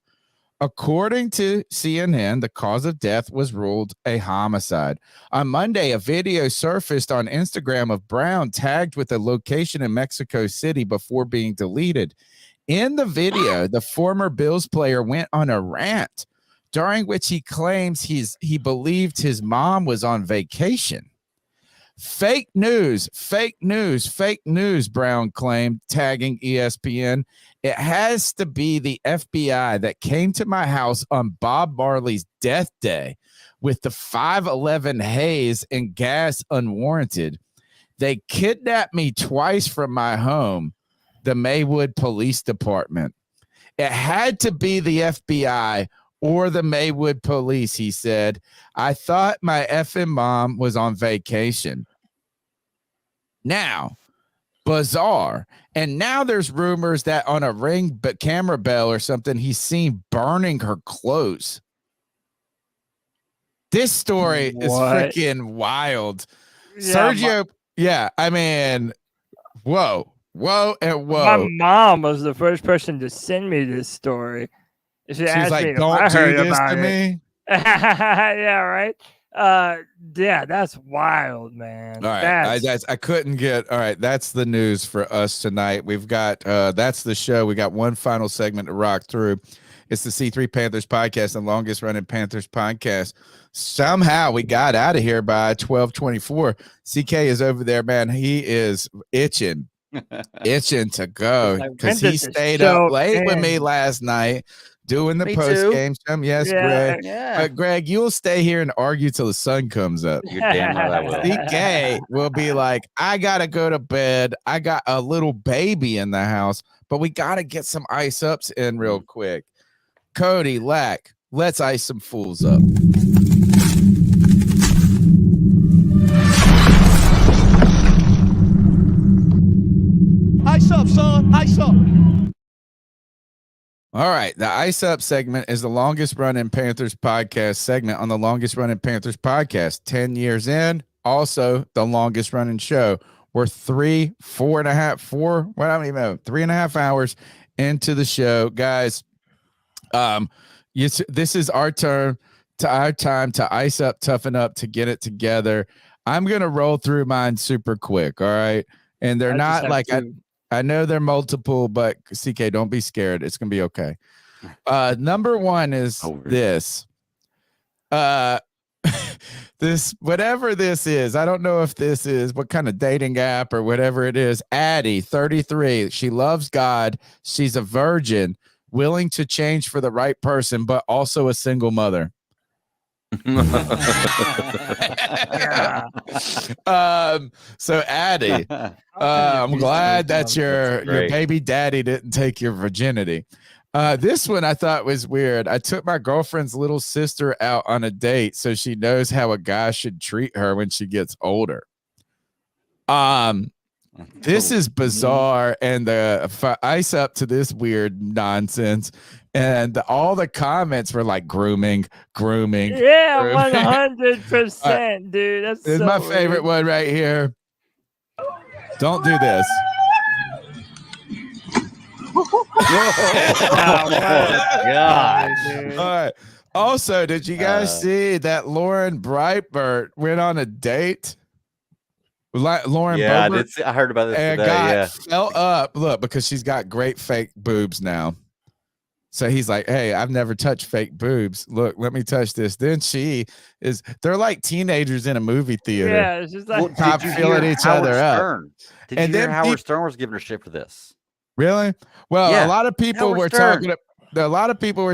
According to CNN, the cause of death was ruled a homicide. On Monday, a video surfaced on Instagram of Brown tagged with a location in Mexico City before being deleted. In the video, the former Bills player went on a rant during which he claims he believed his mom was on vacation. Fake news, Brown claimed, tagging ESPN. It has to be the FBI that came to my house on Bob Marley's death day with the 511 haze and gas unwarranted. They kidnapped me twice from my home, the Maywood Police Department. It had to be the FBI or the Maywood Police, he said. I thought my effing mom was on vacation. Now, bizarre. And now there's rumors that on a Ring camera bell or something, he's seen burning her clothes. This story is freaking wild. Yeah, Sergio, I mean, whoa, and whoa. My mom was the first person to send me this story. She asked like, me if don't I do heard this about to it. me. Yeah, right. Yeah, that's wild, man. All right, I couldn't get. All right, that's the news for us tonight. We've got that's the show. We got one final segment to rock through. It's the C3 Panthers Podcast, the longest running Panthers podcast. Somehow we got out of here by 12:24. CK is over there, man. He is itching to go because he stayed up late with me last night doing the post game show. Yes, Greg. Yeah. Greg, you'll stay here and argue till the sun comes up. You're damn right I will. CK will be like, I gotta go to bed. I got a little baby in the house. but we got to get some ice ups in real quick. Cody, Lack, let's ice some fools up. Ice up, son. Ice up. All right. The Ice Up segment is the longest running Panthers podcast segment on the longest running Panthers podcast. 10 years in, also the longest running show. We're 3.5 hours into the show. Guys, this is our time to ice up, toughen up, to get it together. I'm going to roll through mine super quick. All right. And they're not like, I know they're multiple, but CK, don't be scared. It's going to be okay. Number one is this. This, whatever this is, I don't know if this is what kind of dating app or whatever it is. Addie, 33. She loves God. She's a virgin, willing to change for the right person, but also a single mother. So Addie, I'm glad that your baby daddy didn't take your virginity. This one I thought was weird. I took my girlfriend's little sister out on a date so she knows how a guy should treat her when she gets older. This is bizarre, and the ice up to this weird nonsense. And all the comments were like grooming. Yeah, 100%, dude. That's this is my favorite one right here. Don't do this. God. All right. Also, did you guys see that Lauren Breitbart went on a date? Lauren, yeah, Boebert, I heard about this and today. fell up. Look, because she's got great fake boobs now. So he's like, hey, I've never touched fake boobs. Look, let me touch this. Then they're like teenagers in a movie theater. Yeah, it's just like feeling each other up. Did you hear Howard Stern was giving her shit for this? Really? Well, Yeah. a lot of people Howard were Stern.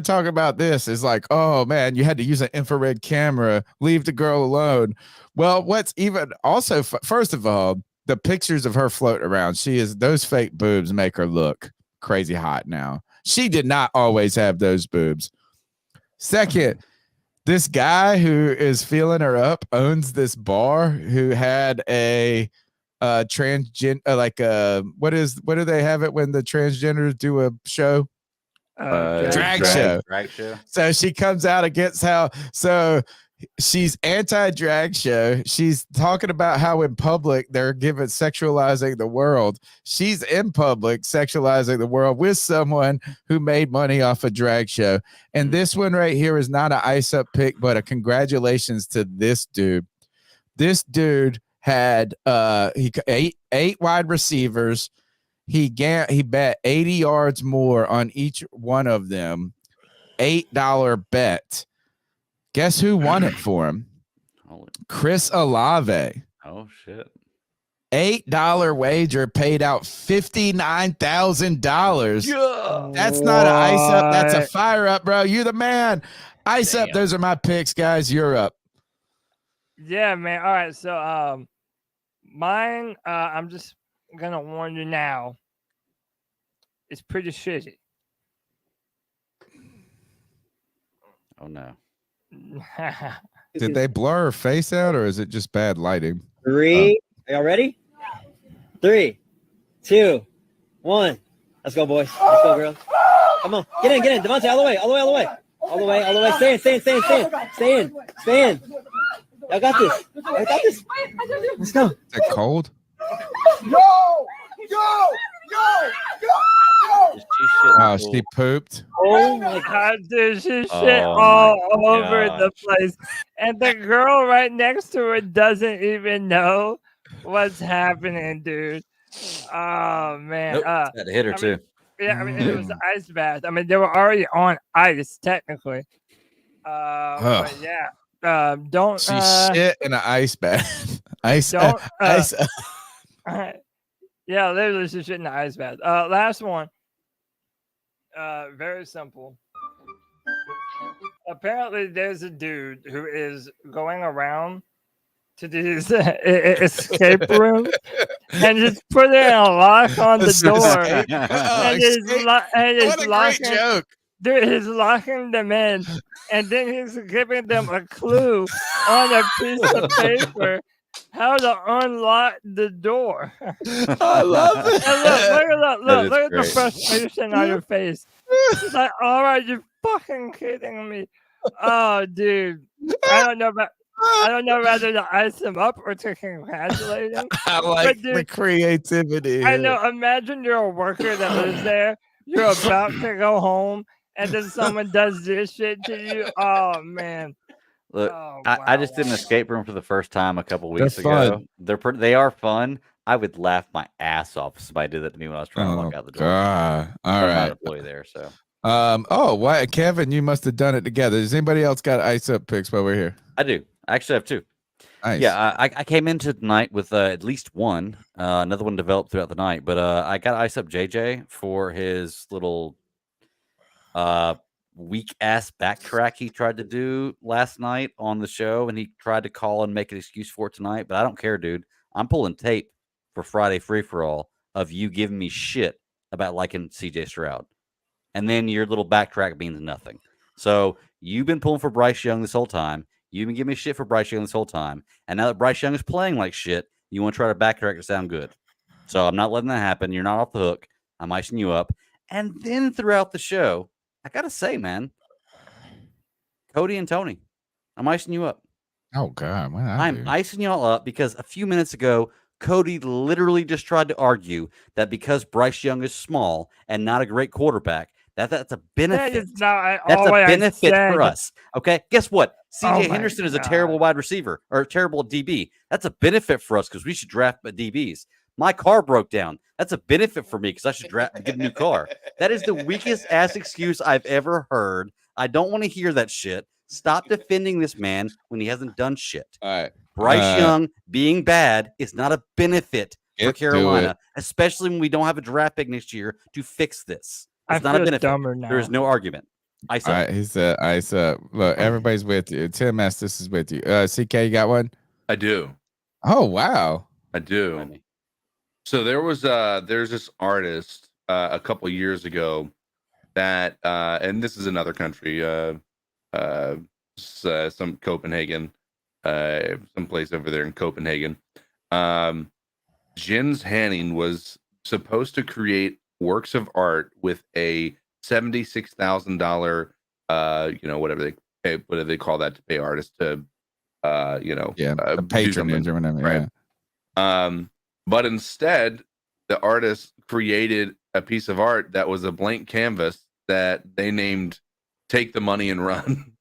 talking about this. Is like, oh man, you had to use an infrared camera. Leave the girl alone. Well, what's even also first of all, the pictures of her floating around. Those fake boobs make her look crazy hot now. She did not always have those boobs. Second, this guy who is feeling her up owns this bar who had a transgender, what do they have it when the transgenders do a show? Drag show. So she comes out against she's anti-drag show. She's talking about how in public they're sexualizing the world. She's in public sexualizing the world with someone who made money off a drag show. And this one right here is not an ice up pick, but a congratulations to this dude. This dude had eight wide receivers. He bet 80 yards more on each one of them. $8 bet. Guess who won it for him? Chris Olave. Oh shit. $8 wager paid out $59,000. Yeah. That's not an ice up. That's a fire up, bro. You're the man. Ice up. Those are my picks, guys. You're up. Yeah, man. All right. So mine, I'm just gonna warn you now. It's pretty shitty. Oh no. Did they blur her face out, or is it just bad lighting? 3. Are y'all ready? 3, 2, 1. Let's go, boys. Let's go, girls. Come on. Get in. Devontae, all the way. Stay in. Y'all got this. Let's go. Is it cold? Go! Oh, she pooped. Oh my god, dude, she shit all over the place. And the girl right next to her doesn't even know what's happening, dude. Oh man. Nope, had to hit her too. Yeah, I mean it was an ice bath. I mean, they were already on ice, technically. But yeah. Don't she shit in an ice bath. ice. Yeah, literally she shit in the ice bath. Last one. Very simple. Apparently, there's a dude who is going around to these escape rooms and just put in a lock on the door. And What a great joke. Dude, he's locking them in, and then he's giving them a clue on a piece of paper how to unlock the door. I love it. And look at the frustration on your face. It's like, all right, you're fucking kidding me. Oh, dude. I don't know whether to ice him up or to congratulate him. I like the creativity. I know. Imagine you're a worker that lives there. You're about to go home, and then someone does this shit to you. Oh, man. Look, I just did an escape room for the first time a couple weeks They're ago. They are fun. I would laugh my ass off if somebody did that to me when I was trying to walk out the door. All I'm not right. an employee there, so. Why, Kevin? You must have done it together. Does anybody else got ice up picks while we're here? I do. I actually have two. Nice. Yeah, I came into the night with at least one. Another one developed throughout the night, but I got ice up JJ for his little weak ass backtrack he tried to do last night on the show, and he tried to call and make an excuse for it tonight. But I don't care, dude. I'm pulling tape for Friday free for all of you giving me shit about liking CJ Stroud, and then your little backtrack means nothing. So you've been pulling for Bryce Young this whole time. You've been giving me shit for Bryce Young this whole time, and now that Bryce Young is playing like shit, you want to try to backtrack to sound good. So I'm not letting that happen. You're not off the hook. I'm icing you up, and then throughout the show, I gotta say, man, Cody and Tony, I'm icing you up. Oh God, I'm icing you all up because a few minutes ago, Cody literally just tried to argue that because Bryce Young is small and not a great quarterback, that's a benefit. That's a benefit for us. Okay, guess what? CJ Henderson is a terrible wide receiver or a terrible DB. That's a benefit for us because we should draft DBs. My car broke down. That's a benefit for me because I should get a new car. That is the weakest ass excuse I've ever heard. I don't want to hear that shit. Stop defending this man when he hasn't done shit. All right. Bryce Young being bad is not a benefit for Carolina, especially when we don't have a draft pick next year to fix this. It's not a benefit. There is no argument. Ice up. All right, he said ice up. Look, everybody's with you. Tim Estes is with you. CK, you got one? I do. Oh, wow. I do. So there's this artist a couple years ago that and this is another country, some Copenhagen, some place over there in Copenhagen. Jens Hanning was supposed to create works of art with a $76,000 whatever they call that to pay artists to patronage or whatever, right? Yeah. But instead, the artist created a piece of art that was a blank canvas that they named "Take the Money and Run."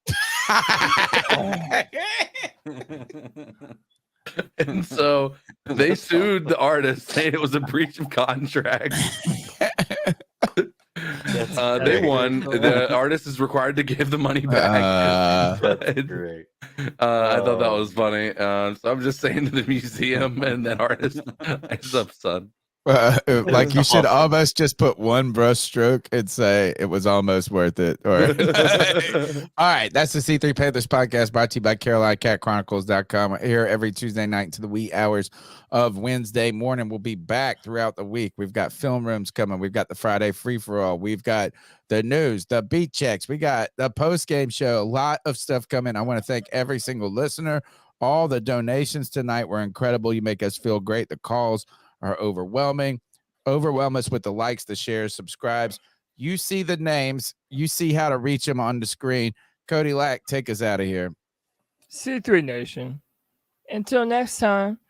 And so they sued the artist, saying it was a breach of contract. They won. The artist is required to give the money back. That's great. I thought that was funny. So I'm just saying to the museum and that artist, "Ice up, son." Like you should almost just put one brush stroke and say it was almost worth it. Or all right, that's the C3 Panthers podcast brought to you by CarolinaCatChronicles.com. We're here every Tuesday night into the wee hours of Wednesday morning. We'll be back throughout the week. We've got film rooms coming. We've got the Friday free for all. We've got the news, the beat checks. We got the post game show. A lot of stuff coming. I want to thank every single listener. All the donations tonight were incredible. You make us feel great. The calls are overwhelming. Overwhelm us with the likes, the shares, subscribes. You see the names. You see how to reach them on the screen. Cody Lack, take us out of here. C3 Nation. Until next time,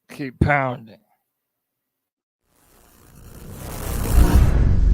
keep pounding.